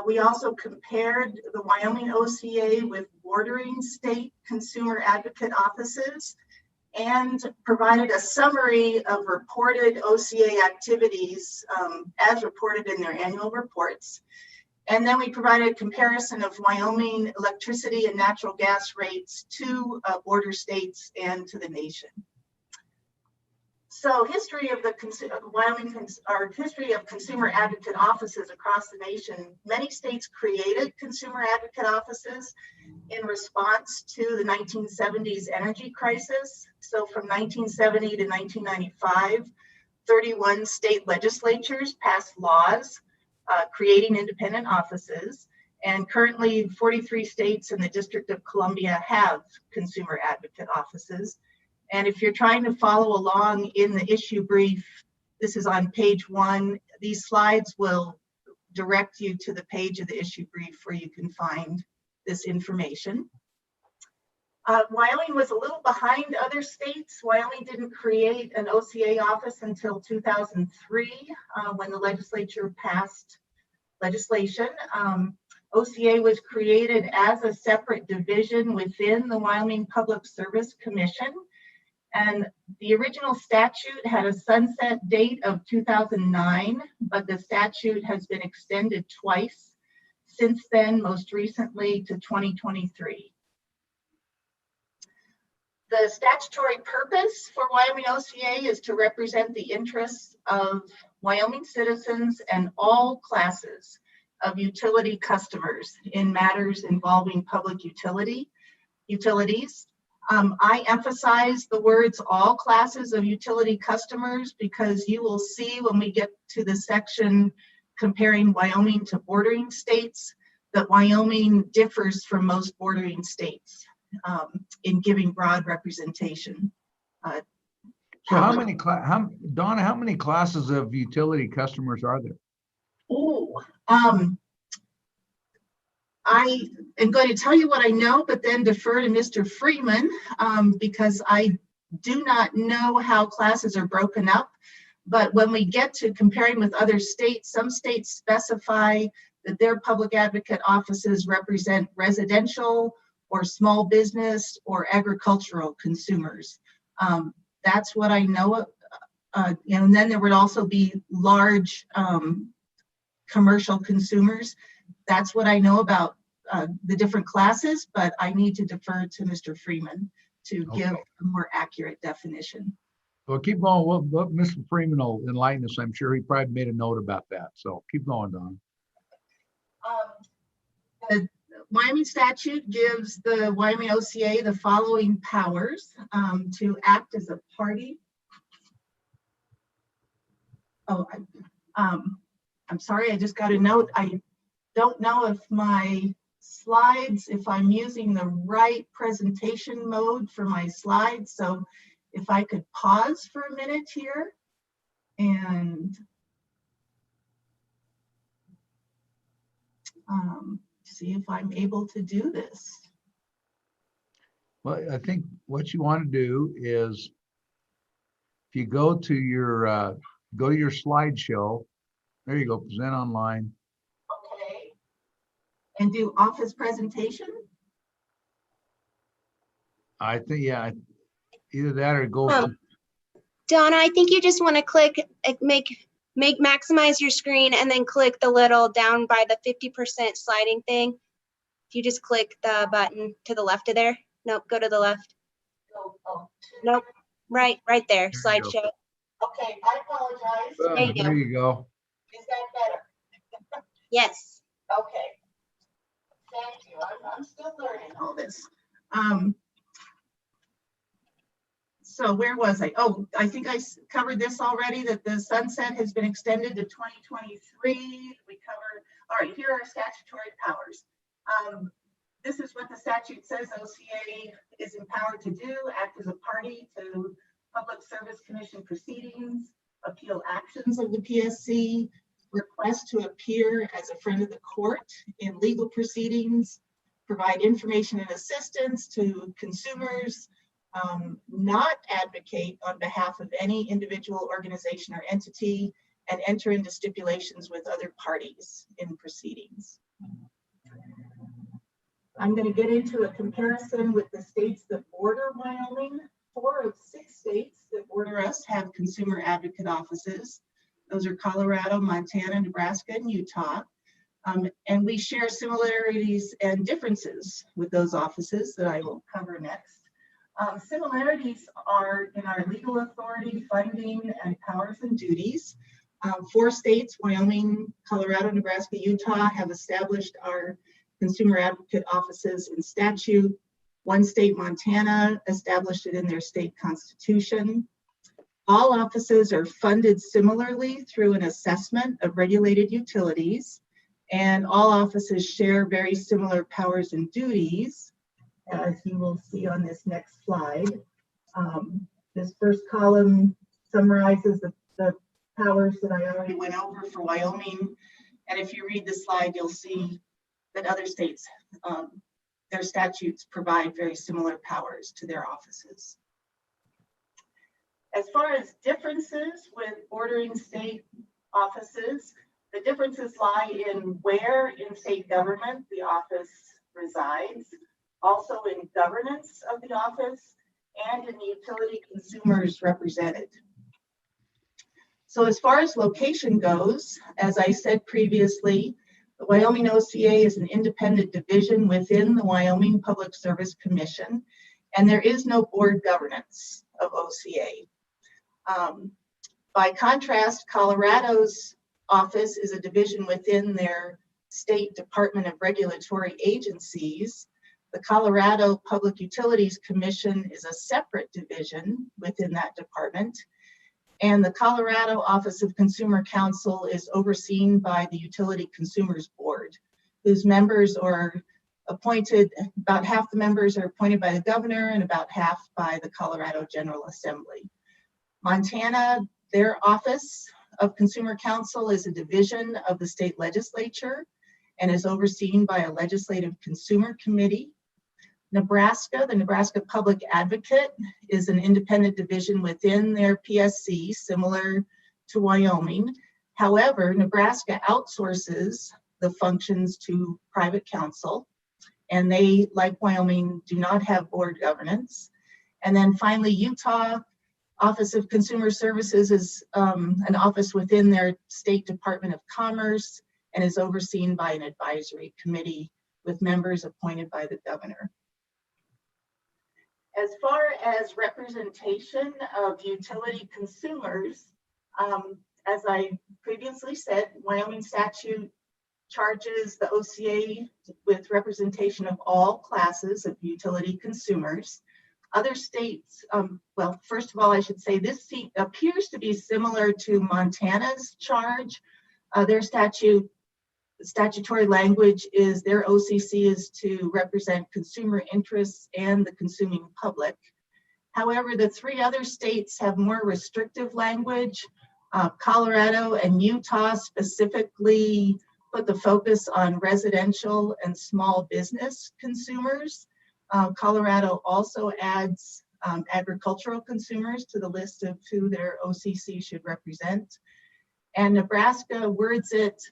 We also compared the Wyoming OCA with bordering state consumer advocate offices and provided a summary of reported OCA activities as reported in their annual reports. And then we provided a comparison of Wyoming electricity and natural gas rates to border states and to the nation. So history of the history of consumer advocate offices across the nation. Many states created consumer advocate offices in response to the 1970s energy crisis. So from 1970 to 1995, 31 state legislatures passed laws creating independent offices, and currently 43 states and the District of Columbia have consumer advocate offices. And if you're trying to follow along in the issue brief, this is on page 1. These slides will direct you to the page of the issue brief where you can find this information. Wyoming was a little behind other states. Wyoming didn't create an OCA office until 2003 when the legislature passed legislation. OCA was created as a separate division within the Wyoming Public Service Commission. And the original statute had a sunset date of 2009, but the statute has been extended twice since then, most recently to 2023. The statutory purpose for Wyoming OCA is to represent the interests of Wyoming citizens and all classes of utility customers in matters involving public utilities. I emphasize the words all classes of utility customers because you will see when we get to the section comparing Wyoming to bordering states that Wyoming differs from most bordering states in giving broad representation. So Donna, how many classes of utility customers are there? Oh, I am going to tell you what I know, but then defer to Mr. Freeman because I do not know how classes are broken up. But when we get to comparing with other states, some states specify that their public advocate offices represent residential or small business or agricultural consumers. That's what I know. And then there would also be large commercial consumers. That's what I know about the different classes, but I need to defer to Mr. Freeman to give a more accurate definition. Well, keep going. Well, Mr. Freeman will enlighten us. I'm sure he probably made a note about that. So keep going, Don. The Wyoming statute gives the Wyoming OCA the following powers to act as a party. Oh, I'm sorry, I just got a note. I don't know if my slides, if I'm using the right presentation mode for my slides. So if I could pause for a minute here and see if I'm able to do this. Well, I think what you want to do is, if you go to your slideshow, there you go, present online. Okay. And do office presentation? I think, yeah, either that or go. Donna, I think you just want to click maximize your screen and then click the little down by the 50% sliding thing. If you just click the button to the left of there. Nope, go to the left. Nope, right there, slideshow. Okay, I apologize. There you go. Is that better? Yes. Okay. Thank you. I'm still learning all this. So where was I? Oh, I think I covered this already, that the sunset has been extended to 2023. We covered, all right, here are statutory powers. This is what the statute says OCA is empowered to do: act as a party to Public Service Commission proceedings, appeal actions of the PSC, request to appear as a friend of the court in legal proceedings, provide information and assistance to consumers, not advocate on behalf of any individual, organization, or entity, and enter into stipulations with other parties in proceedings. I'm going to get into a comparison with the states that border Wyoming. 4 of 6 states that border us have consumer advocate offices. Those are Colorado, Montana, Nebraska, and Utah. And we share similarities and differences with those offices that I will cover next. Similarities are in our legal authority, funding, and powers and duties. 4 states, Wyoming, Colorado, Nebraska, Utah, have established our consumer advocate offices in statute. 1 state, Montana, established it in their state constitution. All offices are funded similarly through an assessment of regulated utilities, and all offices share very similar powers and duties, as you will see on this next slide. This first column summarizes the powers that I already went over for Wyoming, and if you read the slide, you'll see that other states, their statutes provide very similar powers to their offices. As far as differences with bordering state offices, the differences lie in where in state government the office resides, also in governance of the office, and in the utility consumers represented. So as far as location goes, as I said previously, the Wyoming OCA is an independent division within the Wyoming Public Service Commission, and there is no board governance of OCA. By contrast, Colorado's office is a division within their state Department of Regulatory Agencies. The Colorado Public Utilities Commission is a separate division within that department. And the Colorado Office of Consumer Counsel is overseen by the Utility Consumers Board, whose members are appointed, about half the members are appointed by the governor and about half by the Colorado General Assembly. Montana, their Office of Consumer Counsel is a division of the state legislature and is overseen by a legislative consumer committee. Nebraska, the Nebraska Public Advocate, is an independent division within their PSC, similar to Wyoming. However, Nebraska outsources the functions to private counsel, and they, like Wyoming, do not have board governance. And then finally, Utah Office of Consumer Services is an office within their State Department of Commerce and is overseen by an advisory committee with members appointed by the governor. As far as representation of utility consumers, as I previously said, Wyoming statute charges the OCA with representation of all classes of utility consumers. Other states, well, first of all, I should say this appears to be similar to Montana's charge. Their statutory language is their OCC is to represent consumer interests and the consuming public. However, the 3 other states have more restrictive language. Colorado and Utah specifically put the focus on residential and small business consumers. Colorado also adds agricultural consumers to the list of who their OCC should represent. And Nebraska words it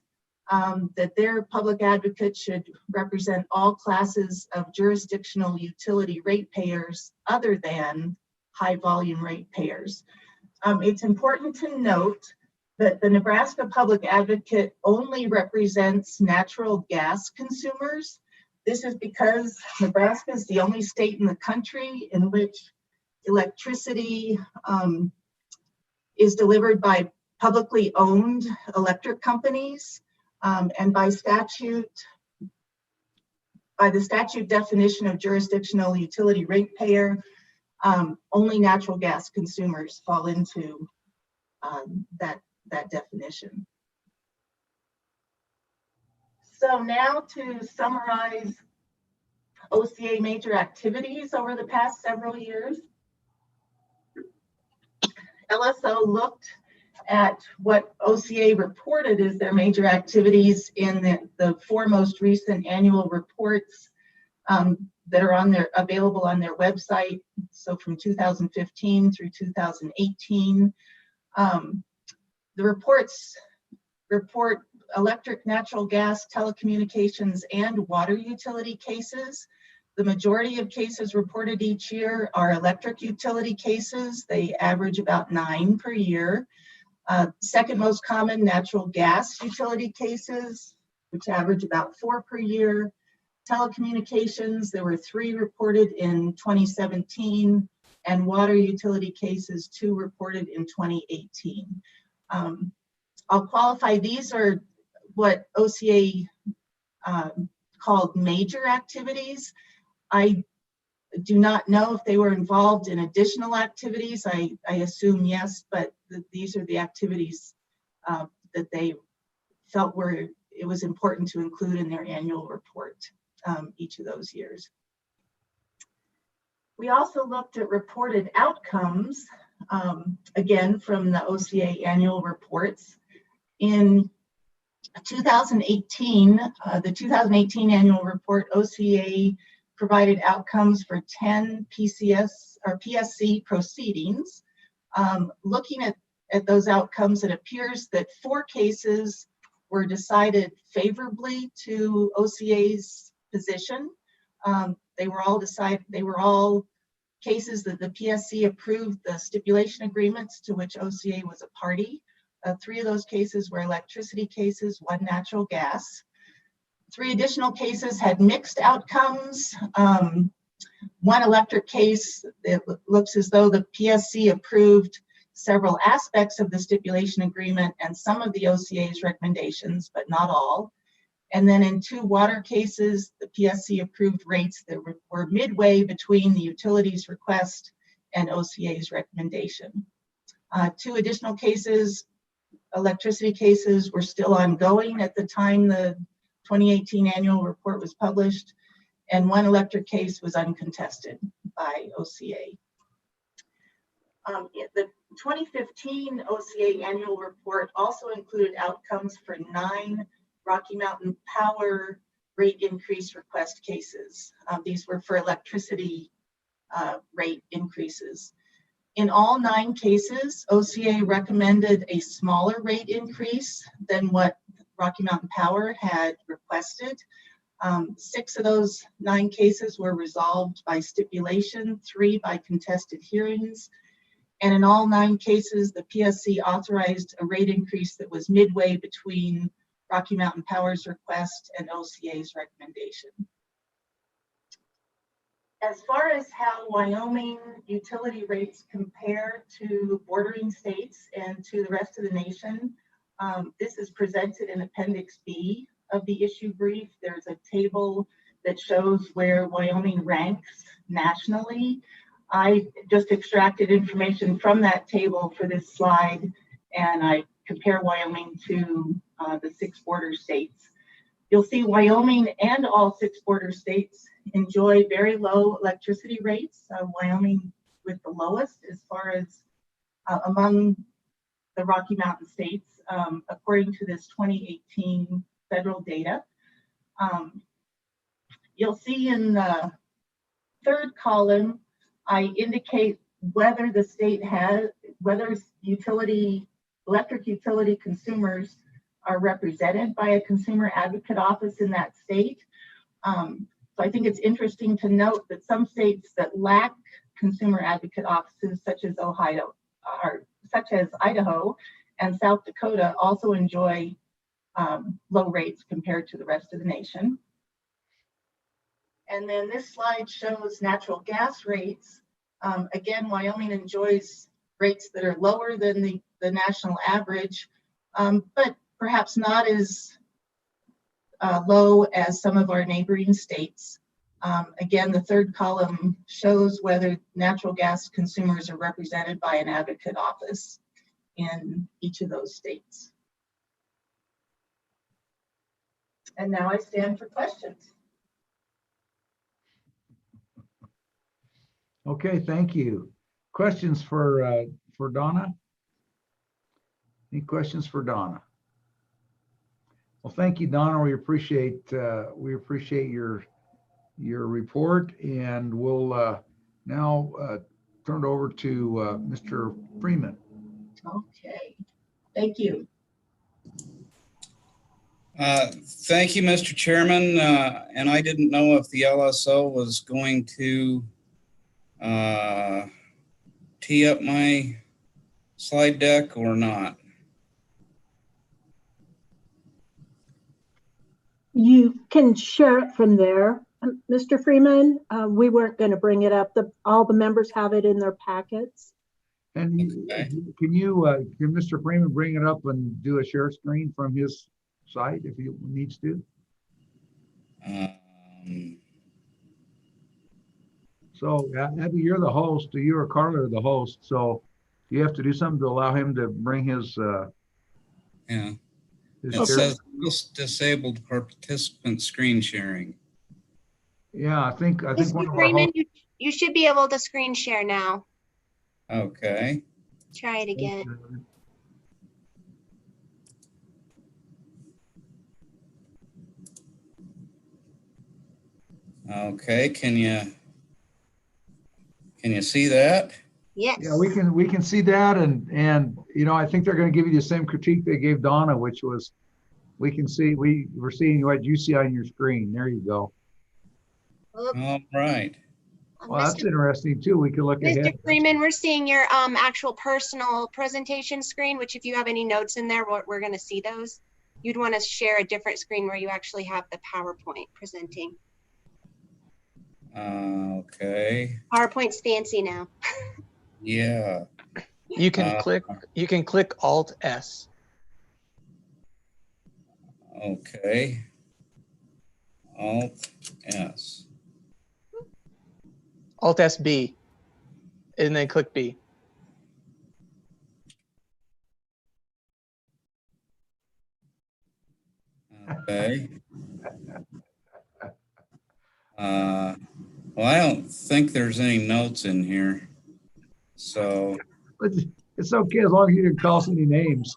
that their public advocate should represent all classes of jurisdictional utility ratepayers other than high volume ratepayers. It's important to note that the Nebraska public advocate only represents natural gas consumers. This is because Nebraska is the only state in the country in which electricity is delivered by publicly owned electric companies. And by the statute definition of jurisdictional utility ratepayer, only natural gas consumers fall into that definition. So now to summarize OCA major activities over the past several years. LSO looked at what OCA reported as their major activities in the 4 most recent annual reports that are available on their website. So from 2015 through 2018, the reports report electric, natural gas, telecommunications, and water utility cases. The majority of cases reported each year are electric utility cases. They average about 9 per year. Second most common, natural gas utility cases, which average about 4 per year. Telecommunications, there were 3 reported in 2017, and water utility cases, 2 reported in 2018. I'll qualify, these are what OCA called major activities. I do not know if they were involved in additional activities. I assume yes, but these are the activities that they felt it was important to include in their annual report each of those years. We also looked at reported outcomes, again, from the OCA annual reports. In 2018, the 2018 annual report, OCA provided outcomes for 10 PCS or PSC proceedings. Looking at those outcomes, it appears that 4 cases were decided favorably to OCA's position. They were all cases that the PSC approved the stipulation agreements to which OCA was a party. 3 of those cases were electricity cases, 1 natural gas. 3 additional cases had mixed outcomes. 1 electric case, it looks as though the PSC approved several aspects of the stipulation agreement and some of the OCA's recommendations, but not all. And then in 2 water cases, the PSC approved rates that were midway between the utility's request and OCA's recommendation. 2 additional cases, electricity cases, were still ongoing at the time the 2018 annual report was published, and 1 electric case was uncontested by OCA. The 2015 OCA annual report also included outcomes for 9 Rocky Mountain Power rate increase request cases. These were for electricity rate increases. In all 9 cases, OCA recommended a smaller rate increase than what Rocky Mountain Power had requested. 6 of those 9 cases were resolved by stipulation, 3 by contested hearings. And in all 9 cases, the PSC authorized a rate increase that was midway between Rocky Mountain Power's request and OCA's recommendation. As far as how Wyoming utility rates compare to bordering states and to the rest of the nation, this is presented in Appendix B of the issue brief. There's a table that shows where Wyoming ranks nationally. I just extracted information from that table for this slide, and I compare Wyoming to the 6 border states. You'll see Wyoming and all 6 border states enjoy very low electricity rates. Wyoming with the lowest as far as among the Rocky Mountain states, according to this 2018 federal data. You'll see in the 3rd column, I indicate whether the state has, whether electric utility consumers are represented by a consumer advocate office in that state. So I think it's interesting to note that some states that lack consumer advocate offices, such as Idaho and South Dakota, also enjoy low rates compared to the rest of the nation. And then this slide shows natural gas rates. Again, Wyoming enjoys rates that are lower than the national average, but perhaps not as low as some of our neighboring states. Again, the 3rd column shows whether natural gas consumers are represented by an advocate office in each of those states. And now I stand for questions. Okay, thank you. Questions for Donna? Any questions for Donna? Well, thank you, Donna. We appreciate your report, and we'll now turn it over to Mr. Freeman. Okay, thank you. Thank you, Mr. Chairman. And I didn't know if the LSO was going to tee up my slide deck or not. You can share it from there. Mr. Freeman, we weren't going to bring it up. All the members have it in their packets. And can Mr. Freeman bring it up and do a share screen from his site if he needs to? So Abby, you're the host. You or Carla are the host. So you have to do something to allow him to bring his. Yeah. His it says disabled participant screen sharing. Yeah, I think Mr. Freeman, you should be able to screen share now. Okay. Try it again. Okay, can you see that? Yes. Yeah, we can see that, and you know, I think they're going to give you the same critique they gave Donna, which was we're seeing what you see on your screen. There you go. All right. Well, that's interesting too. We can look ahead. Mr. Freeman, we're seeing your actual personal presentation screen, which if you have any notes in there, we're going to see those. You'd want to share a different screen where you actually have the PowerPoint presenting. Okay. PowerPoint's fancy now. Yeah. You can click Alt S. Okay. Alt S. Alt SB, and then click B. Okay. Well, I don't think there's any notes in here, so. It's okay as long as you didn't call us any names.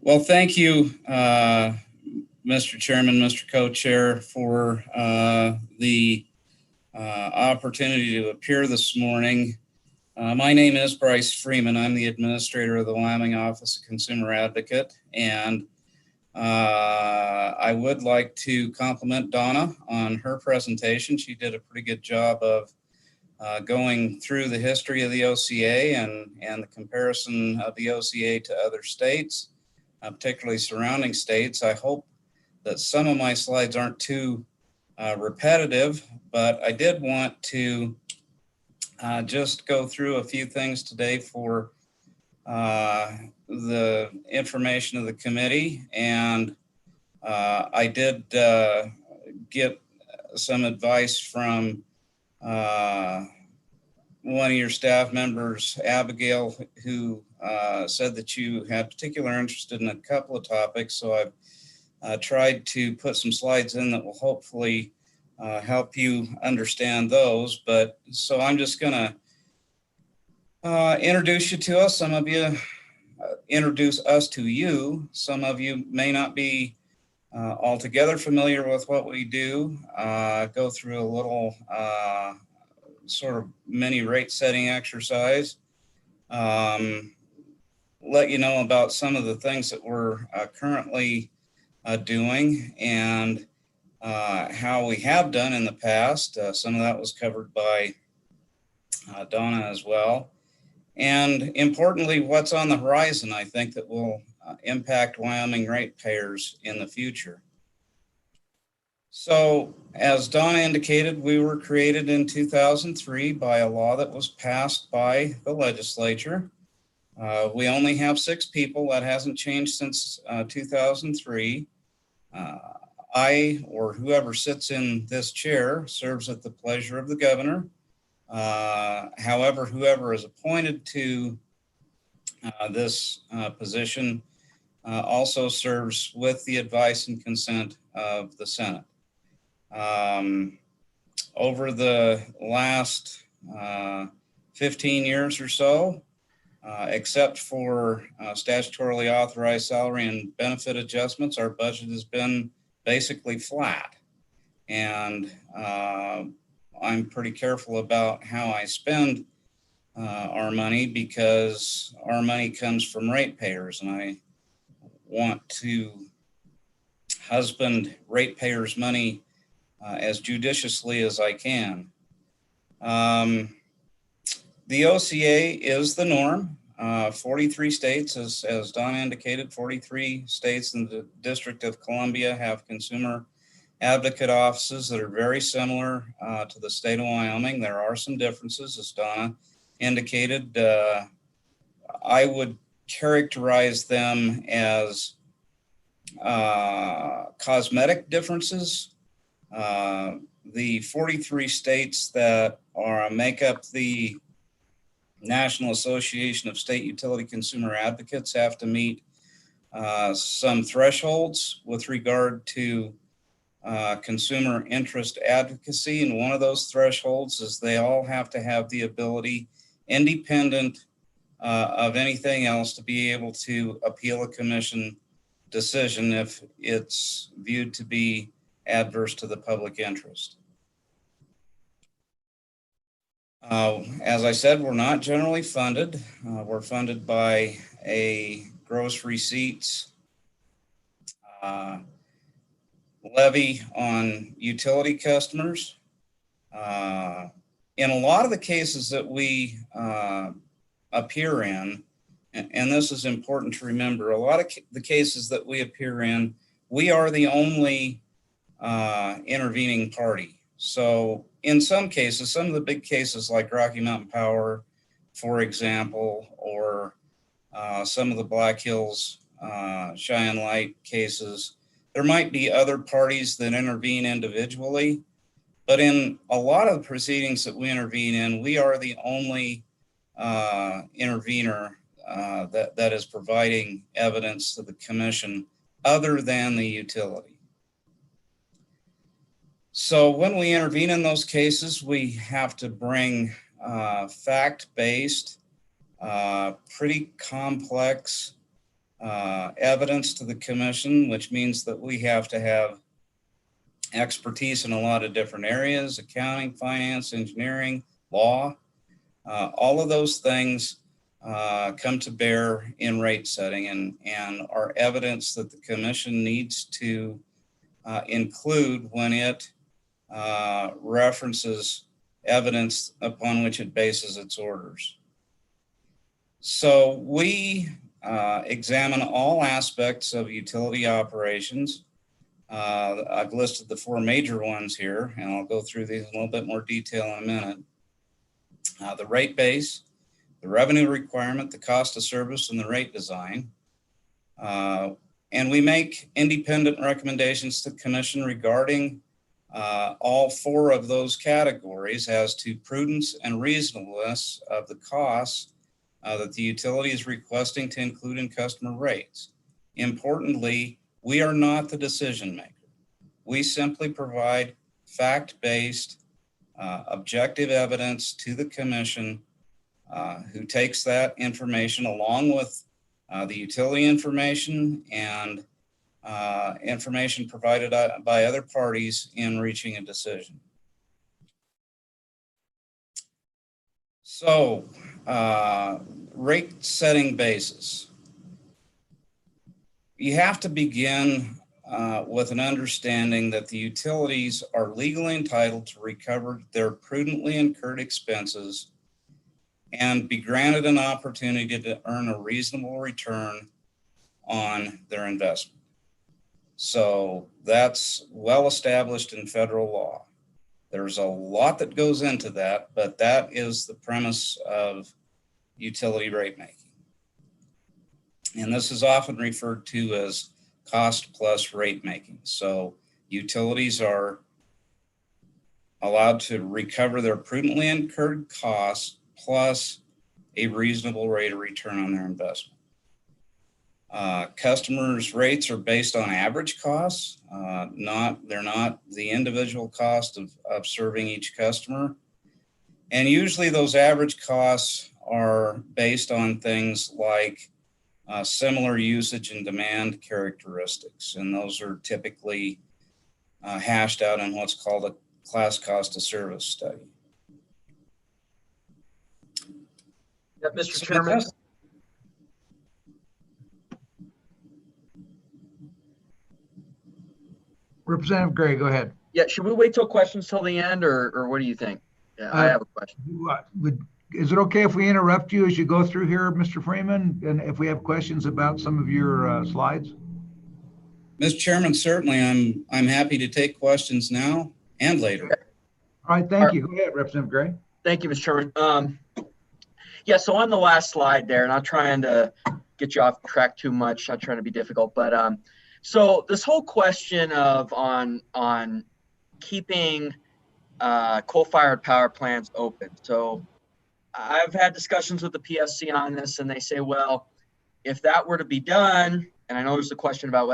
Well, thank you, Mr. Chairman, Mr. Co-Chair, for the opportunity to appear this morning. My name is Bryce Freeman. I'm the administrator of the Wyoming Office of Consumer Advocate, and I would like to compliment Donna on her presentation. She did a pretty good job of going through the history of the OCA and the comparison of the OCA to other states, particularly surrounding states. I hope that some of my slides aren't too repetitive, but I did want to just go through a few things today for the information of the committee. And I did get some advice from one of your staff members, Abigail, who said that you had particular interest in a couple of topics, so I've tried to put some slides in that will hopefully help you understand those. But so I'm just going to introduce you to us. Some of you introduce us to you. Some of you may not be altogether familiar with what we do. Go through a little sort of mini rate setting exercise. Let you know about some of the things that we're currently doing and how we have done in the past. Some of that was covered by Donna as well. And importantly, what's on the horizon, I think, that will impact Wyoming ratepayers in the future. So, as Donna indicated, we were created in 2003 by a law that was passed by the legislature. We only have 6 people. That hasn't changed since 2003. I, or whoever sits in this chair, serves at the pleasure of the governor. However, whoever is appointed to this position also serves with the advice and consent of the Senate. Over the last 15 years or so, except for statutorily authorized salary and benefit adjustments, our budget has been basically flat. And I'm pretty careful about how I spend our money because our money comes from ratepayers, and I want to husband ratepayers' money as judiciously as I can. The OCA is the norm. 43 states, as Don indicated, 43 states in the District of Columbia have consumer advocate offices that are very similar to the state of Wyoming. There are some differences, as Donna indicated. I would characterize them as cosmetic differences. The 43 states that make up the National Association of State Utility Consumer Advocates have to meet some thresholds with regard to consumer interest advocacy. And one of those thresholds is they all have to have the ability, independent of anything else, to be able to appeal a commission decision if it's viewed to be adverse to the public interest. As I said, we're not generally funded. We're funded by a gross receipts levy on utility customers. In a lot of the cases that we appear in, and this is important to remember, a lot of the cases that we appear in, we are the only intervening party. So in some cases, some of the big cases like Rocky Mountain Power, for example, or some of the Black Hills Cheyenne Light cases, there might be other parties that intervene individually, but in a lot of the proceedings that we intervene in, we are the only intervener that is providing evidence to the commission other than the utility. So when we intervene in those cases, we have to bring fact-based, pretty complex evidence to the commission, which means that we have to have expertise in a lot of different areas: accounting, finance, engineering, law. All of those things come to bear in rate setting and are evidence that the commission needs to include when it references evidence upon which it bases its orders. So we examine all aspects of utility operations. I've listed the 4 major ones here, and I'll go through these in a little bit more detail in a minute. The rate base, the revenue requirement, the cost of service, and the rate design. And we make independent recommendations to the commission regarding all 4 of those categories as to prudence and reasonableness of the costs that the utility is requesting to include in customer rates. Importantly, we are not the decision maker. We simply provide fact-based, objective evidence to the commission, who takes that information along with the utility information and information provided by other parties in reaching a decision. So, rate setting basis. You have to begin with an understanding that the utilities are legally entitled to recover their prudently incurred expenses and be granted an opportunity to earn a reasonable return on their investment. So that's well established in federal law. There's a lot that goes into that, but that is the premise of utility rate making. And this is often referred to as cost plus rate making. So utilities are allowed to recover their prudently incurred costs plus a reasonable rate of return on their investment. Customers' rates are based on average costs. They're not the individual cost of serving each customer. And usually those average costs are based on things like similar usage and demand characteristics. And those are typically hashed out in what's called a class cost of service study. Yeah, Mr. Chairman. Representative Gray, go ahead. Yeah, should we wait till questions till the end, or what do you think? Yeah, I have a question. Is it okay if we interrupt you as you go through here, Mr. Freeman? And if we have questions about some of your slides? Mr. Chairman, certainly I'm happy to take questions now and later. Okay. All right, thank you. Go ahead, Representative Gray. Thank you, Mr. Chairman. Yeah, so on the last slide there, not trying to get you off track too much, not trying to be difficult, but so this whole question of on keeping coal-fired power plants open. So I've had discussions with the PSC on this, and they say, well, if that were to be done, and I know there's a question about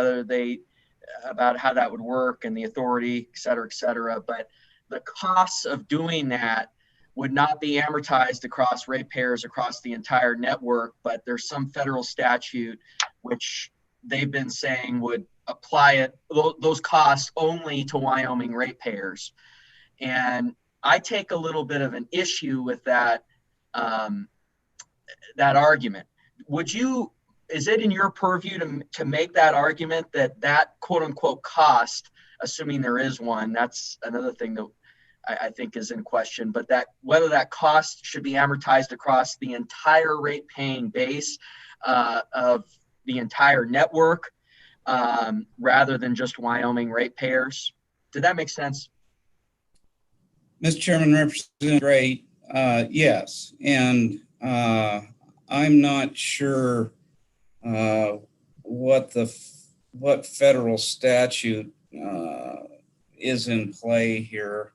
about how that would work and the authority, et cetera, but the costs of doing that would not be amortized across ratepayers across the entire network, but there's some federal statute which they've been saying would apply those costs only to Wyoming ratepayers. And I take a little bit of an issue with that that argument. Is it in your purview to make that argument that quote unquote cost, assuming there is one, that's another thing that I think is in question, but that whether that cost should be amortized across the entire rate paying base of the entire network rather than just Wyoming ratepayers? Did that make sense? Mr. Chairman, Representative Gray, yes. And I'm not sure what federal statute is in play here.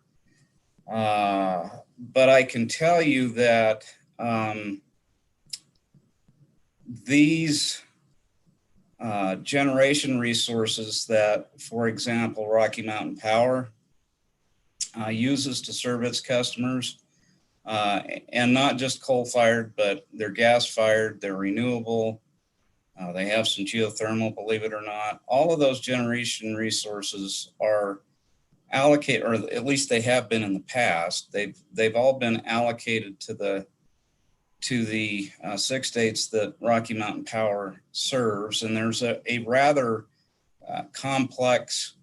But I can tell you that these generation resources that, for example, Rocky Mountain Power uses to serve its customers, and not just coal-fired, but they're gas-fired, they're renewable, they have some geothermal, believe it or not. All of those generation resources are allocated, or at least they have been in the past. They've all been allocated to the 6 states that Rocky Mountain Power serves, and there's a rather complex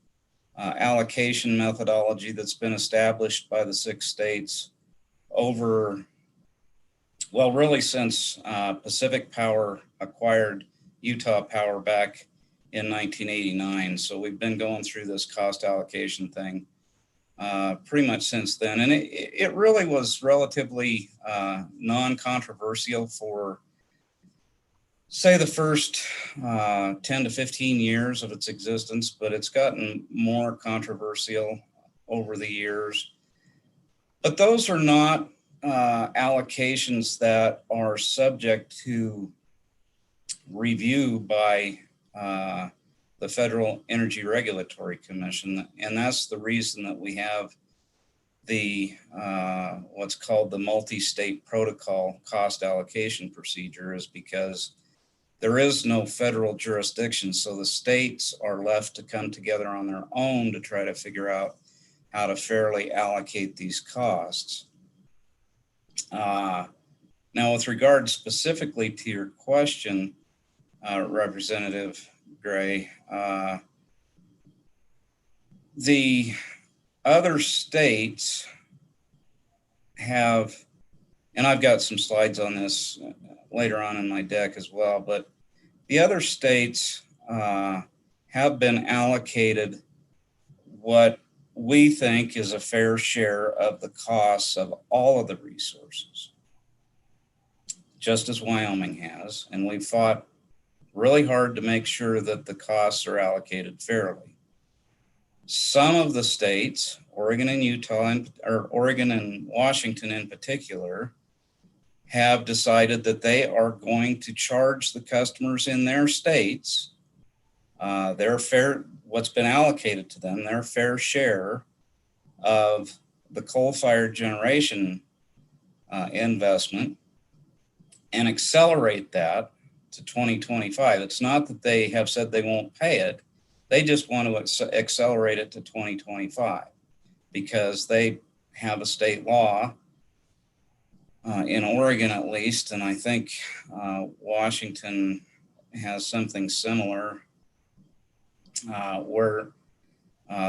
allocation methodology that's been established by the 6 states over, well, really since Pacific Power acquired Utah Power back in 1989. So we've been going through this cost allocation thing pretty much since then. And it really was relatively non-controversial for, say, the first 10 to 15 years of its existence, but it's gotten more controversial over the years. But those are not allocations that are subject to review by the Federal Energy Regulatory Commission. And that's the reason that we have the what's called the multi-state protocol cost allocation procedure, is because there is no federal jurisdiction. So the states are left to come together on their own to try to figure out how to fairly allocate these costs. Now, with regard specifically to your question, Representative Gray, the other states have, and I've got some slides on this later on in my deck as well, but the other states have been allocated what we think is a fair share of the costs of all of the resources, just as Wyoming has. And we've fought really hard to make sure that the costs are allocated fairly. Some of the states, Oregon and Utah, or Oregon and Washington in particular, have decided that they are going to charge the customers in their states their fair, what's been allocated to them, their fair share of the coal-fired generation investment, and accelerate that to 2025. It's not that they have said they won't pay it. They just want to accelerate it to 2025 because they have a state law in Oregon at least, and I think Washington has something similar where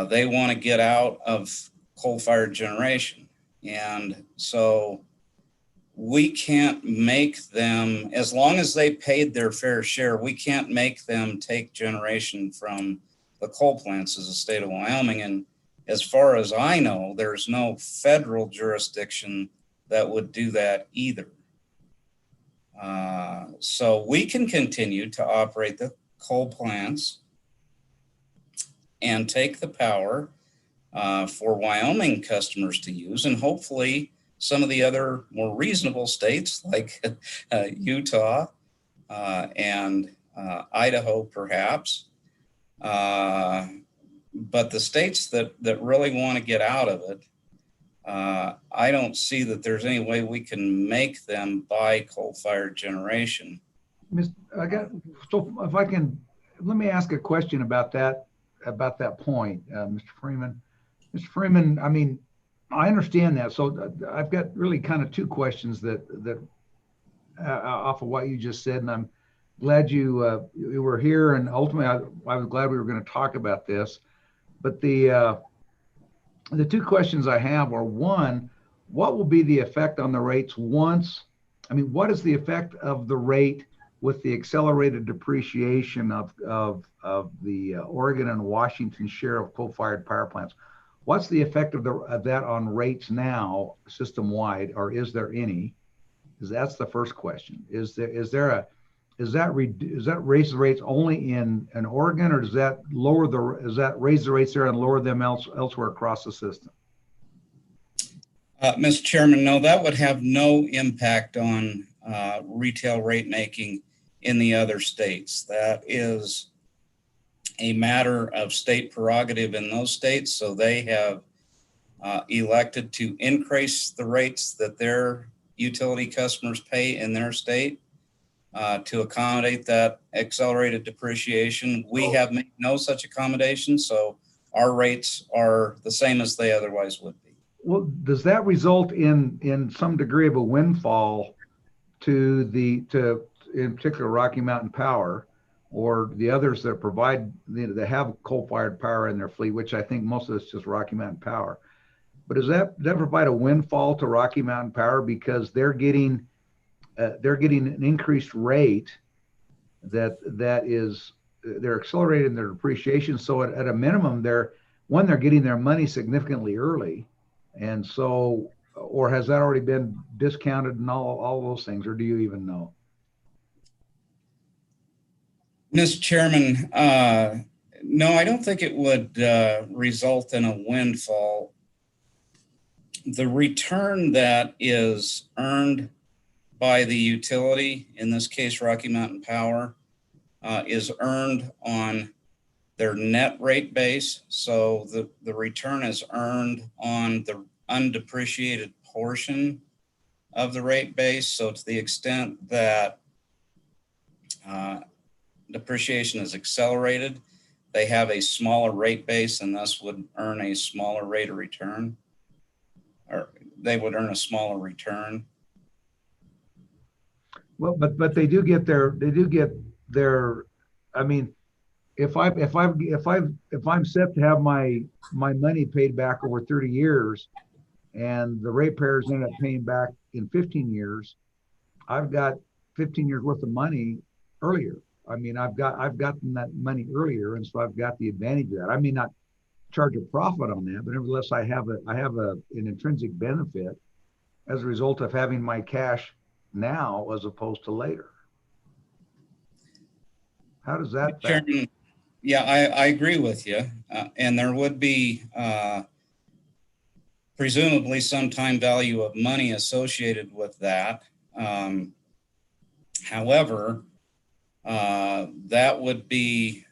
they want to get out of coal-fired generation. And so we can't make them, as long as they paid their fair share, we can't make them take generation from the coal plants as a state of Wyoming. And as far as I know, there's no federal jurisdiction that would do that either. So we can continue to operate the coal plants and take the power for Wyoming customers to use, and hopefully some of the other more reasonable states like Utah and Idaho perhaps. But the states that really want to get out of it, I don't see that there's any way we can make them buy coal-fired generation. So if I can, let me ask a question about that point, Mr. Freeman. Mr. Freeman, I mean, I understand that. So I've got really kind of two questions that off of what you just said, and I'm glad you were here, and ultimately I was glad we were going to talk about this. But the two questions I have are, one, what will be the effect on the rates once? I mean, what is the effect of the rate with the accelerated depreciation of the Oregon and Washington share of coal-fired power plants? What's the effect of that on rates now, system-wide, or is there any? Because that's the first question. Does that raise the rates only in Oregon, or does that raise the rates there and lower them elsewhere across the system? Mr. Chairman, no, that would have no impact on retail rate making in the other states. That is a matter of state prerogative in those states. So they have elected to increase the rates that their utility customers pay in their state to accommodate that accelerated depreciation. We have made no such accommodation, so our rates are the same as they otherwise would be. Well, does that result in some degree of a windfall to in particular Rocky Mountain Power or the others that that have coal-fired power in their fleet, which I think most of it's just Rocky Mountain Power? But does that provide a windfall to Rocky Mountain Power because they're getting an increased rate they're accelerating their depreciation? So at a minimum, they're getting their money significantly early, and so, or has that already been discounted and all those things, or do you even know? Mr. Chairman, no, I don't think it would result in a windfall. the return that is earned by the utility, in this case Rocky Mountain Power, is earned on their net rate base. So the return is earned on the undepreciated portion of the rate base. So to the extent that depreciation is accelerated, they have a smaller rate base and thus would earn a smaller rate of return, or they would earn a smaller return. Well, but they do get their, I mean, if I'm set to have my money paid back over 30 years and the ratepayers end up paying back in 15 years, I've got 15 years worth of money earlier. I mean, I've gotten that money earlier, and so I've got the advantage of that. I may not charge a profit on that, but nevertheless, I have an intrinsic benefit as a result of having my cash now as opposed to later. How does that? Chairman, yeah, I agree with you, and there would be presumably some time value of money associated with that. However, that would be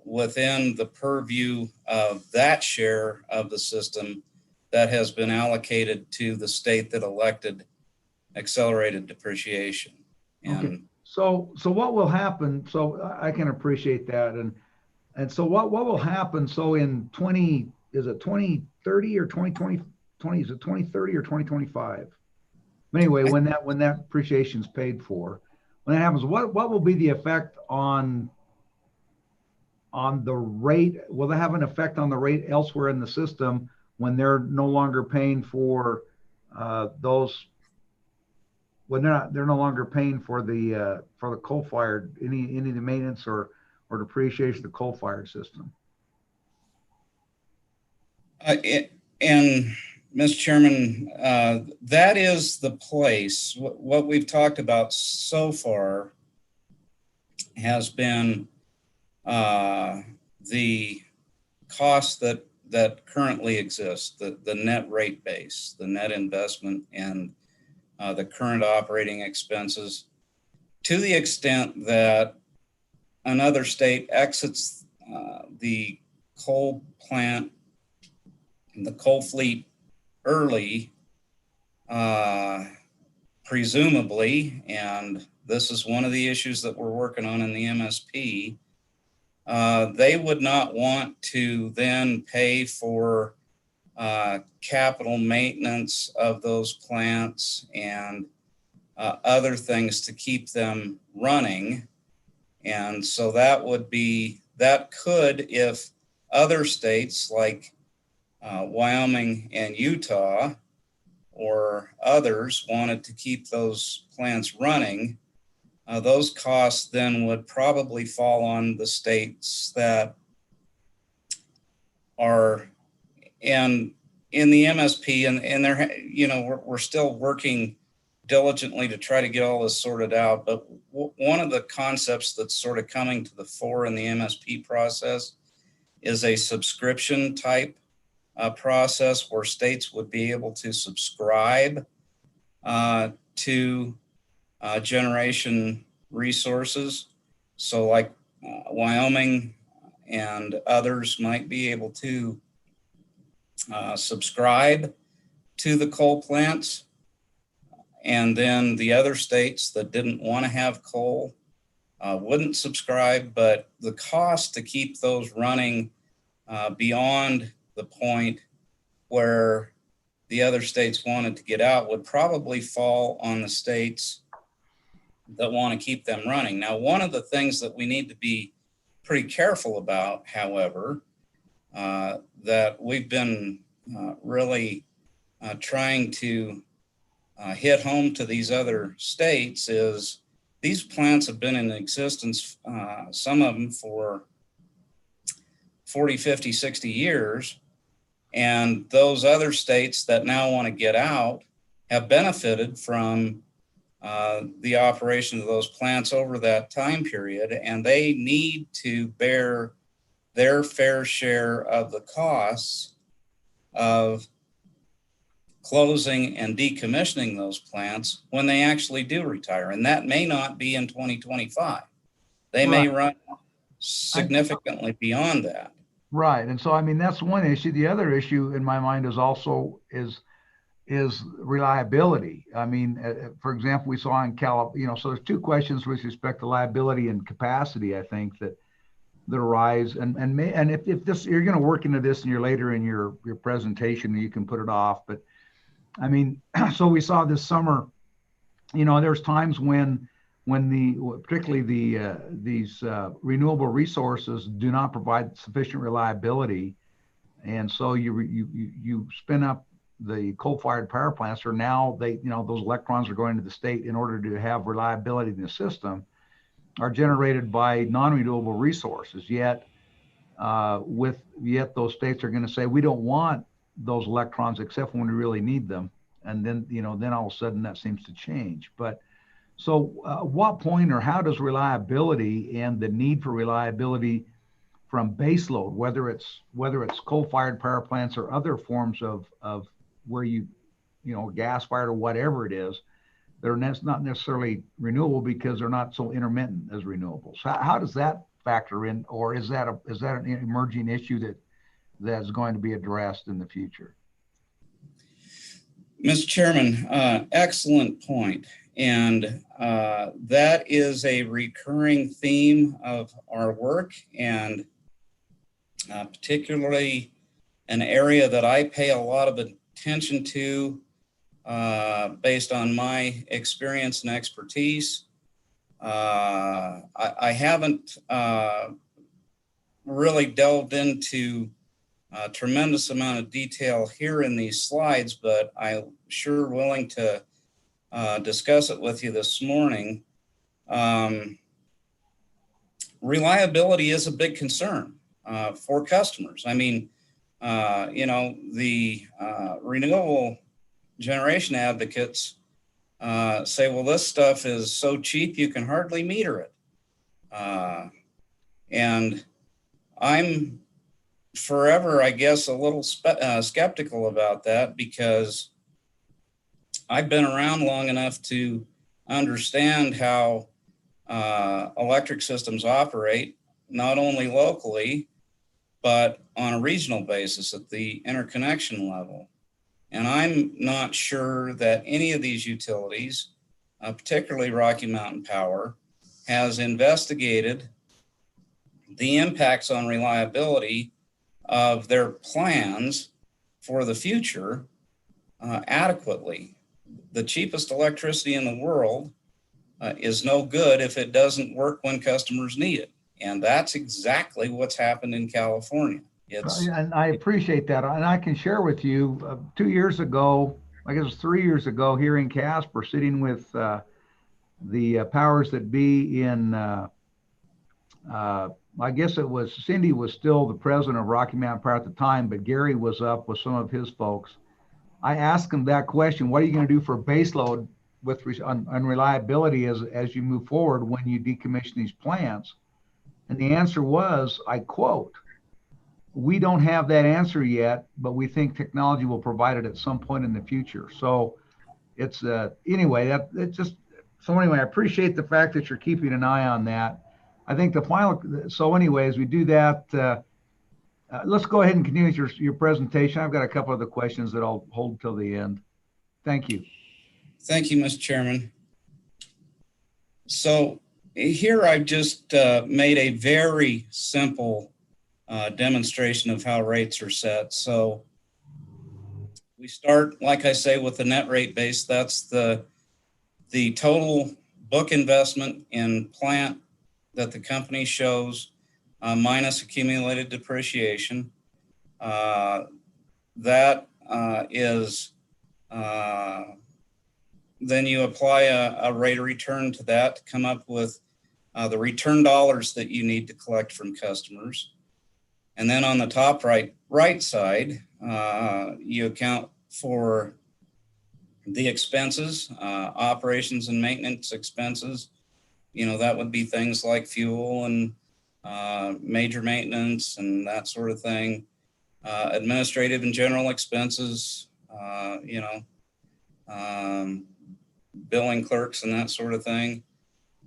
within the purview of that share of the system that has been allocated to the state that elected accelerated depreciation. And okay. So what will happen? So I can appreciate that, and so what will happen? So in 2030 or 2020? Is it 2030 or 2025? Anyway, when that appreciation is paid for, when that happens, what will be the effect on the rate? Will that have an effect on the rate elsewhere in the system when they're no longer paying for those? When they're no longer paying for the coal-fired, any of the maintenance or depreciation of the coal-fired system? And Mr. Chairman, that is the place. What we've talked about so far has been the cost that currently exists, the net rate base, the net investment, and the current operating expenses. To the extent that another state exits the coal plant and the coal fleet early, presumably, and this is one of the issues that we're working on in the MSP, they would not want to then pay for capital maintenance of those plants and other things to keep them running. And so that could, if other states like Wyoming and Utah or others wanted to keep those plants running, those costs then would probably fall on the states that are in the MSP, and they're, we're still working diligently to try to get all this sorted out. But one of the concepts that's sort of coming to the fore in the MSP process is a subscription type process where states would be able to subscribe to generation resources. So like Wyoming and others might be able to subscribe to the coal plants, and then the other states that didn't want to have coal wouldn't subscribe, but the cost to keep those running beyond the point where the other states wanted to get out would probably fall on the states that want to keep them running. Now, one of the things that we need to be pretty careful about, however, that we've been really trying to hit home to these other states is these plants have been in existence, some of them for 40, 50, 60 years. And those other states that now want to get out have benefited from the operation of those plants over that time period, and they need to bear their fair share of the costs of closing and decommissioning those plants when they actually do retire. And that may not be in 2025. They may run significantly beyond that. Right. And so, I mean, that's one issue. The other issue in my mind is also is reliability. I mean, for example, we saw in so there's two questions with respect to liability and capacity, I think, that arise. And if this, you're going to work into this and you're later in your presentation, you can put it off. But I mean, so we saw this summer, there's times when particularly these renewable resources do not provide sufficient reliability, and so you spin up the coal-fired power plants, or now those electrons are going to the state in order to have reliability in the system, are generated by non-renewable resources. Yet those states are going to say we don't want those electrons except when we really need them, and then all of a sudden that seems to change. But so what point or how does reliability and the need for reliability from baseload, whether it's coal-fired power plants or other forms of where gas-fired or whatever it is, they're not necessarily renewable because they're not so intermittent as renewables. How does that factor in, or is that an emerging issue that's going to be addressed in the future? Mr. Chairman, excellent point. And that is a recurring theme of our work, and particularly an area that I pay a lot of attention to based on my experience and expertise. I haven't really delved into a tremendous amount of detail here in these slides, but I'm sure willing to discuss it with you this morning. Reliability is a big concern for customers. I mean, the renewable generation advocates say, well, this stuff is so cheap you can hardly meter it. And I'm forever, I guess, a little skeptical about that, because I've been around long enough to understand how electric systems operate, not only locally, but on a regional basis at the interconnection level. And I'm not sure that any of these utilities, particularly Rocky Mountain Power, has investigated the impacts on reliability of their plans for the future adequately. The cheapest electricity in the world is no good if it doesn't work when customers need it. And that's exactly what's happened in California. And I appreciate that. And I can share with you, 2 years ago, I guess it was 3 years ago, here in Casper, sitting with the powers that be in, I guess it was, Cindy was still the president of Rocky Mountain Power at the time, but Gary was up with some of his folks. I asked him that question: what are you going to do for baseload on reliability as you move forward when you decommission these plants? And the answer was, I quote, "We don't have that answer yet, but we think technology will provide it at some point in the future." So it's anyway, I appreciate the fact that you're keeping an eye on that. I think as we do that, let's go ahead and continue with your presentation. I've got a couple other questions that I'll hold till the end. Thank you. Thank you, Mr. Chairman. So here I've just made a very simple demonstration of how rates are set. So we start, like I say, with the net rate base. That's the total book investment in plant that the company shows minus accumulated depreciation. That is, then you apply a rate of return to that to come up with the return dollars that you need to collect from customers. And then on the top right side, you account for the expenses, operations and maintenance expenses. That would be things like fuel and major maintenance and that sort of thing. Administrative and general expenses, you know, billing clerks and that sort of thing,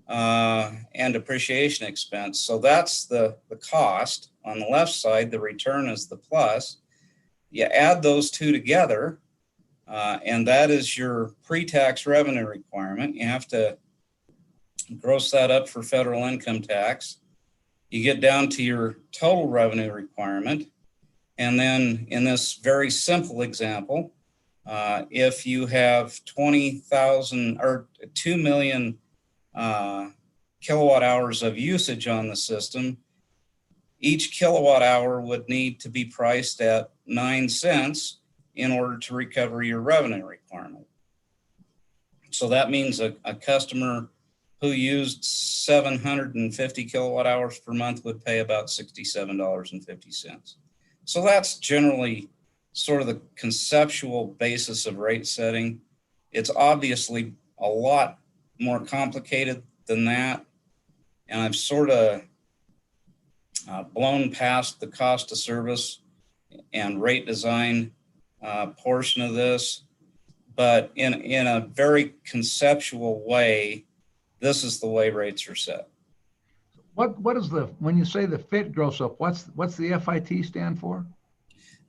and depreciation expense. So that's the cost. On the left side, the return is the plus. You add those two together, and that is your pre-tax revenue requirement. You have to gross that up for federal income tax. You get down to your total revenue requirement. And then in this very simple example, if you have 20,000 or 2 million kilowatt hours of usage on the system, each kilowatt hour would need to be priced at 9 cents in order to recover your revenue requirement. So that means a customer who used 750 kilowatt hours per month would pay about $67.50. So that's generally sort of the conceptual basis of rate setting. It's obviously a lot more complicated than that. And I've sort of blown past the cost of service and rate design portion of this. But in a very conceptual way, this is the way rates are set. What is when you say the FIT gross up, what's the FIT stand for?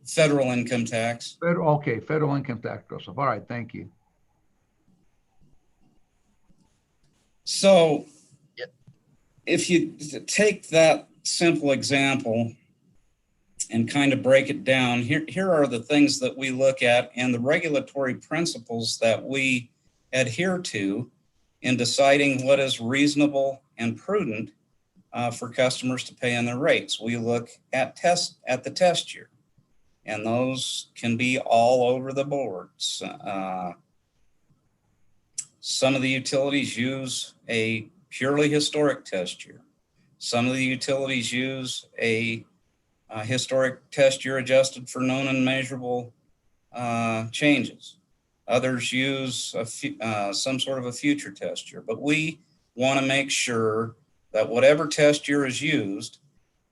Federal income tax. Okay, federal income tax gross up. All right, thank you. So if you take that simple example and kind of break it down, here are the things that we look at and the regulatory principles that we adhere to in deciding what is reasonable and prudent for customers to pay in their rates. We look at the test year, and those can be all over the board. Some of the utilities use a purely historic test year. Some of the utilities use a historic test year adjusted for known and measurable changes. Others use some sort of a future test year, but we want to make sure that whatever test year is used,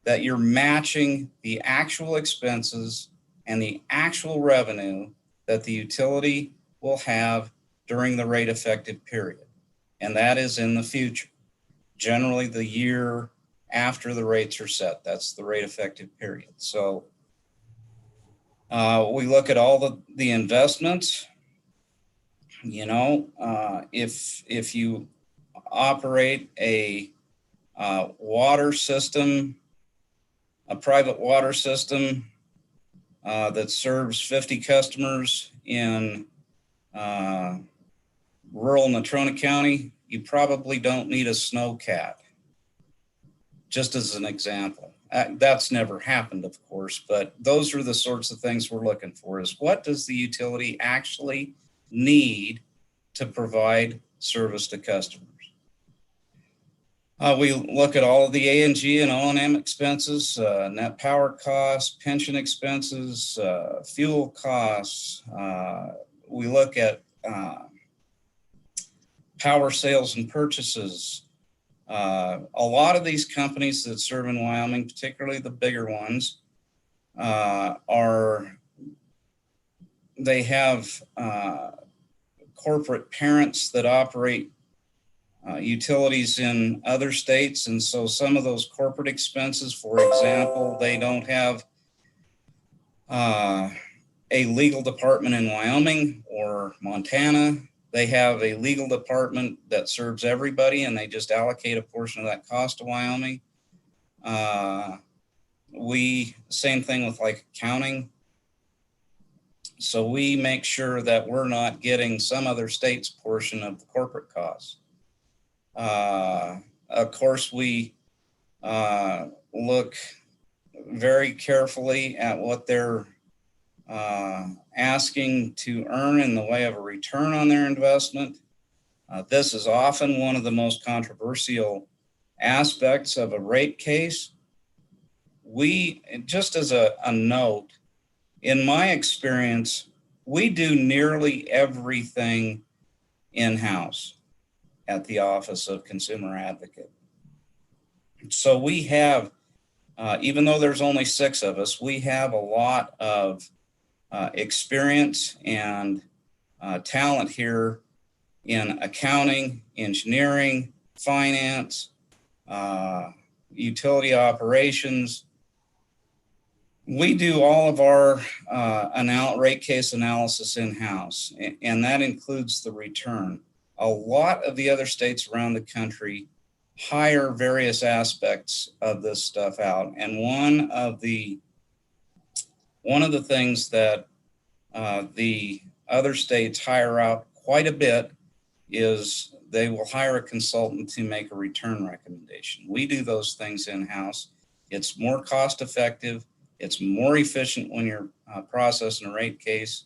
that you're matching the actual expenses and the actual revenue that the utility will have during the rate effective period. And that is in the future, generally the year after the rates are set. That's the rate effective period. So we look at all the investments. You know, if you operate a water system, a private water system that serves 50 customers in rural Natrona County, you probably don't need a snowcat, just as an example. That's never happened, of course, but those are the sorts of things we're looking for, is what does the utility actually need to provide service to customers? We look at all of the A&G and O&M expenses, net power costs, pension expenses, fuel costs. We look at power sales and purchases. A lot of these companies that serve in Wyoming, particularly the bigger ones, they have corporate parents that operate utilities in other states. And so some of those corporate expenses, for example, they don't have a legal department in Wyoming or Montana. They have a legal department that serves everybody, and they just allocate a portion of that cost to Wyoming. Same thing with like accounting. So we make sure that we're not getting some other state's portion of the corporate costs. Of course, we look very carefully at what they're asking to earn in the way of a return on their investment. This is often one of the most controversial aspects of a rate case. Just as a note, in my experience, we do nearly everything in-house at the Office of Consumer Advocate. So we have, even though there's only 6 of us, we have a lot of experience and talent here in accounting, engineering, finance, utility operations. We do all of our rate case analysis in-house, and that includes the return. A lot of the other states around the country hire various aspects of this stuff out, and one of the things that the other states hire out quite a bit is they will hire a consultant to make a return recommendation. We do those things in-house. It's more cost effective. It's more efficient when you're processing a rate case.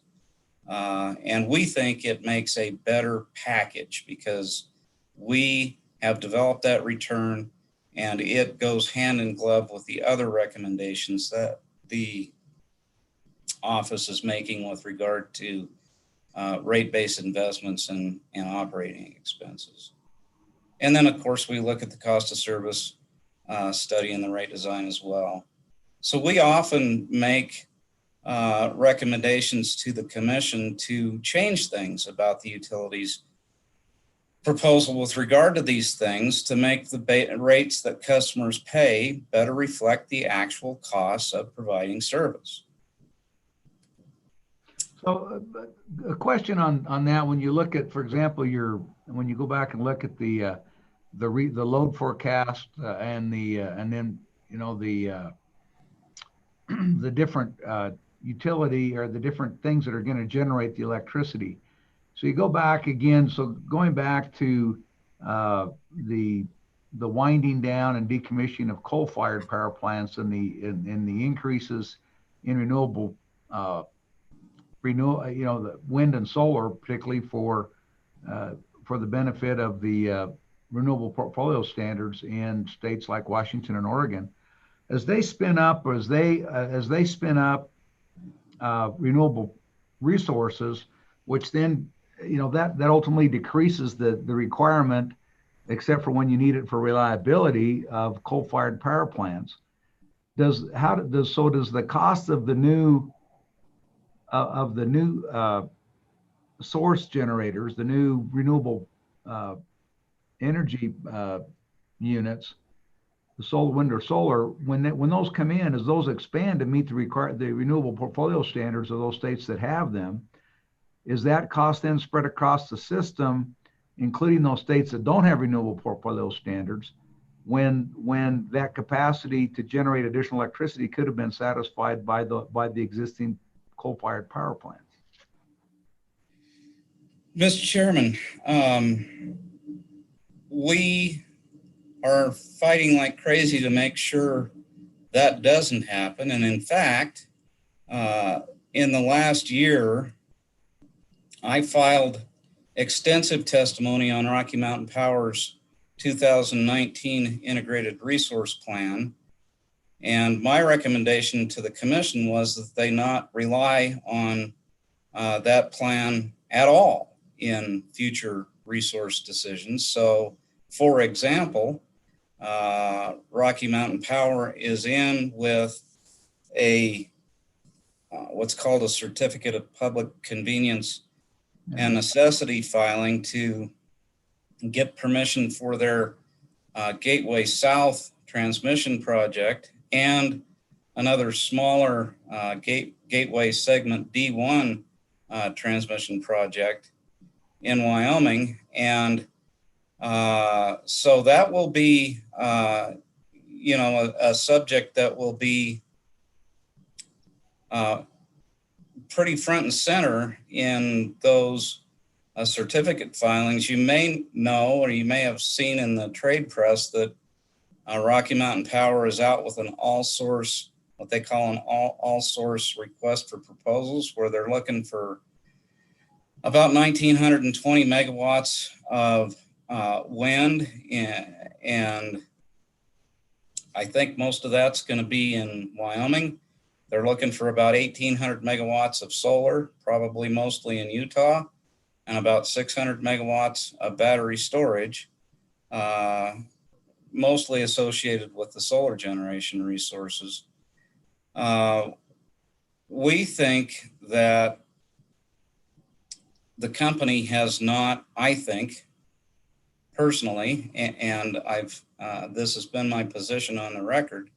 And we think it makes a better package because we have developed that return and it goes hand in glove with the other recommendations that the office is making with regard to rate-based investments and operating expenses. And then, of course, we look at the cost of service study and the rate design as well. So we often make recommendations to the commission to change things about the utilities proposal with regard to these things to make the rates that customers pay better reflect the actual costs of providing service. So a question on that, when you look at, for example, when you go back and look at the load forecast and then the different utility or the different things that are going to generate the electricity. So you go back again. So going back to the winding down and decommissioning of coal-fired power plants and the increases in renewable the wind and solar, particularly for the benefit of the renewable portfolio standards in states like Washington and Oregon, as they spin up renewable resources, which then that ultimately decreases the requirement, except for when you need it for reliability, of coal-fired power plants. Does the cost of the new source generators, the new renewable energy units, the solar, wind, or solar, when those come in, as those expand to meet the renewable portfolio standards of those states that have them, is that cost then spread across the system, including those states that don't have renewable portfolio standards, when that capacity to generate additional electricity could have been satisfied by the existing coal-fired power plants? Mr. Chairman, we are fighting like crazy to make sure that doesn't happen. And in fact, in the last year, I filed extensive testimony on Rocky Mountain Power's 2019 Integrated Resource Plan. And my recommendation to the commission was that they not rely on that plan at all in future resource decisions. So, for example, Rocky Mountain Power is in with what's called a Certificate of Public Convenience and Necessity filing to get permission for their Gateway South transmission project and another smaller Gateway Segment D1 transmission project in Wyoming. And so that will be, a subject that will be pretty front and center in those certificate filings. You may know, or you may have seen in the trade press, that Rocky Mountain Power is out with an all-source, what they call an all-source request for proposals, where they're looking for about 1,920 megawatts of wind, and I think most of that's going to be in Wyoming. They're looking for about 1,800 megawatts of solar, probably mostly in Utah, and about 600 megawatts of battery storage, mostly associated with the solar generation resources. we think that the company has not, I think, personally, and I've this has been my position on the record,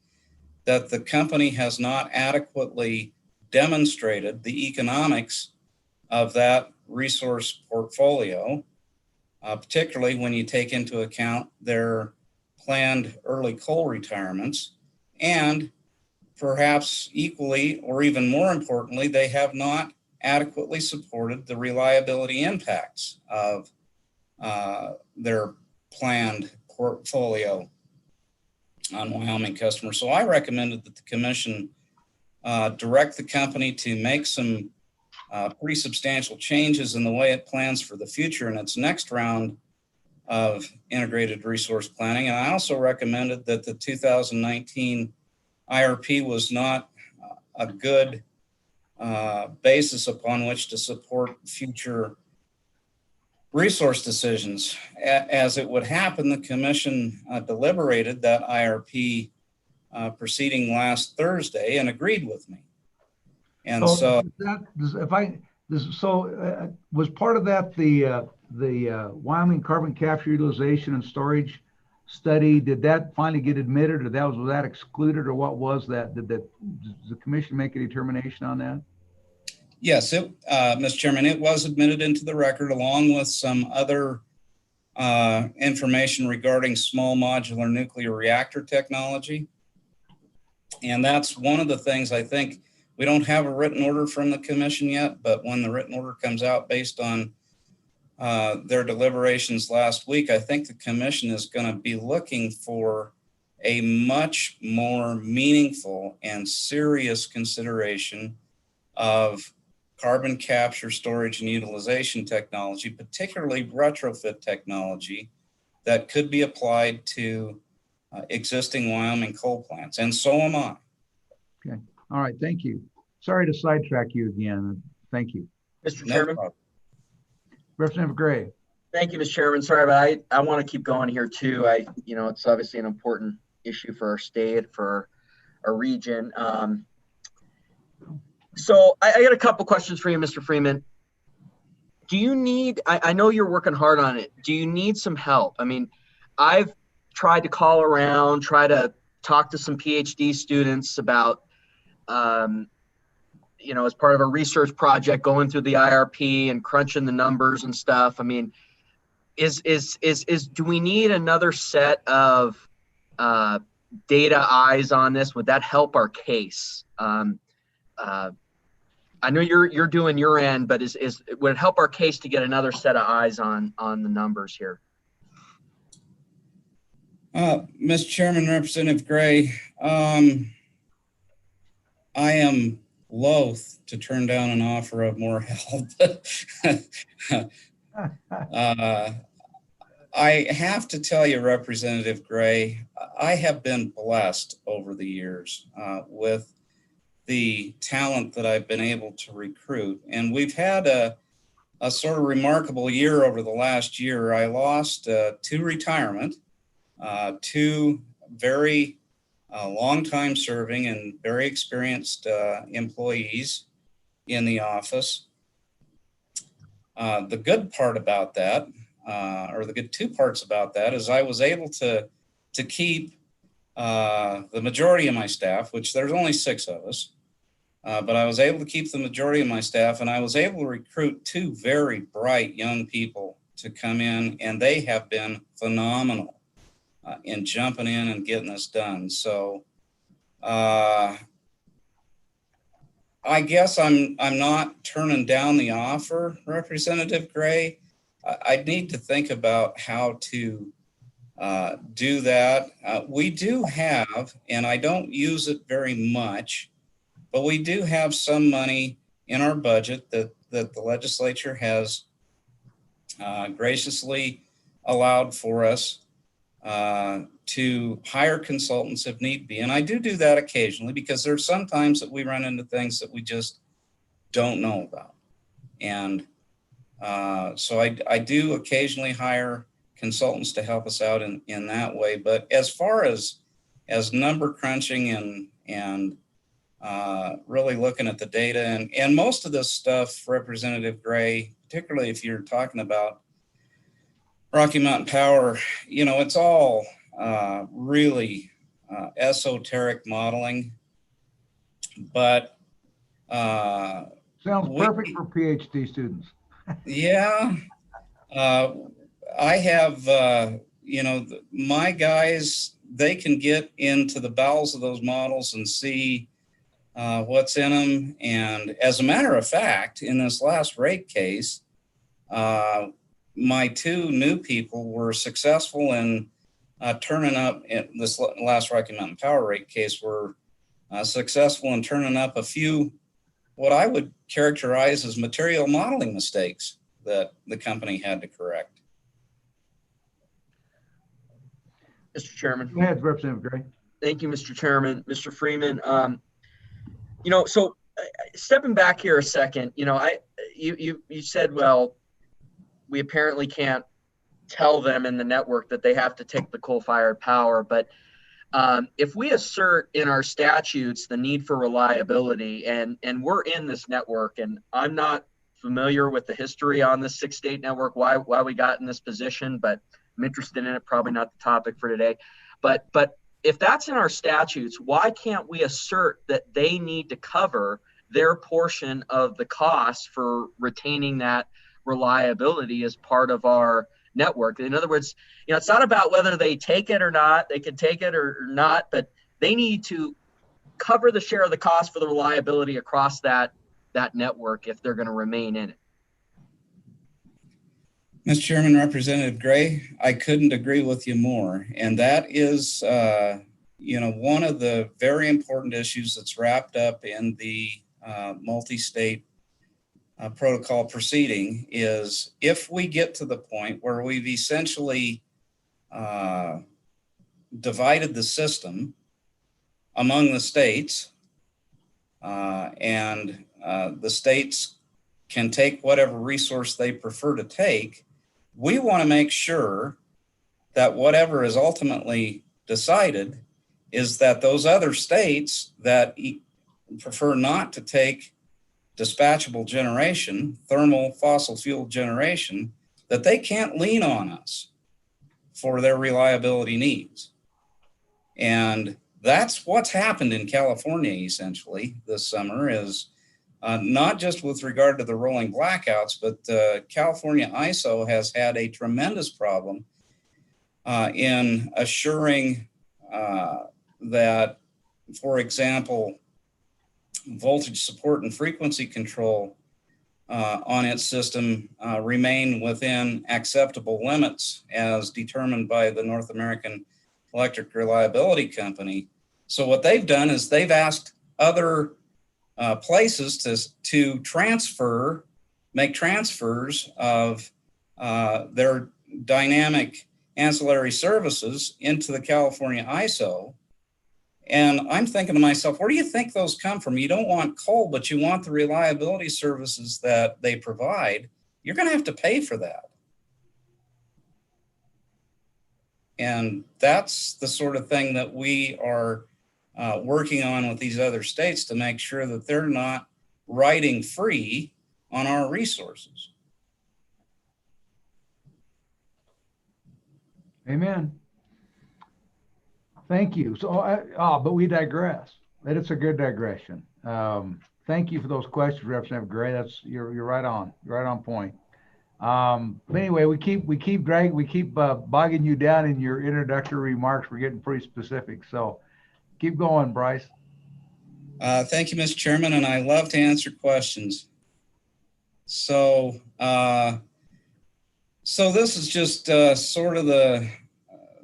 that the company has not adequately demonstrated the economics of that resource portfolio, particularly when you take into account their planned early coal retirements. And perhaps equally, or even more importantly, they have not adequately supported the reliability impacts of their planned portfolio on Wyoming customers. So I recommended that the commission direct the company to make some pretty substantial changes in the way it plans for the future in its next round of integrated resource planning. And I also recommended that the 2019 IRP was not a good basis upon which to support future resource decisions. As it would happen, the commission deliberated that IRP proceeding last Thursday and agreed with me. And was part of that the Wyoming carbon capture utilization and storage study? Did that finally get admitted, or was that excluded, or what was that? Does the commission make a determination on that? Yes, Mr. Chairman, it was admitted into the record along with some other information regarding small modular nuclear reactor technology. And that's one of the things I think. We don't have a written order from the commission yet, but when the written order comes out based on their deliberations last week, I think the commission is going to be looking for a much more meaningful and serious consideration of carbon capture, storage, and utilization technology, particularly retrofit technology that could be applied to existing Wyoming coal plants. And so am I. Okay. All right. Thank you. Sorry to sidetrack you again. Thank you. Mr. Chairman. Representative Gray. Thank you, Mr. Chairman. Sorry, but I want to keep going here too. It's obviously an important issue for our state, for our region. So I got a couple questions for you, Mr. Freeman. Do you need, I know you're working hard on it. Do you need some help? I mean, I've tried to call around, try to talk to some PhD students about, as part of a research project, going through the IRP and crunching the numbers and stuff. I mean, do we need another set of data eyes on this? Would that help our case? I know you're doing your end, but would it help our case to get another set of eyes on the numbers here? Mr. Chairman, Representative Gray, I am loath to turn down an offer of more help. I have to tell you, Representative Gray, I have been blessed over the years with the talent that I've been able to recruit. And we've had a sort of remarkable year over the last year. I lost to retirement, two very long-time serving and very experienced employees in the office. The good part about that, or the good two parts about that, is I was able to keep the majority of my staff, which there's only 6 of us, but I was able to keep the majority of my staff, and I was able to recruit 2 very bright young people to come in, and they have been phenomenal in jumping in and getting this done. So I guess I'm not turning down the offer, Representative Gray. I'd need to think about how to do that. We do have, and I don't use it very much, but we do have some money in our budget that the legislature has graciously allowed for us to hire consultants if need be. And I do that occasionally because there's sometimes that we run into things that we just don't know about. And so I do occasionally hire consultants to help us out in that way. But as far as number crunching and really looking at the data, and most of this stuff, Representative Gray, particularly if you're talking about Rocky Mountain Power, you know, it's all really esoteric modeling, but sounds perfect for PhD students. Yeah, I have, you know, my guys, they can get into the bowels of those models and see what's in them. And as a matter of fact, in this last rate case, my two new people were successful in turning up, in this last Rocky Mountain Power rate case, were successful in turning up a few what I would characterize as material modeling mistakes that the company had to correct. Mr. Chairman. Go ahead, Representative Gray. Thank you, Mr. Chairman. Mr. Freeman, you know, so stepping back here a second, you know, you said, well, we apparently can't tell them in the network that they have to take the coal-fired power, but if we assert in our statutes the need for reliability, and we're in this network, and I'm not familiar with the history on this 6-state network, why we got in this position, but I'm interested in it, probably not the topic for today. But if that's in our statutes, why can't we assert that they need to cover their portion of the cost for retaining that reliability as part of our network? In other words, you know, it's not about whether they take it or not, they can take it or not, but they need to cover the share of the cost for the reliability across that network if they're going to remain in it. Mr. Chairman, Representative Gray, I couldn't agree with you more. And that is, you know, one of the very important issues that's wrapped up in the multi-state protocol proceeding is if we get to the point where we've essentially divided the system among the states, and the states can take whatever resource they prefer to take, we want to make sure that whatever is ultimately decided is that those other states that prefer not to take dispatchable generation, thermal fossil fuel generation, that they can't lean on us for their reliability needs. And that's what's happened in California essentially this summer, is not just with regard to the rolling blackouts, but California ISO has had a tremendous problem in assuring that, for example, voltage support and frequency control on its system remain within acceptable limits as determined by the North American Electric Reliability Company. So what they've done is they've asked other places to make transfers of their dynamic ancillary services into the California ISO. And I'm thinking to myself, where do you think those come from? You don't want coal, but you want the reliability services that they provide. You're going to have to pay for that. And that's the sort of thing that we are working on with these other states to make sure that they're not riding free on our resources. Amen. Thank you. So, but we digress. That it's a good digression. Thank you for those questions, Representative Gray. You're right on point. But anyway, we keep bogging you down in your introductory remarks. We're getting pretty specific. So, keep going, Bryce. Thank you, Mr. Chairman, and I love to answer questions. So, this is just sort of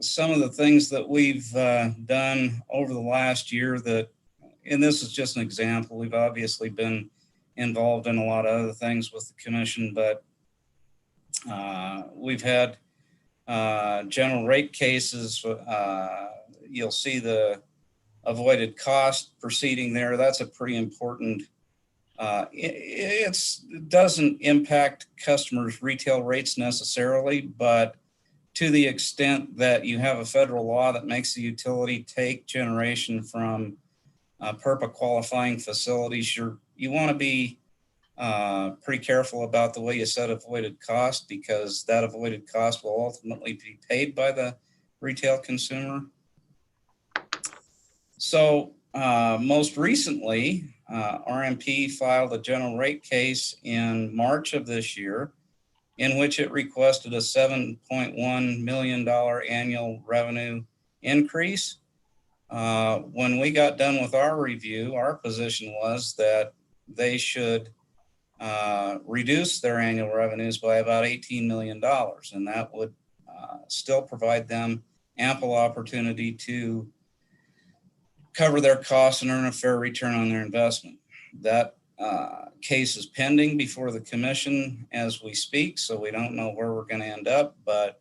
some of the things that we've done over the last year and this is just an example. We've obviously been involved in a lot of other things with the commission, but we've had general rate cases. You'll see the avoided cost proceeding there. That's a pretty important, it doesn't impact customers' retail rates necessarily, but to the extent that you have a federal law that makes the utility take generation from PERPA qualifying facilities, you want to be pretty careful about the way you set avoided cost, because that avoided cost will ultimately be paid by the retail consumer. So most recently, RMP filed a general rate case in March of this year, in which it requested a $7.1 million annual revenue increase. When we got done with our review, our position was that they should reduce their annual revenues by about $18 million, and that would still provide them ample opportunity to cover their costs and earn a fair return on their investment. That case is pending before the commission as we speak, so we don't know where we're going to end up, but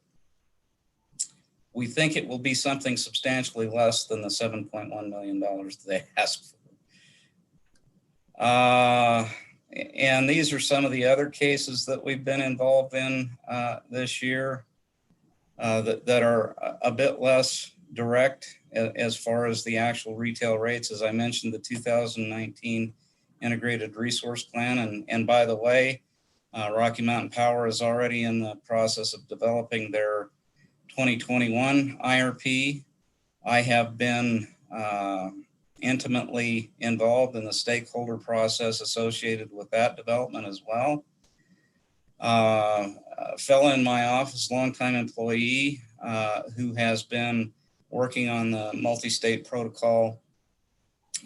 we think it will be something substantially less than the $7.1 million they asked for. And these are some of the other cases that we've been involved in this year that are a bit less direct as far as the actual retail rates. As I mentioned, the 2019 Integrated Resource Plan. And by the way, Rocky Mountain Power is already in the process of developing their 2021 IRP. I have been intimately involved in the stakeholder process associated with that development as well. A fellow in my office, longtime employee, who has been working on the multi-state protocol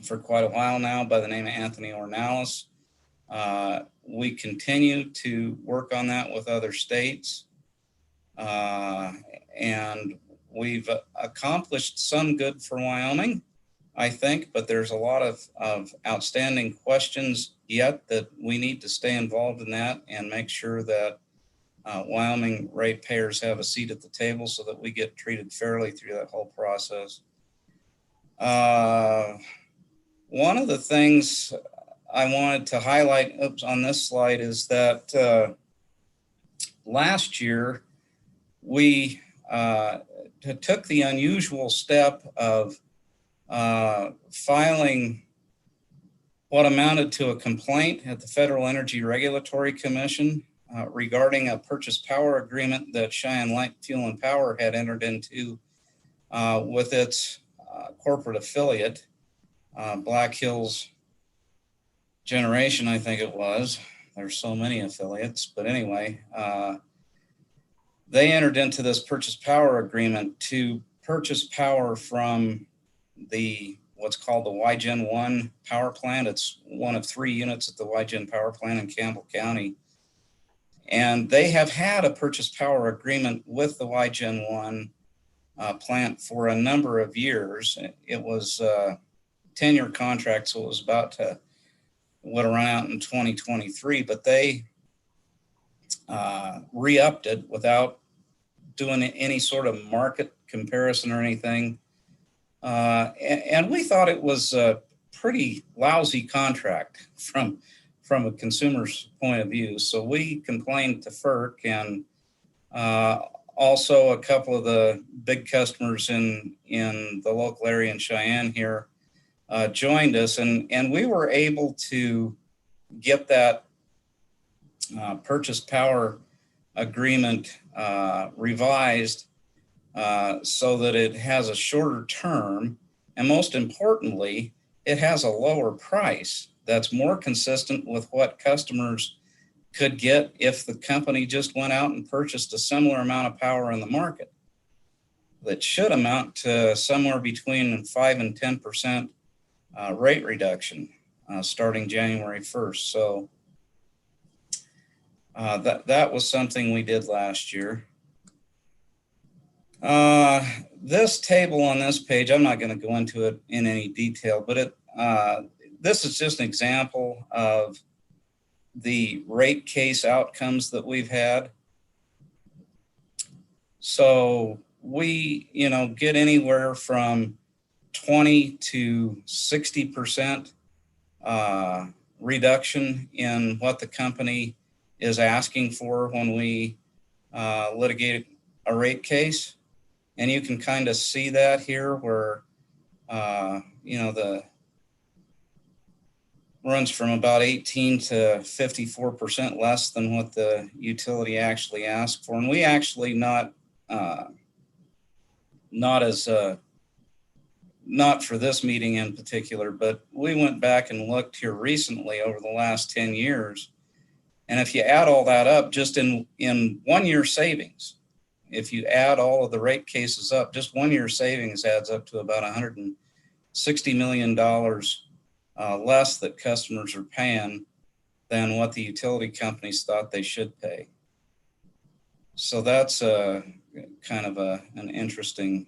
for quite a while now, by the name of Anthony Ornalis. We continue to work on that with other states. And we've accomplished some good for Wyoming, I think, but there's a lot of outstanding questions yet that we need to stay involved in that and make sure that Wyoming ratepayers have a seat at the table so that we get treated fairly through that whole process. One of the things I wanted to highlight on this slide is that last year we took the unusual step of filing what amounted to a complaint at the Federal Energy Regulatory Commission regarding a purchase power agreement that Cheyenne Light Fuel and Power had entered into with its corporate affiliate, Black Hills Generation, I think it was. There's so many affiliates, but anyway, they entered into this purchase power agreement to purchase power from what's called the Wygen 1 power plant. It's one of 3 units at the Wygen power plant in Campbell County. And they have had a purchase power agreement with the Wygen 1 plant for a number of years. It was a 10-year contract, so it was about to would run out in 2023, but they re-upped it without doing any sort of market comparison or anything. And we thought it was a pretty lousy contract from a consumer's point of view. So we complained to FERC, and also a couple of the big customers in the local area in Cheyenne here joined us, and we were able to get that purchase power agreement revised so that it has a shorter term, and most importantly, it has a lower price that's more consistent with what customers could get if the company just went out and purchased a similar amount of power in the market. That should amount to somewhere between 5 and 10% rate reduction starting January 1st. So that was something we did last year. This table on this page, I'm not going to go into it in any detail, but this is just an example of the rate case outcomes that we've had. So we, get anywhere from 20 to 60% reduction in what the company is asking for when we litigate a rate case. And you can kind of see that here where, the runs from about 18 to 54% less than what the utility actually asked for. And we actually not for this meeting in particular, but we went back and looked here recently over the last 10 years. And if you add all that up, just in 1 year savings, if you add all of the rate cases up, just 1 year savings adds up to about $160 million less that customers are paying than what the utility companies thought they should pay. So that's kind of an interesting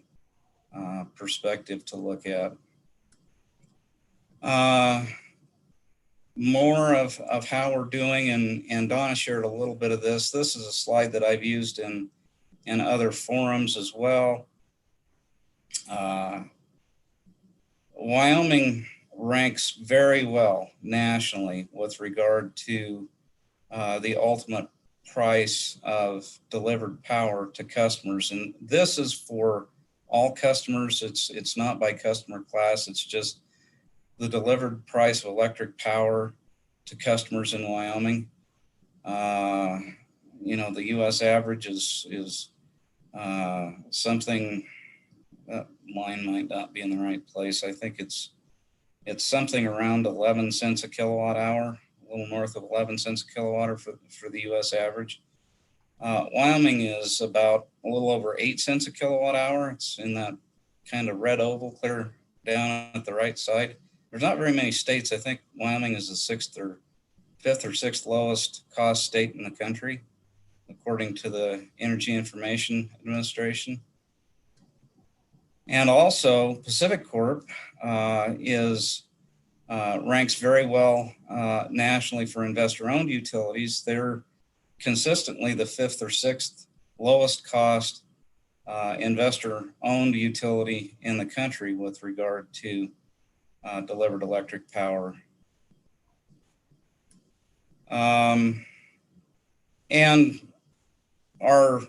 perspective to look at. More of how we're doing, and Donna shared a little bit of this. This is a slide that I've used in other forums as well. Wyoming ranks very well nationally with regard to the ultimate price of delivered power to customers. And this is for all customers. It's not by customer class. It's just the delivered price of electric power to customers in Wyoming. You know, the U.S. average is something, that line might not be in the right place. I think it's something around 11 cents a kilowatt hour, a little north of 11 cents a kilowatt hour for the U.S. average. Wyoming is about a little over 8 cents a kilowatt hour. It's in that kind of red oval clear down at the right side. There's not very many states. I think Wyoming is the fifth or sixth lowest cost state in the country, according to the Energy Information Administration. And also Pacific Corp ranks very well nationally for investor-owned utilities. They're consistently the fifth or sixth lowest cost investor-owned utility in the country with regard to delivered electric power. And our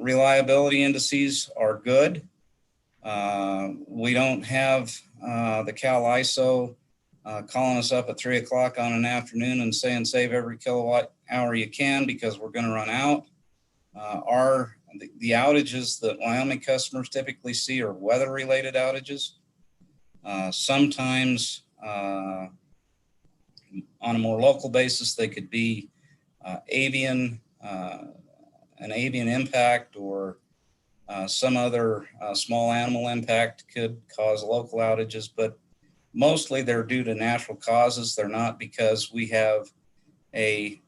reliability indices are good. We don't have the Cal ISO calling us up at 3 o'clock on an afternoon and saying save every kilowatt hour you can because we're going to run out. The outages that Wyoming customers typically see are weather-related outages. Sometimes on a more local basis, they could be an avian impact or some other small animal impact could cause local outages, but mostly they're due to natural causes. They're not because we have a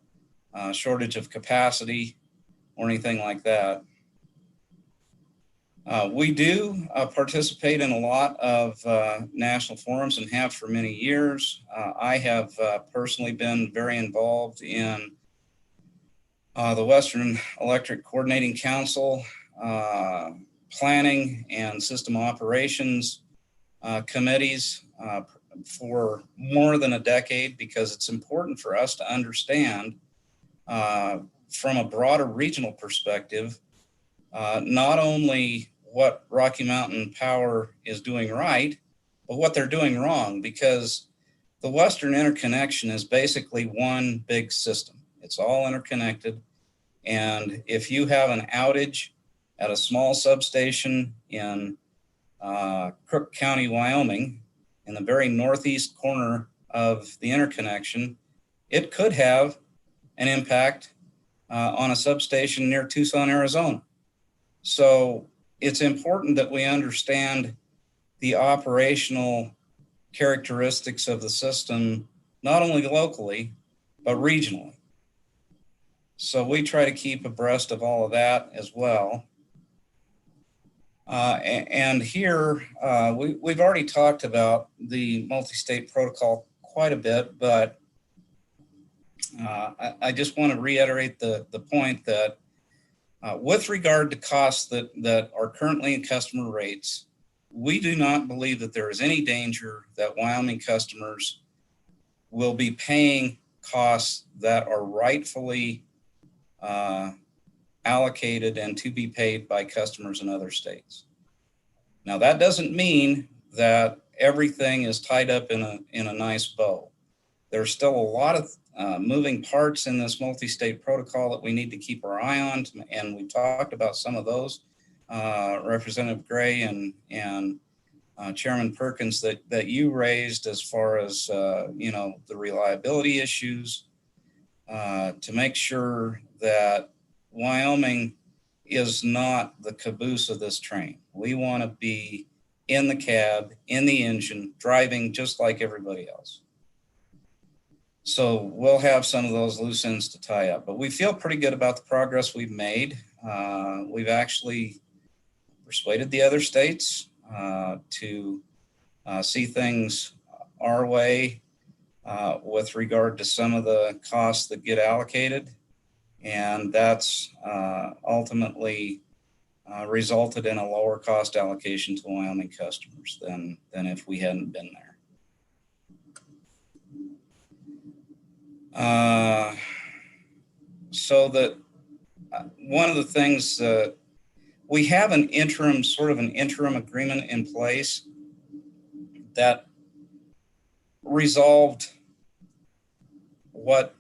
shortage of capacity or anything like that. We do participate in a lot of national forums and have for many years. I have personally been very involved in the Western Electric Coordinating Council planning and system operations committees for more than a decade, because it's important for us to understand from a broader regional perspective, not only what Rocky Mountain Power is doing right, but what they're doing wrong, because the Western interconnection is basically one big system. It's all interconnected. And if you have an outage at a small substation in Crook County, Wyoming, in the very northeast corner of the interconnection, it could have an impact on a substation near Tucson, Arizona. So it's important that we understand the operational characteristics of the system, not only locally, but regionally. So we try to keep abreast of all of that as well. And here, we've already talked about the multi-state protocol quite a bit, but I just want to reiterate the point that with regard to costs that are currently in customer rates, we do not believe that there is any danger that Wyoming customers will be paying costs that are rightfully allocated and to be paid by customers in other states. Now, that doesn't mean that everything is tied up in a nice bow. There's still a lot of moving parts in this multi-state protocol that we need to keep our eye on, and we talked about some of those, Representative Gray and Chairman Perkins, that you raised as far as the reliability issues, to make sure that Wyoming is not the caboose of this train. We want to be in the cab, in the engine, driving just like everybody else. So we'll have some of those loose ends to tie up, but we feel pretty good about the progress we've made. We've actually persuaded the other states to see things our way with regard to some of the costs that get allocated. And that's ultimately resulted in a lower cost allocation to Wyoming customers than if we hadn't been there. So that one of the things we have an interim agreement in place that resolved what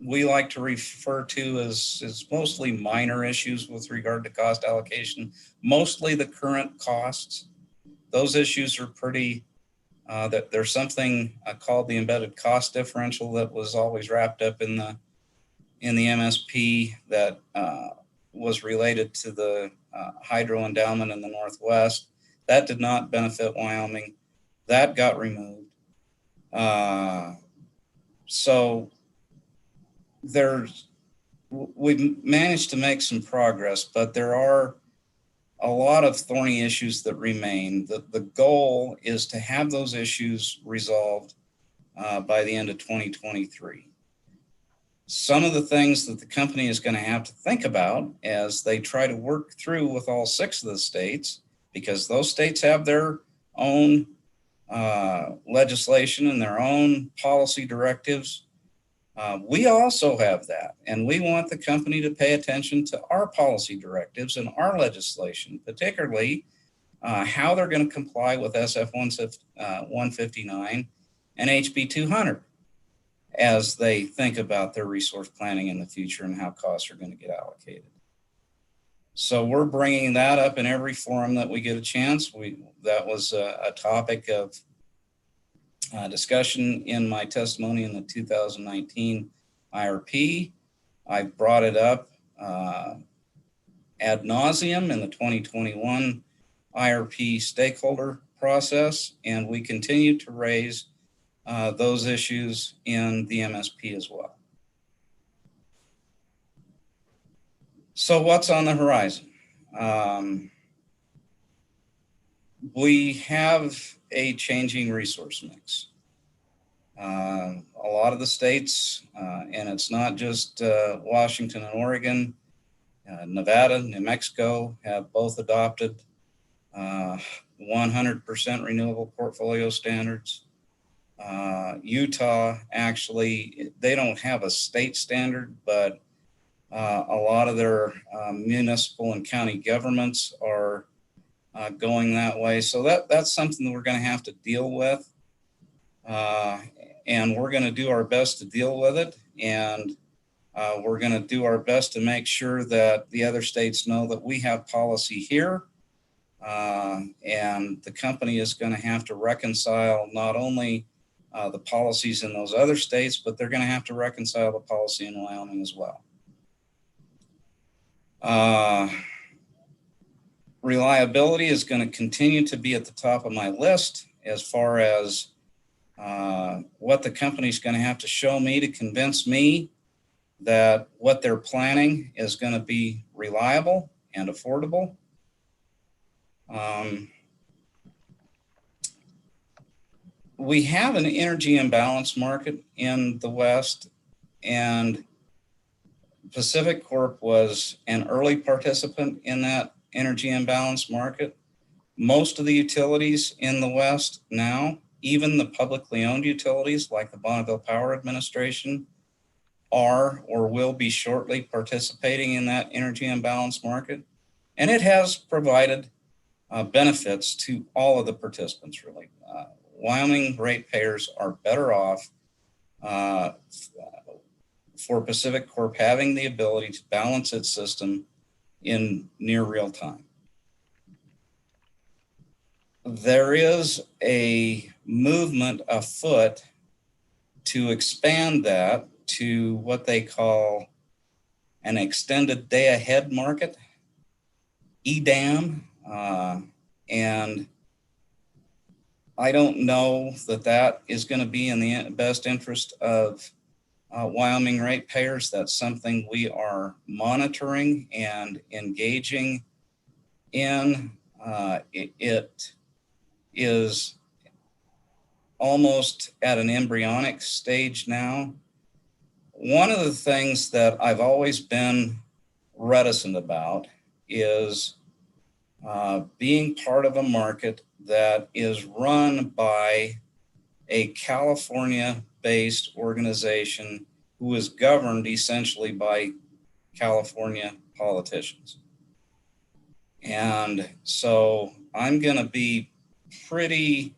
we like to refer to as mostly minor issues with regard to cost allocation, mostly the current costs. Those issues are pretty, that there's something called the embedded cost differential that was always wrapped up in the MSP that was related to the hydro endowment in the Northwest. That did not benefit Wyoming. That got removed. So we've managed to make some progress, but there are a lot of thorny issues that remain. The goal is to have those issues resolved by the end of 2023. Some of the things that the company is going to have to think about as they try to work through with all 6 of the states, because those states have their own legislation and their own policy directives. We also have that, and we want the company to pay attention to our policy directives and our legislation, particularly how they're going to comply with SF 159 and HB 200 as they think about their resource planning in the future and how costs are going to get allocated. So we're bringing that up in every forum that we get a chance. That was a topic of discussion in my testimony in the 2019 IRP. I brought it up ad nauseum in the 2021 IRP stakeholder process, and we continue to raise those issues in the MSP as well. So what's on the horizon? We have a changing resource mix. A lot of the states, and it's not just Washington and Oregon, Nevada, New Mexico have both adopted 100% renewable portfolio standards. Utah, actually, they don't have a state standard, but a lot of their municipal and county governments are going that way. So that's something that we're going to have to deal with. And we're going to do our best to deal with it. And we're going to do our best to make sure that the other states know that we have policy here. And the company is going to have to reconcile not only the policies in those other states, but they're going to have to reconcile the policy in Wyoming as well. Reliability is going to continue to be at the top of my list as far as what the company is going to have to show me to convince me that what they're planning is going to be reliable and affordable. We have an energy imbalance market in the West, and Pacific Corp was an early participant in that energy imbalance market. Most of the utilities in the West now, even the publicly owned utilities like the Bonneville Power Administration, are or will be shortly participating in that energy imbalance market. And it has provided benefits to all of the participants, really. Wyoming ratepayers are better off for Pacific Corp having the ability to balance its system in near real time. There is a movement afoot to expand that to what they call an extended day ahead market, EDAM, and I don't know that that is going to be in the best interest of Wyoming ratepayers. That's something we are monitoring and engaging in. It is almost at an embryonic stage now. One of the things that I've always been reticent about is being part of a market that is run by a California-based organization who is governed essentially by California politicians. And so I'm going to be pretty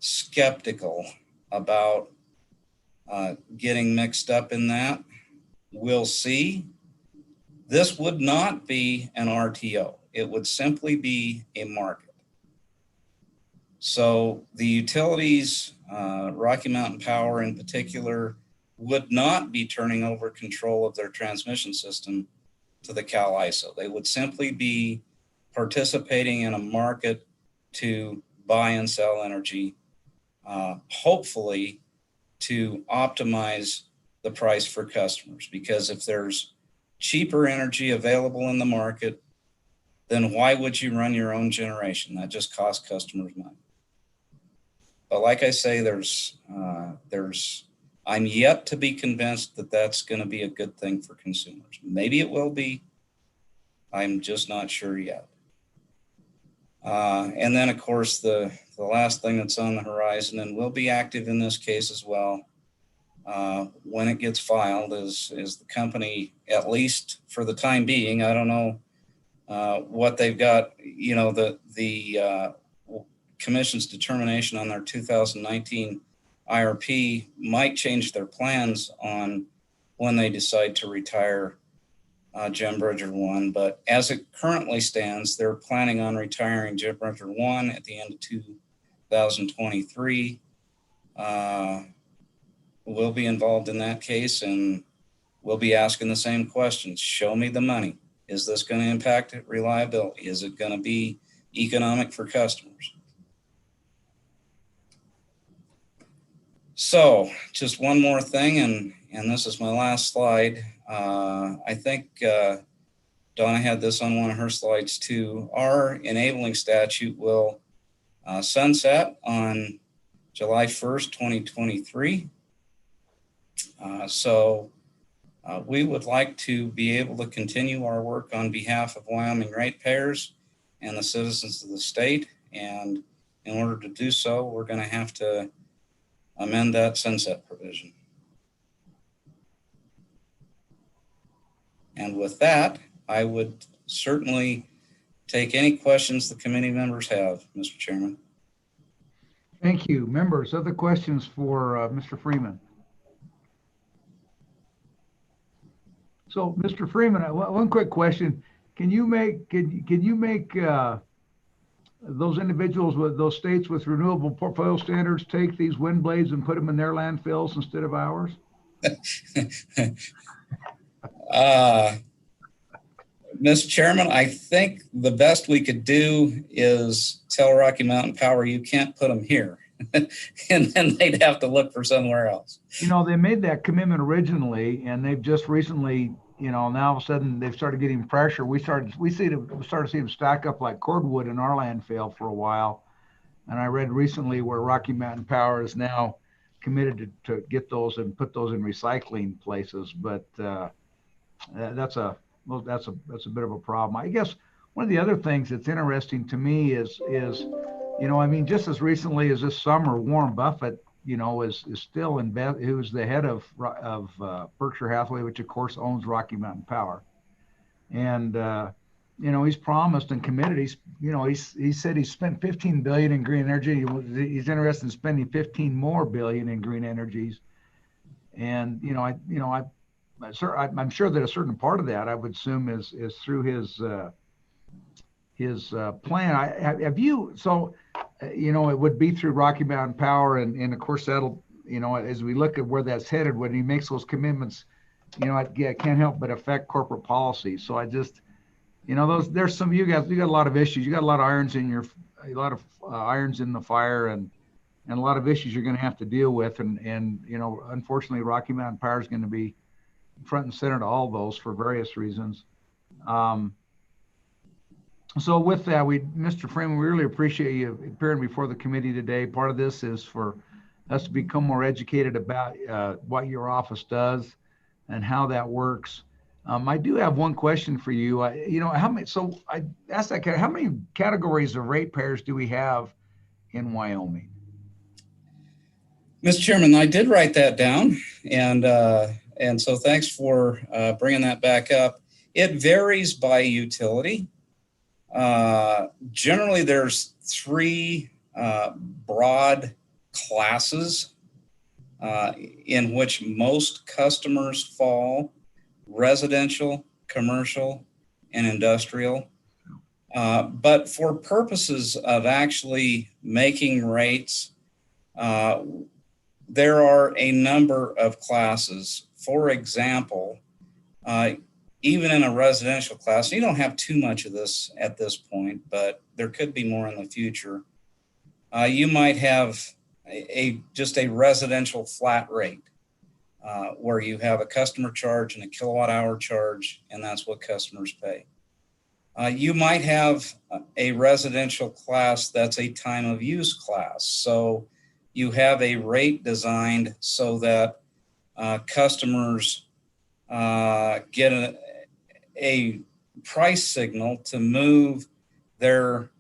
skeptical about getting mixed up in that. We'll see. This would not be an RTO. It would simply be a market. So the utilities, Rocky Mountain Power in particular, would not be turning over control of their transmission system to the CalISO. They would simply be participating in a market to buy and sell energy, hopefully to optimize the price for customers. Because if there's cheaper energy available in the market, then why would you run your own generation? That just costs customers money. But like I say, I'm yet to be convinced that that's going to be a good thing for consumers. Maybe it will be. I'm just not sure yet. And then, of course, the last thing that's on the horizon, and we'll be active in this case as well, when it gets filed, is the company, at least for the time being, I don't know what they've got, you know, the Commission's determination on their 2019 IRP might change their plans on when they decide to retire Gem Bridger 1, but as it currently stands, they're planning on retiring Gem Bridger 1 at the end of 2023. We'll be involved in that case, and we'll be asking the same questions. Show me the money. Is this going to impact reliability? Is it going to be economic for customers? So just one more thing, and this is my last slide. I think Donna had this on one of her slides too. Our enabling statute will sunset on July 1st, 2023. So we would like to be able to continue our work on behalf of Wyoming ratepayers and the citizens of the state. And in order to do so, we're going to have to amend that sunset provision. And with that, I would certainly take any questions the committee members have, Mr. Chairman. Thank you. Members, other questions for Mr. Freeman? So, Mr. Freeman, one quick question. Can you make those individuals with those states with renewable portfolio standards take these wind blades and put them in their landfills instead of ours? Mr. Chairman, I think the best we could do is tell Rocky Mountain Power, you can't put them here. And then they'd have to look for somewhere else. You know, they made that commitment originally, and they've just recently, you know, now all of a sudden they've started getting pressure. We started to see them stack up like cordwood in our landfill for a while. And I read recently where Rocky Mountain Power is now committed to get those and put those in recycling places. But that's a bit of a problem. I guess one of the other things that's interesting to me is you know, I mean, just as recently as this summer, Warren Buffett, you know, is still who's the head of Berkshire Hathaway, which of course owns Rocky Mountain Power. And he's promised and committed. He said he spent 15 billion in green energy. He's interested in spending 15 more billion in green energies. And I'm sure that a certain part of that, I would assume, is through his plan. Have you? So, it would be through Rocky Mountain Power, and of course that'll, as we look at where that's headed, when he makes those commitments, it can't help but affect corporate policy. So I just, there's some, you got a lot of issues. You got a lot of irons in the fire, and a lot of issues you're going to have to deal with. And unfortunately, Rocky Mountain Power is going to be front and center to all those for various reasons. So with that, Mr. Freeman, we really appreciate you appearing before the committee today. Part of this is for us to become more educated about what your office does and how that works. I do have one question for you. How many? So I asked that. How many categories of ratepayers do we have in Wyoming? Mr. Chairman, I did write that down, and so thanks for bringing that back up. It varies by utility. Generally, there's three broad classes in which most customers fall: residential, commercial, and industrial. But for purposes of actually making rates, there are a number of classes. For example, even in a residential class, you don't have too much of this at this point, but there could be more in the future. You might have just a residential flat rate where you have a customer charge and a kilowatt hour charge, and that's what customers pay. You might have a residential class that's a time of use class. So you have a rate designed so that customers get a price signal to move their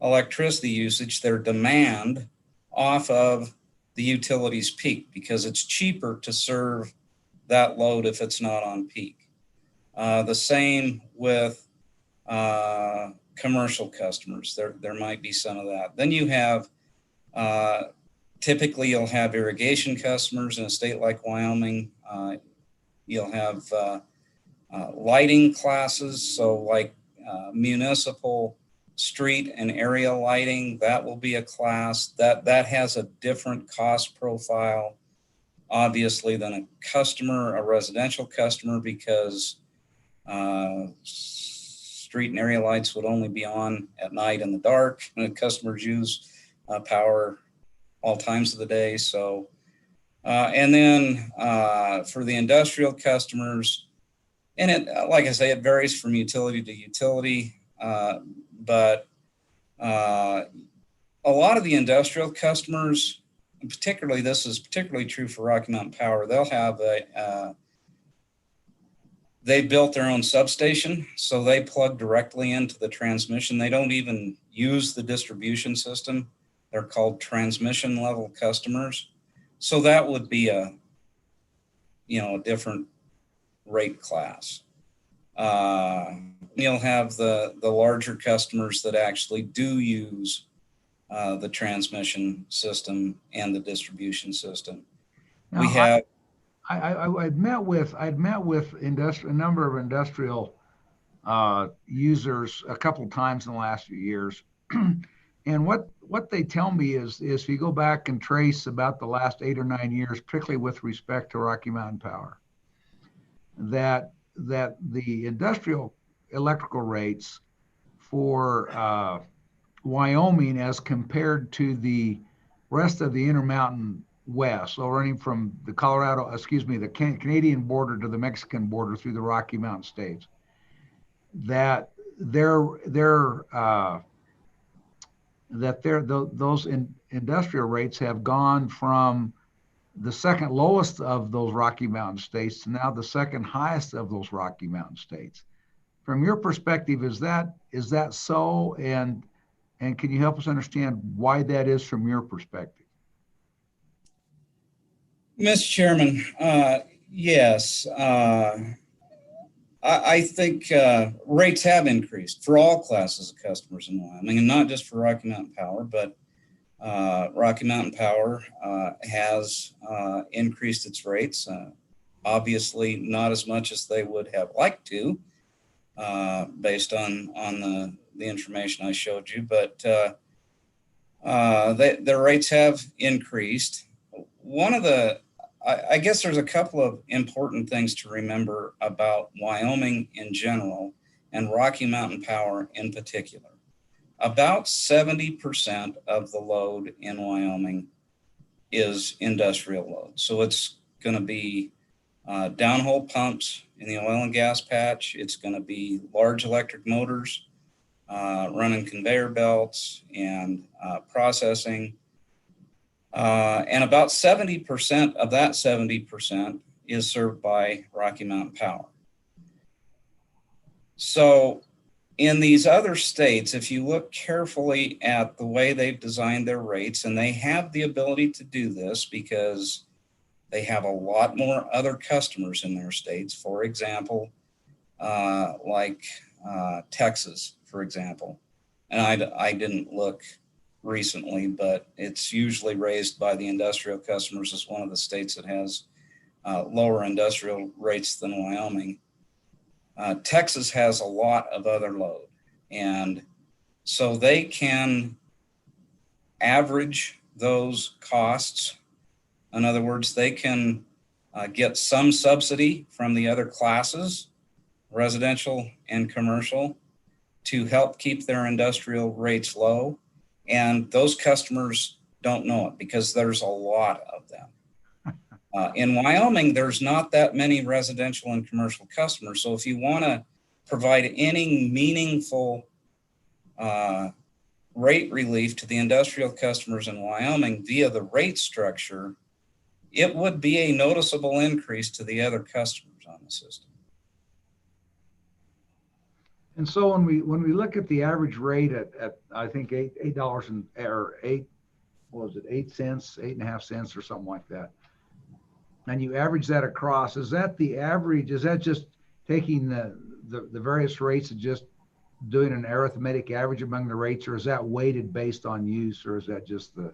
electricity usage, their demand, off of the utility's peak, because it's cheaper to serve that load if it's not on peak. The same with commercial customers. There might be some of that. Then you have, typically you'll have irrigation customers in a state like Wyoming. You'll have lighting classes, so like municipal, street, and area lighting. That will be a class that has a different cost profile, obviously, than a residential customer, because street and area lights would only be on at night in the dark, and customers use power all times of the day. So, and then for the industrial customers, and it, like I say, it varies from utility to utility, but a lot of the industrial customers, and particularly this is particularly true for Rocky Mountain Power, they'll have they built their own substation, so they plug directly into the transmission. They don't even use the distribution system. They're called transmission level customers. So that would be a different rate class. You'll have the larger customers that actually do use the transmission system and the distribution system. Now, we have. I'd met with a number of industrial users a couple times in the last few years, and what they tell me is if you go back and trace about the last 8 or 9 years, particularly with respect to Rocky Mountain Power, that the industrial electrical rates for Wyoming as compared to the rest of the Intermountain West, so running from the Canadian border to the Mexican border through the Rocky Mountain states, that those industrial rates have gone from the second lowest of those Rocky Mountain states to now the second highest of those Rocky Mountain states. From your perspective, is that so? And can you help us understand why that is from your perspective? Mr. Chairman, yes. I think rates have increased for all classes of customers in Wyoming, and not just for Rocky Mountain Power, but Rocky Mountain Power has increased its rates. Obviously, not as much as they would have liked to, based on the information I showed you, but their rates have increased. I guess there's a couple of important things to remember about Wyoming in general and Rocky Mountain Power in particular. About 70% of the load in Wyoming is industrial load. So it's going to be downhole pumps in the oil and gas patch. It's going to be large electric motors running conveyor belts and processing. And about 70% of that 70% is served by Rocky Mountain Power. So in these other states, if you look carefully at the way they've designed their rates, and they have the ability to do this because they have a lot more other customers in their states. For example, like Texas, for example. And I didn't look recently, but it's usually raised by the industrial customers as one of the states that has lower industrial rates than Wyoming. Texas has a lot of other load, and so they can average those costs. In other words, they can get some subsidy from the other classes, residential and commercial, to help keep their industrial rates low. And those customers don't know it because there's a lot of them. In Wyoming, there's not that many residential and commercial customers. So if you want to provide any meaningful rate relief to the industrial customers in Wyoming via the rate structure, it would be a noticeable increase to the other customers on the system. And so when we look at the average rate at I think $8 and or 8, what was it, 8 cents, 8.5 cents or something like that, and you average that across, is that the average? Is that just taking the various rates and just doing an arithmetic average among the rates, or is that weighted based on use, or is that just the?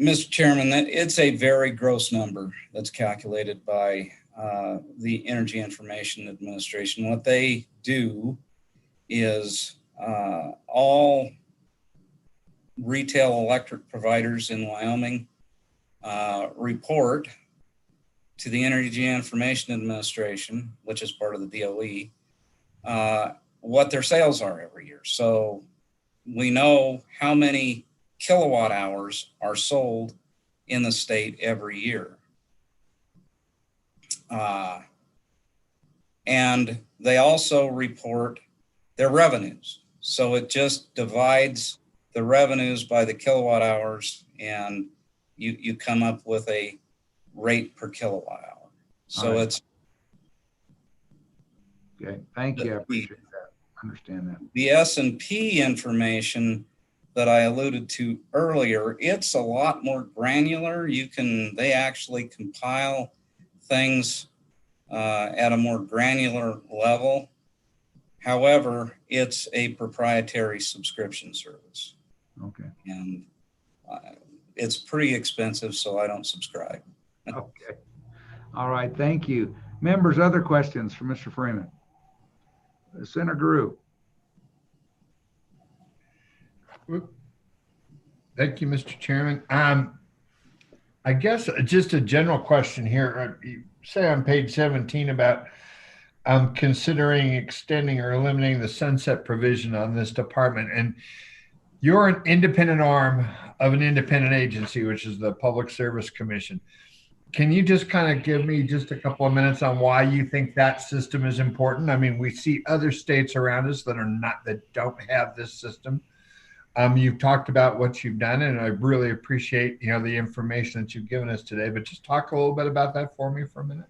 Mr. Chairman, it's a very gross number that's calculated by the Energy Information Administration. What they do is all retail electric providers in Wyoming report to the Energy Information Administration, which is part of the DOE, what their sales are every year. So we know how many kilowatt hours are sold in the state every year. And they also report their revenues. So it just divides the revenues by the kilowatt hours, and you come up with a rate per kilowatt hour. So right. It's okay. Thank you. I appreciate that. I understand that. The S&P information that I alluded to earlier, it's a lot more granular. They actually compile things at a more granular level. However, it's a proprietary subscription service. Okay. And it's pretty expensive, so I don't subscribe. Okay. All right. Thank you. Members, other questions for Mr. Freeman? Senator Grew. Thank you, Mr. Chairman. I guess just a general question here. You say on page 17 about considering extending or eliminating the sunset provision on this department. And you're an independent arm of an independent agency, which is the Public Service Commission. Can you just kind of give me just a couple of minutes on why you think that system is important? I mean, we see other states around us that don't have this system. You've talked about what you've done, and I really appreciate, the information that you've given us today, but just talk a little bit about that for me for a minute.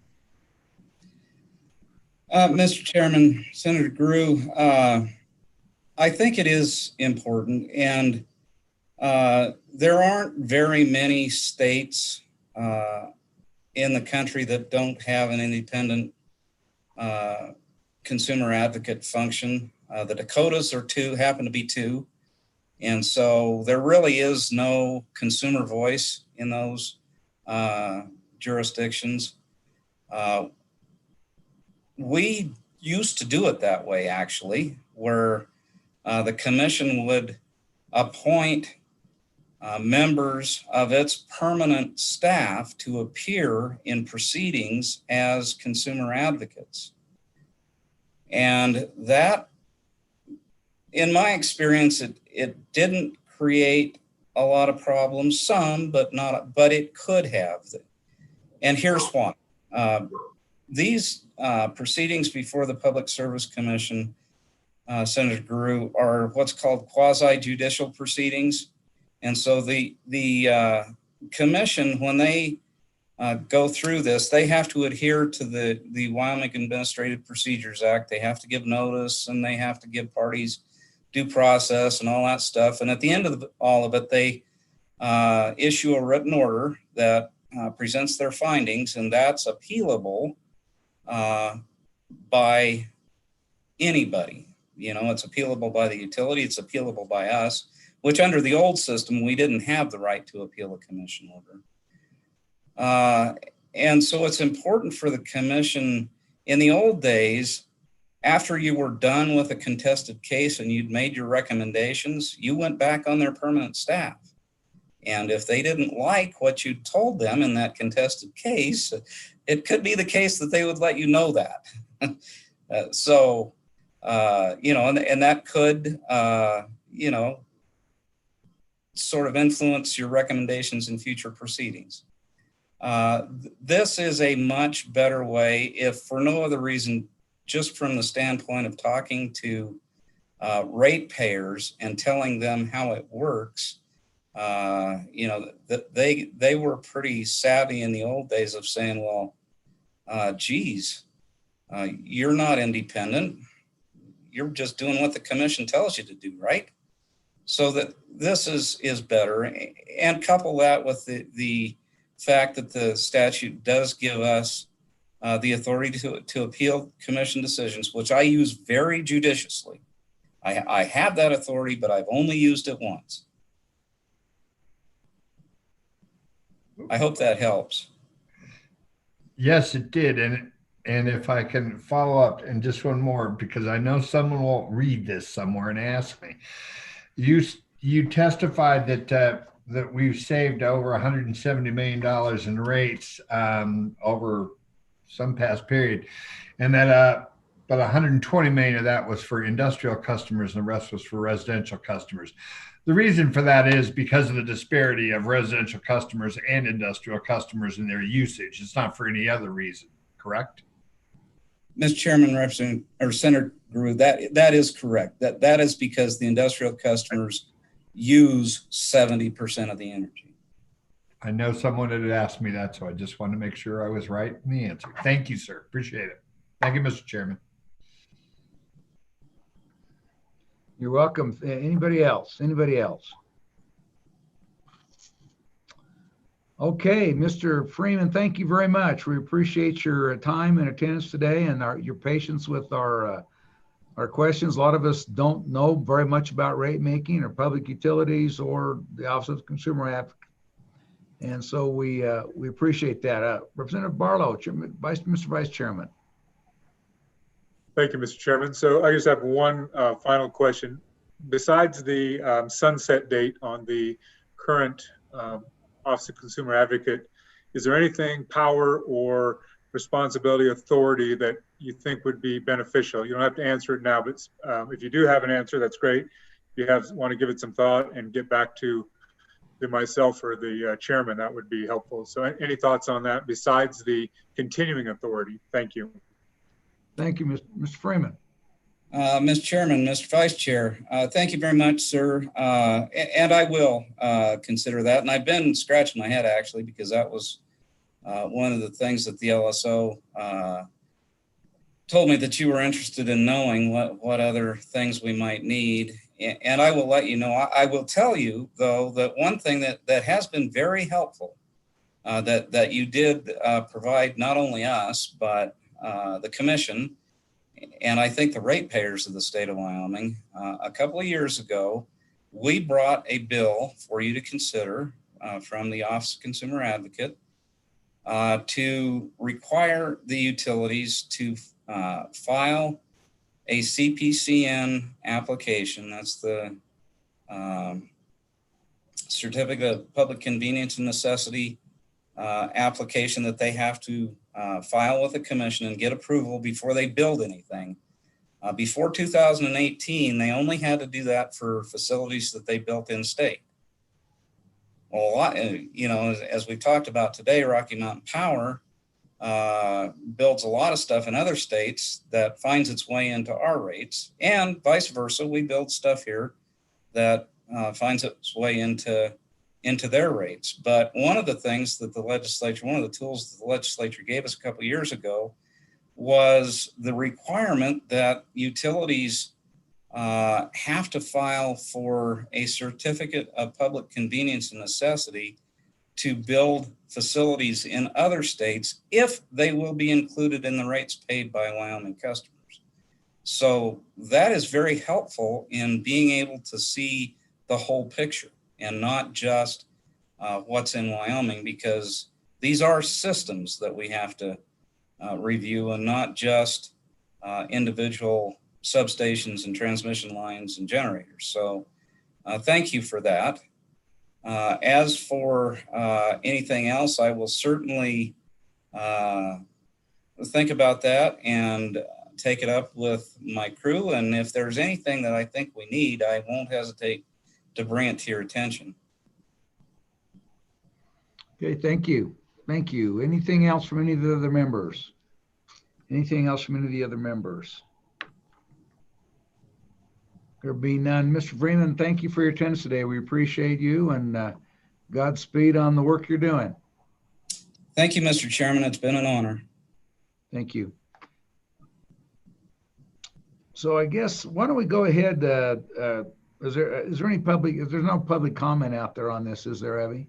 Mr. Chairman, Senator Grew, I think it is important, and there aren't very many states in the country that don't have an independent consumer advocate function. The Dakotas happen to be 2. And so there really is no consumer voice in those jurisdictions. We used to do it that way, actually, where the commission would appoint members of its permanent staff to appear in proceedings as consumer advocates. And that, in my experience, it didn't create a lot of problems, some, but it could have. And here's why. These proceedings before the Public Service Commission, Senator Guru, are what's called quasi-judicial proceedings. And so the commission, when they go through this, they have to adhere to the Wyoming Administrative Procedures Act. They have to give notice, and they have to give parties due process and all that stuff. And at the end of all of it, they issue a written order that presents their findings, and that's appealable by anybody. You know, it's appealable by the utility, it's appealable by us, which under the old system, we didn't have the right to appeal a commission order. And so it's important for the commission. In the old days, after you were done with a contested case and you'd made your recommendations, you went back on their permanent staff. And if they didn't like what you told them in that contested case, it could be the case that they would let you know that. You know, and that could, you know, sort of influence your recommendations in future proceedings. This is a much better way, if for no other reason, just from the standpoint of talking to ratepayers and telling them how it works. You know, they were pretty savvy in the old days of saying, well, geez, you're not independent. You're just doing what the commission tells you to do, right? So that this is better. And couple that with the fact that the statute does give us the authority to appeal commission decisions, which I use very judiciously. I have that authority, but I've only used it once. I hope that helps. Yes, it did. And if I can follow up, and just one more, because I know someone will read this somewhere and ask me. You testified that we've saved over $170 million in rates over some past period, and that but 120 million of that was for industrial customers and the rest was for residential customers. The reason for that is because of the disparity of residential customers and industrial customers in their usage. It's not for any other reason, correct? Mr. Chairman, Representative or Senator Guru, that is correct. That is because the industrial customers use 70% of the energy. I know someone had asked me that, so I just wanted to make sure I was right in the answer. Thank you, sir. Appreciate it. Thank you, Mr. Chairman. You're welcome. Anybody else? Anybody else? Okay, Mr. Freeman, thank you very much. We appreciate your time and attendance today and your patience with our questions. A lot of us don't know very much about rate making or public utilities or the Office of the Consumer Advocate. And so we appreciate that. Representative Barlow, Mr. Vice Chairman. Thank you, Mr. Chairman. So I just have one final question. Besides the sunset date on the current Office of Consumer Advocate, is there anything, power or responsibility, authority that you think would be beneficial? You don't have to answer it now, but if you do have an answer, that's great. If you want to give it some thought and get back to myself or the chairman, that would be helpful. So any thoughts on that besides the continuing authority? Thank you. Thank you, Mr. Freeman. Mr. Chairman, Mr. Vice Chair, thank you very much, sir. And I will consider that. And I've been scratching my head, actually, because that was one of the things that the LSO told me that you were interested in knowing what other things we might need. And I will let you know. I will tell you, though, that one thing that has been very helpful that you did provide not only us, but the commission, and I think the ratepayers of the state of Wyoming. A couple of years ago, we brought a bill for you to consider from the Office of Consumer Advocate to require the utilities to file a CPCN application. That's the Certificate of Public Convenience and Necessity application that they have to file with the commission and get approval before they build anything. Before 2018, they only had to do that for facilities that they built in state. Well, a lot, as we talked about today, Rocky Mountain Power builds a lot of stuff in other states that finds its way into our rates, and vice versa. We build stuff here that finds its way into their rates. But one of the things that the legislature, one of the tools that the legislature gave us a couple of years ago was the requirement that utilities have to file for a certificate of public convenience and necessity to build facilities in other states if they will be included in the rates paid by Wyoming customers. So that is very helpful in being able to see the whole picture and not just what's in Wyoming, because these are systems that we have to review and not just individual substations and transmission lines and generators. So thank you for that. As for anything else, I will certainly think about that and take it up with my crew. And if there's anything that I think we need, I won't hesitate to bring it to your attention. Okay, thank you. Thank you. Anything else from any of the other members? Anything else from any of the other members? There being none. Mr. Freeman, thank you for your attendance today. We appreciate you, and Godspeed on the work you're doing. Thank you, Mr. Chairman. It's been an honor. Thank you. So I guess, why don't we go ahead, is there any public, there's no public comment out there on this, is there, Abby?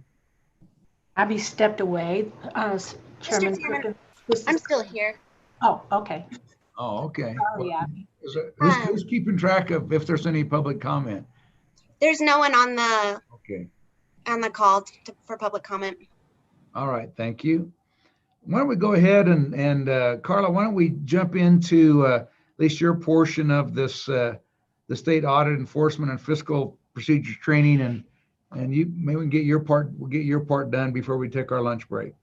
Abby stepped away. Chairman, Mr. Chairman, I'm still here. Oh, okay. Oh, okay. Sorry, Abby. Who's keeping track of if there's any public comment? There's no one on the Okay. on the call for public comment. All right, thank you. Why don't we go ahead and Carla, why don't we jump into at least your portion of this, the state audit enforcement and fiscal procedures training, and you maybe we can get your part, we'll get your part done before we take our lunch break.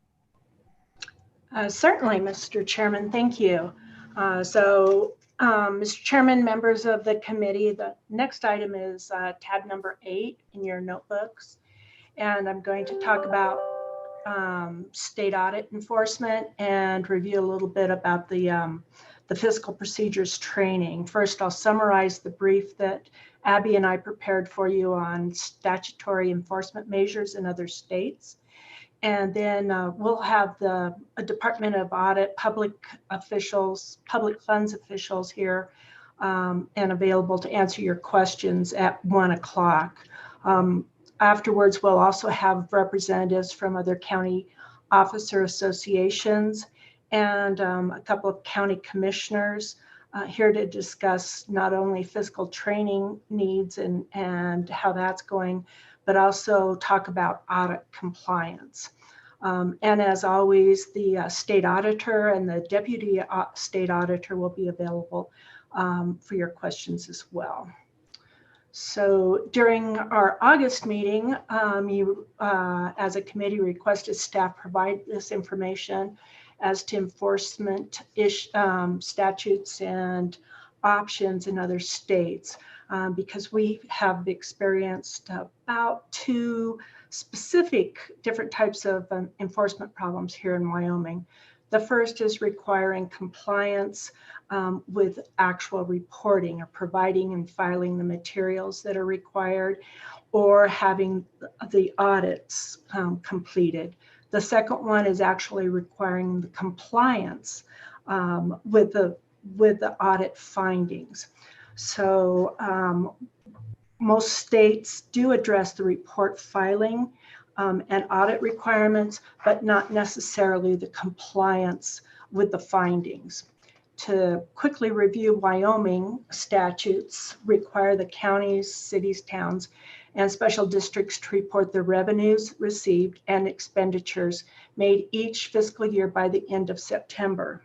Certainly, Mr. Chairman, thank you. Mr. Chairman, members of the committee, the next item is tab number 8 in your notebooks. And I'm going to talk about state audit enforcement and review a little bit about the fiscal procedures training. First, I'll summarize the brief that Abby and I prepared for you on statutory enforcement measures in other states. And then we'll have the Department of Audit, public officials, public funds officials here and available to answer your questions at 1 o'clock. Afterwards, we'll also have representatives from other county officer associations and a couple of county commissioners here to discuss not only fiscal training needs and how that's going, but also talk about audit compliance. And as always, the state auditor and the deputy state auditor will be available for your questions as well. So during our August meeting, you, as a committee, requested staff provide this information as to enforcement statutes and options in other states, because we have experienced about 2 specific different types of enforcement problems here in Wyoming. The first is requiring compliance with actual reporting or providing and filing the materials that are required or having the audits completed. The second one is actually requiring the compliance with the audit findings. So most states do address the report filing and audit requirements, but not necessarily the compliance with the findings. To quickly review, Wyoming statutes require the counties, cities, towns, and special districts to report the revenues received and expenditures made each fiscal year by the end of September.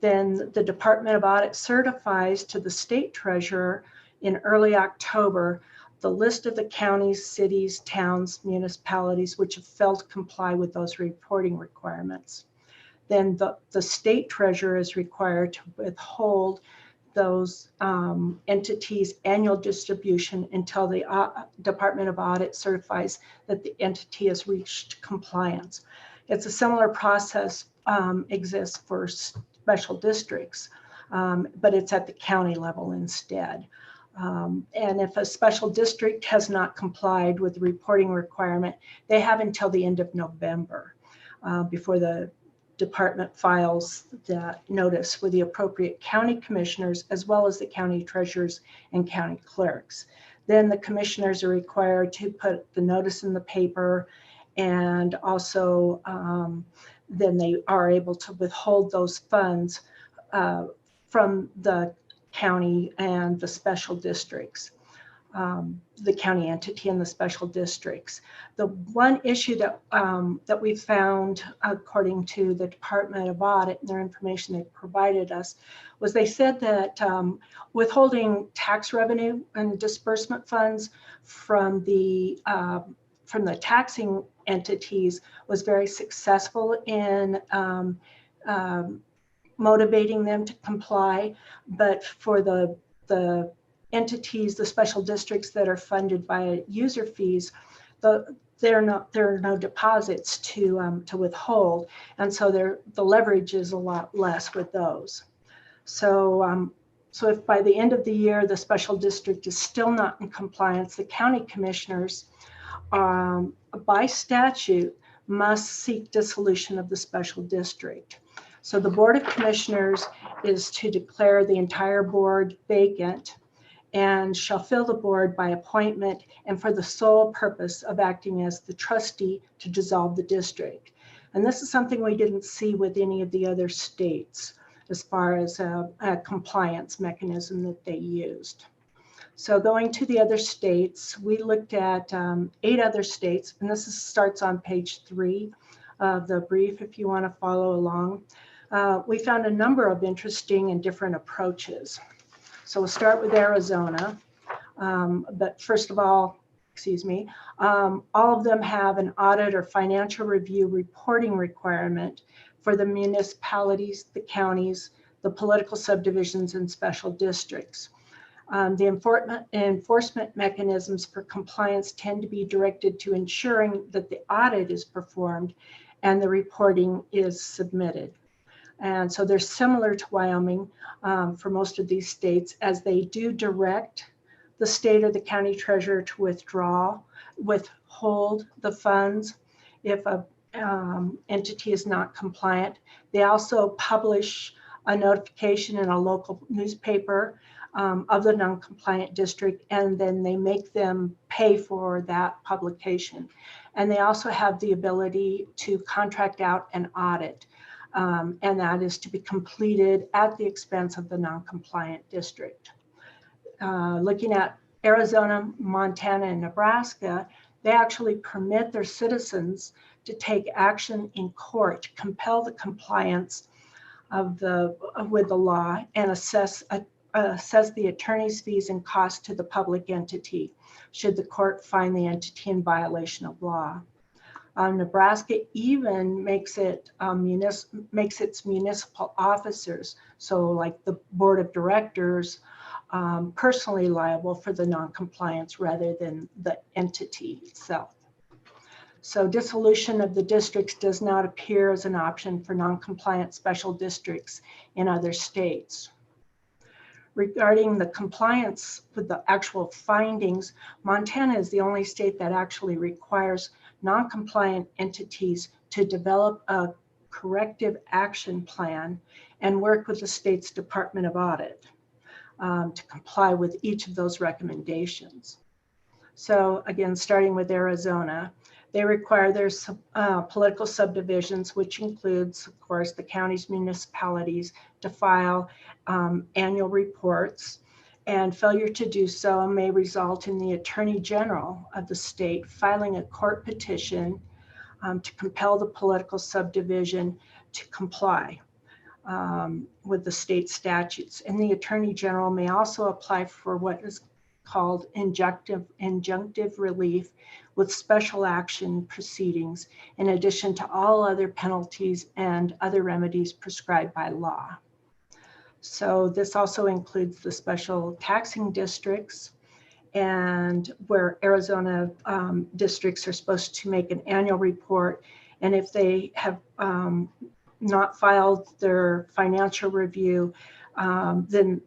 Then the Department of Audit certifies to the state treasurer in early October the list of the counties, cities, towns, municipalities which have failed to comply with those reporting requirements. Then the state treasurer is required to withhold those entities' annual distribution until the Department of Audit certifies that the entity has reached compliance. It's a similar process exists for special districts, but it's at the county level instead. And if a special district has not complied with the reporting requirement, they have until the end of November before the department files the notice with the appropriate county commissioners, as well as the county treasurers and county clerks. Then the commissioners are required to put the notice in the paper, and also then they are able to withhold those funds from the county and the special districts, the county entity and the special districts. The one issue that that we found, according to the Department of Audit and their information they provided us, was they said that withholding tax revenue and disbursement funds from the taxing entities was very successful in motivating them to comply, but for the entities, the special districts that are funded by user fees, there are no deposits to withhold, and so the leverage is a lot less with those. So so if by the end of the year the special district is still not in compliance, the county commissioners by statute must seek dissolution of the special district. So the Board of Commissioners is to declare the entire board vacant and shall fill the board by appointment and for the sole purpose of acting as the trustee to dissolve the district. And this is something we didn't see with any of the other states as far as a compliance mechanism that they used. So going to the other states, we looked at 8 other states, and this starts on page 3 of the brief if you want to follow along. We found a number of interesting and different approaches. So we'll start with Arizona, but first of all, all of them have an audit or financial review reporting requirement for the municipalities, the counties, the political subdivisions, and special districts. The enforcement mechanisms for compliance tend to be directed to ensuring that the audit is performed and the reporting is submitted. And so they're similar to Wyoming for most of these states, as they do direct the state or the county treasurer to withhold the funds if a entity is not compliant. They also publish a notification in a local newspaper of the non-compliant district, and then they make them pay for that publication. And they also have the ability to contract out an audit, and that is to be completed at the expense of the non-compliant district. Looking at Arizona, Montana, and Nebraska, they actually permit their citizens to take action in court to compel the compliance with the law and assess the attorney's fees and costs to the public entity should the court find the entity in violation of law. Nebraska even makes its municipal officers, so like the board of directors, personally liable for the non-compliance rather than the entity itself. So dissolution of the districts does not appear as an option for non-compliant special districts in other states. Regarding the compliance with the actual findings, Montana is the only state that actually requires non-compliant entities to develop a corrective action plan and work with the state's Department of Audit to comply with each of those recommendations. So again, starting with Arizona, They require their political subdivisions, which includes, of course, the counties, municipalities, to file annual reports. And failure to do so may result in the Attorney General of the state filing a court petition to compel the political subdivision to comply with the state statutes. And the Attorney General may also apply for what is called injunctive relief with special action proceedings, in addition to all other penalties and other remedies prescribed by law. So this also includes the special taxing districts, and where Arizona districts are supposed to make an annual report. And if they have not filed their financial review, then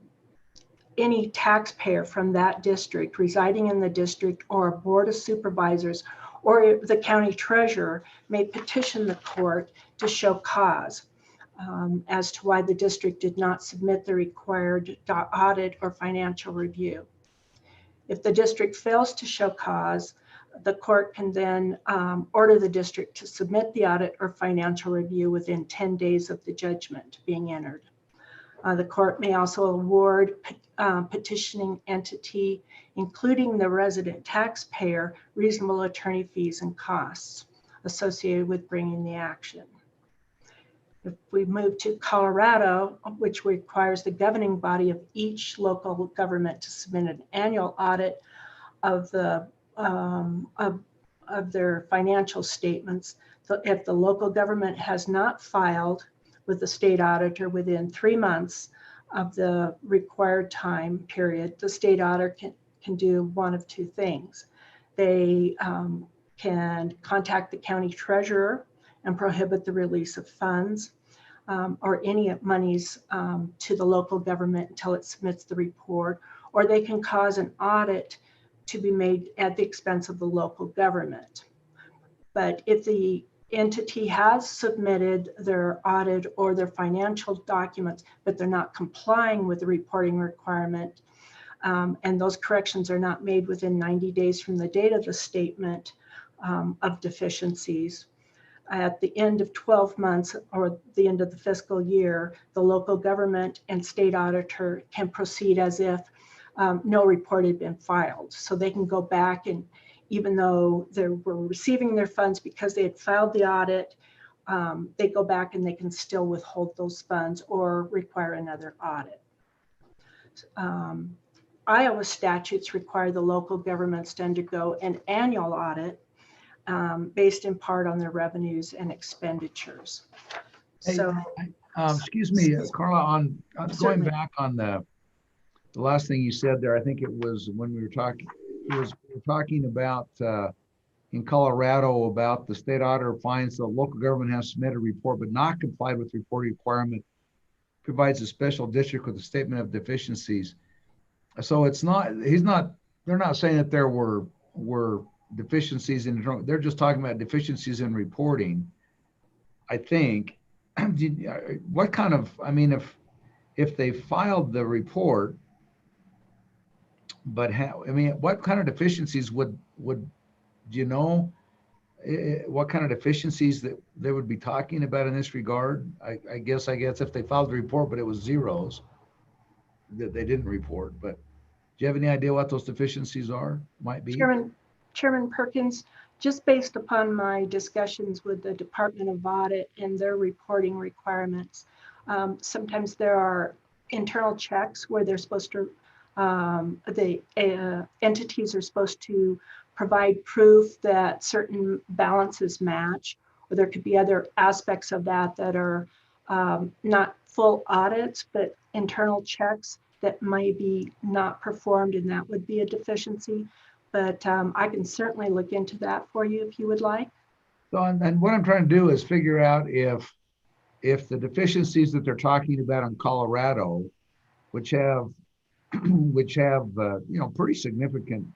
any taxpayer from that district residing in the district or a board of supervisors or the county treasurer may petition the court to show cause as to why the district did not submit the required audit or financial review. If the district fails to show cause, the court can then order the district to submit the audit or financial review within 10 days of the judgment being entered. The court may also award petitioning entity, including the resident taxpayer, reasonable attorney fees and costs associated with bringing the action. If we move to Colorado, which requires the governing body of each local government to submit an annual audit of their financial statements, if the local government has not filed with the state auditor within 3 months of the required time period, the state auditor can do one of two things. They can contact the county treasurer and prohibit the release of funds or any monies to the local government until it submits the report, or they can cause an audit to be made at the expense of the local government. But if the entity has submitted their audit or their financial documents, but they're not complying with the reporting requirement, and those corrections are not made within 90 days from the date of the statement of deficiencies, at the end of 12 months or the end of the fiscal year, the local government and state auditor can proceed as if no report had been filed. So they can go back, and even though they were receiving their funds because they had filed the audit, they go back and they can still withhold those funds or require another audit. Iowa statutes require the local governments to undergo an annual audit based in part on their revenues and expenditures. Hey, So, excuse me, Carla, on going Certainly. back on the last thing you said there, I think it was when we were talking, we were talking about in Colorado about the state auditor finds the local government has submitted a report but not complied with reporting requirement, provides a special district with a statement of deficiencies. So it's not, they're not saying that there were deficiencies in, they're just talking about deficiencies in reporting, I think. What kind of, I mean, if they filed the report, but how, I mean, what kind of deficiencies would you know, what kind of deficiencies that they would be talking about in this regard? I guess if they filed the report, but it was zeros that they didn't report, but do you have any idea what those deficiencies might be? Chairman Perkins, just based upon my discussions with the Department of Audit and their reporting requirements, sometimes there are internal checks where they're supposed to, the entities are supposed to provide proof that certain balances match, or there could be other aspects of that that are not full audits, but internal checks that may be not performed, and that would be a deficiency. But I can certainly look into that for you if you would like. So, and what I'm trying to do is figure out if the deficiencies that they're talking about in Colorado, which have you know, pretty significant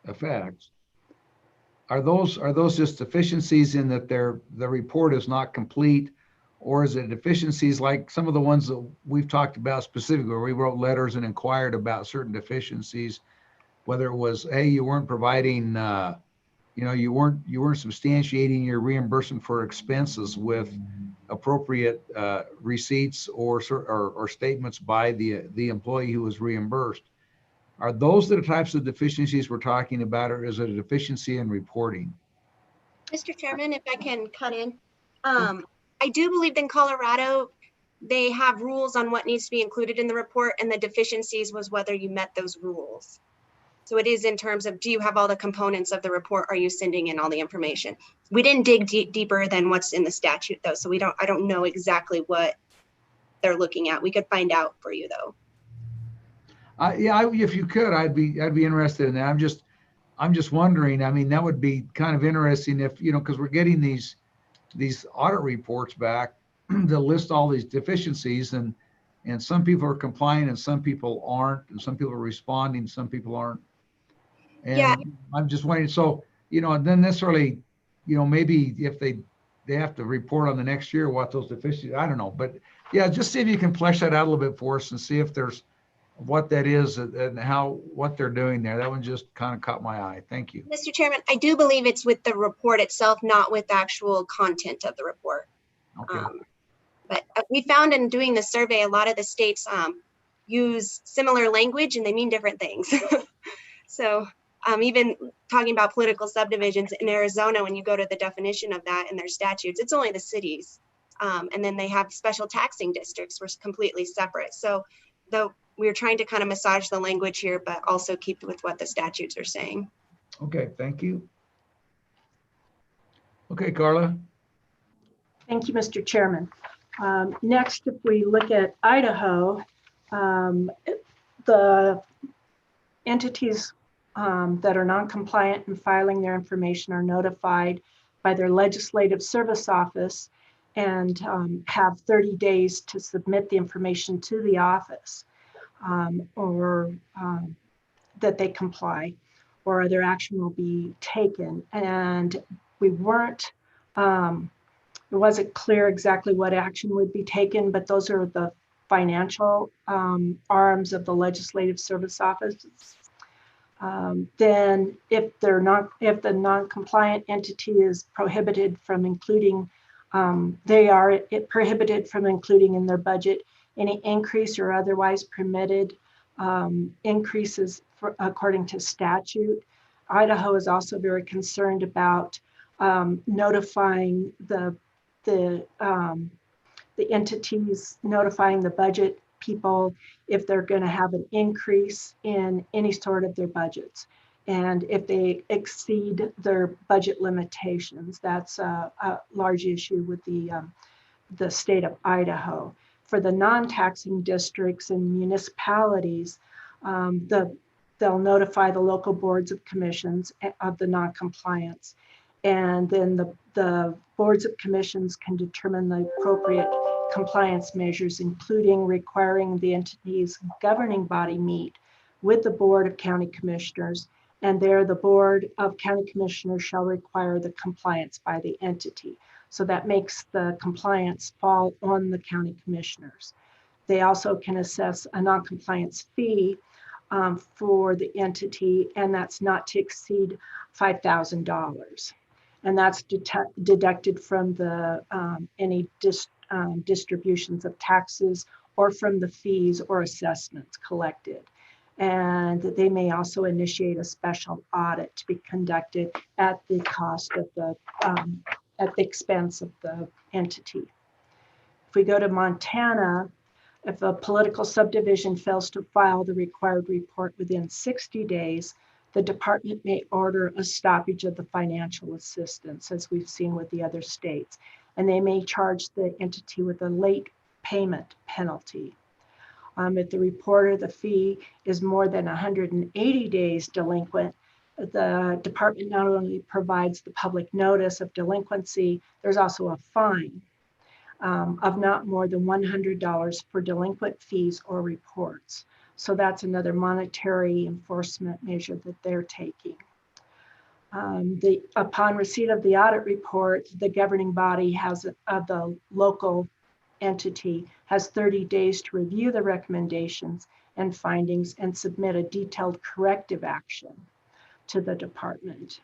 effects, are those just deficiencies in that the report is not complete, or is it deficiencies like some of the ones that we've talked about specifically, where we wrote letters and inquired about certain deficiencies, whether it was, hey, you weren't providing you weren't substantiating your reimbursement for expenses with appropriate receipts or statements by the employee who was reimbursed. Are those the types of deficiencies we're talking about, or is it a deficiency in reporting? Mr. Chairman, if I can cut in, I do believe in Colorado, they have rules on what needs to be included in the report, and the deficiencies was whether you met those rules. So it is in terms of, do you have all the components of the report? Are you sending in all the information? We didn't dig deeper than what's in the statute though. So I don't know exactly what they're looking at. We could find out for you though. Yeah, if you could, I'd be interested in that. I'm just wondering. I mean, that would be kind of interesting if, because we're getting these audit reports back that list all these deficiencies, and some people are complying and some people aren't, and some people are responding, some people aren't. And yeah. I'm just wondering. So, and then necessarily, maybe if they have to report on the next year what those deficiencies. I don't know, but yeah, just see if you can flesh that out a little bit for us and see if there's what that is and what they're doing there. That one just kind of caught my eye. Thank you. Mr. Chairman, I do believe it's with the report itself, not with the actual content of the report. Okay. But we found in doing the survey, a lot of the states use similar language and they mean different things. So even talking about political subdivisions in Arizona, when you go to the definition of that in their statutes, it's only the cities. And then they have special taxing districts, which are completely separate. So though we're trying to kind of massage the language here, but also keep with what the statutes are saying. Okay, thank you. Okay, Carla. Thank you, Mr. Chairman. Next, if we look at Idaho, the entities that are non-compliant in filing their information are notified by their legislative service office and have 30 days to submit the information to the office. Or that they comply, or other action will be taken. And we weren't, it wasn't clear exactly what action would be taken, but those are the financial arms of the Legislative Service Office. Then if the non-compliant entity is prohibited from including, prohibited from including in their budget any increase or otherwise permitted increases according to statute. Idaho is also very concerned about notifying the entities, notifying the budget people if they're going to have an increase in any sort of their budgets. And if they exceed their budget limitations, that's a large issue with the state of Idaho. For the non-taxing districts and municipalities, they'll notify the local boards of commissions of the non-compliance. And then the boards of commissions can determine the appropriate compliance measures, including requiring the entity's governing body meet with the Board of County Commissioners. And there, the Board of County Commissioners shall require the compliance by the entity. So that makes the compliance fall on the county commissioners. They also can assess a non-compliance fee for the entity, and that's not to exceed $5,000. And that's deducted from the any distributions of taxes or from the fees or assessments collected. And they may also initiate a special audit to be conducted at the cost of the at the expense of the entity. If we go to Montana, if a political subdivision fails to file the required report within 60 days, the department may order a stoppage of the financial assistance, as we've seen with the other states, and they may charge the entity with a late payment penalty. If the report or the fee is more than 180 days delinquent, the department not only provides the public notice of delinquency, there's also a fine of not more than $100 for delinquent fees or reports. So that's another monetary enforcement measure that they're taking. Upon receipt of the audit report, the governing body of the local entity has 30 days to review the recommendations and findings and submit a detailed corrective action to the department.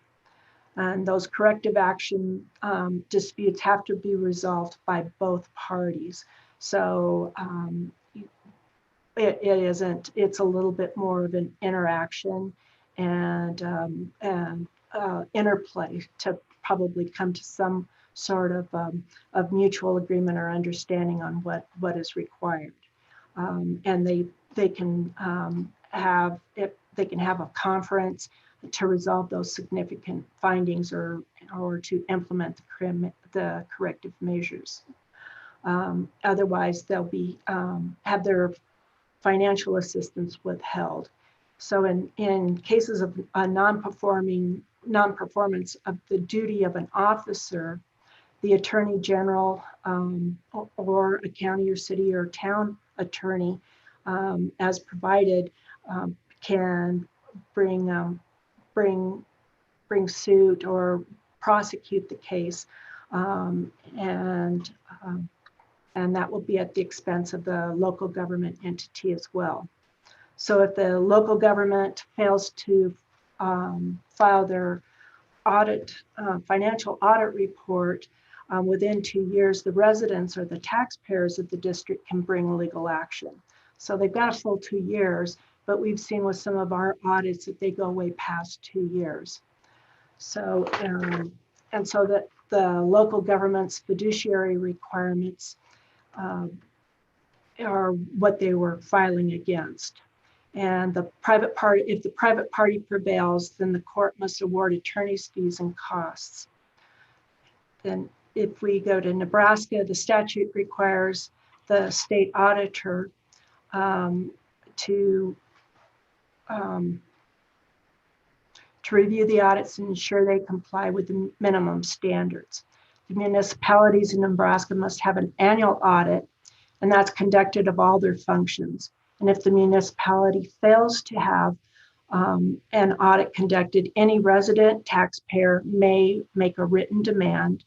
And those corrective action disputes have to be resolved by both parties. So it's a little bit more of an interaction and interplay to probably come to some sort of mutual agreement or understanding on what is required. And they can have a conference to resolve those significant findings or to implement the corrective measures. Otherwise, they'll be have their financial assistance withheld. So in cases of a non-performance of the duty of an officer, the Attorney General or a county or city or town attorney, as provided, can bring suit or prosecute the case, and that will be at the expense of the local government entity as well. So if the local government fails to file their financial audit report within 2 years, the residents or the taxpayers of the district can bring legal action. So they've got a full 2 years, but we've seen with some of our audits that they go way past 2 years. So, and so that the local government's fiduciary requirements are what they were filing against. And the private party, if the private party prevails, then the court must award attorney's fees and costs. Then if we go to Nebraska, the statute requires the state auditor to review the audits and ensure they comply with the minimum standards. The municipalities in Nebraska must have an annual audit, and that's conducted of all their functions. And if the municipality fails to have an audit conducted, any resident taxpayer may make a written demand.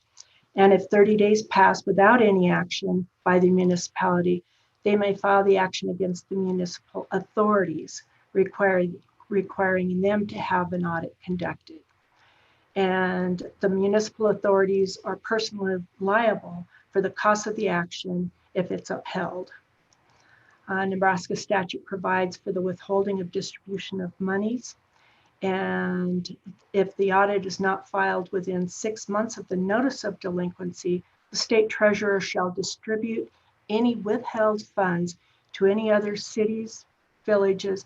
And if 30 days pass without any action by the municipality, they may file the action against the municipal authorities, requiring them to have an audit conducted. And the municipal authorities are personally liable for the cost of the action if it's upheld. Nebraska statute provides for the withholding of distribution of monies. And if the audit is not filed within 6 months of the notice of delinquency, the state treasurer shall distribute any withheld funds to any other cities, villages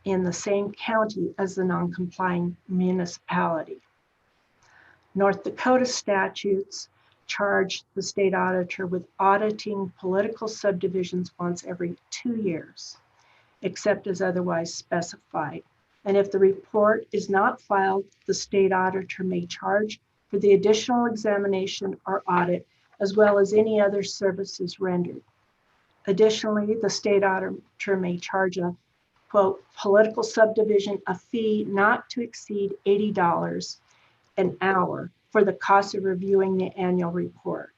in the same county as the non-complying municipality. North Dakota statutes charge the state auditor with auditing political subdivisions once every 2 years, except as otherwise specified. And if the report is not filed, the state auditor may charge for the additional examination or audit, as well as any other services rendered. Additionally, the state auditor may charge a, quote, political subdivision a fee not to exceed $80 an hour for the cost of reviewing the annual report.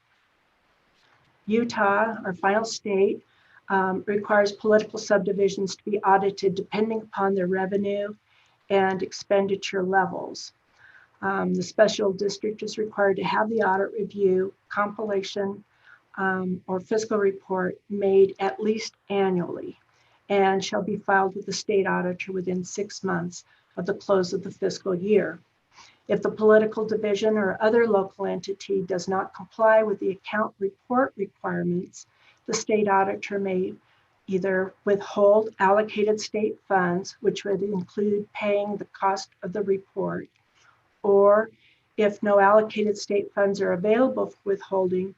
Utah, our final state, requires political subdivisions to be audited depending upon their revenue and expenditure levels. The special district is required to have the audit review, compilation, or fiscal report made at least annually and shall be filed with the state auditor within 6 months of the close of the fiscal year. If the political division or other local entity does not comply with the account report requirements, the state auditor may either withhold allocated state funds, which would include paying the cost of the report, or if no allocated state funds are available for withholding,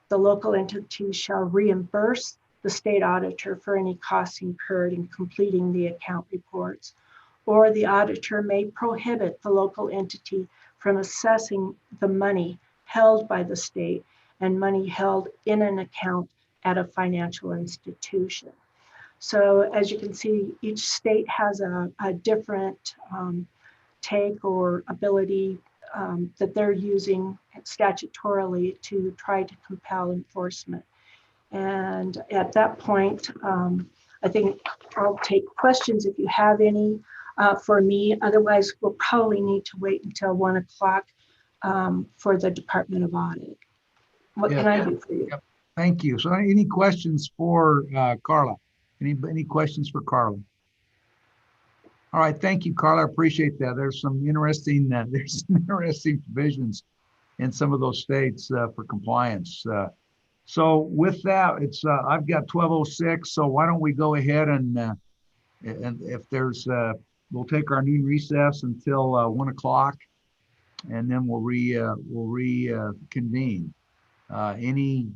the local entity shall reimburse the state auditor for any costs incurred in completing the account reports, or the auditor may prohibit the local entity from assessing the money held by the state and money held in an account at a financial institution. So as you can see, each state has a different take or ability that they're using statutorily to try to compel enforcement. And at that point, I think I'll take questions if you have any for me. Otherwise, we'll probably need to wait until 1 o'clock for the Department of Audit. What can I do for you? Yep. Thank you. So any questions for Carla? Any questions for Carla? All right, thank you, Carla. I appreciate that. There's some interesting provisions in some of those states for compliance. So with that, it's I've got 12:06. So why don't we go ahead and if there's we'll take our noon recess until 1 o'clock, and then we'll reconvene. Any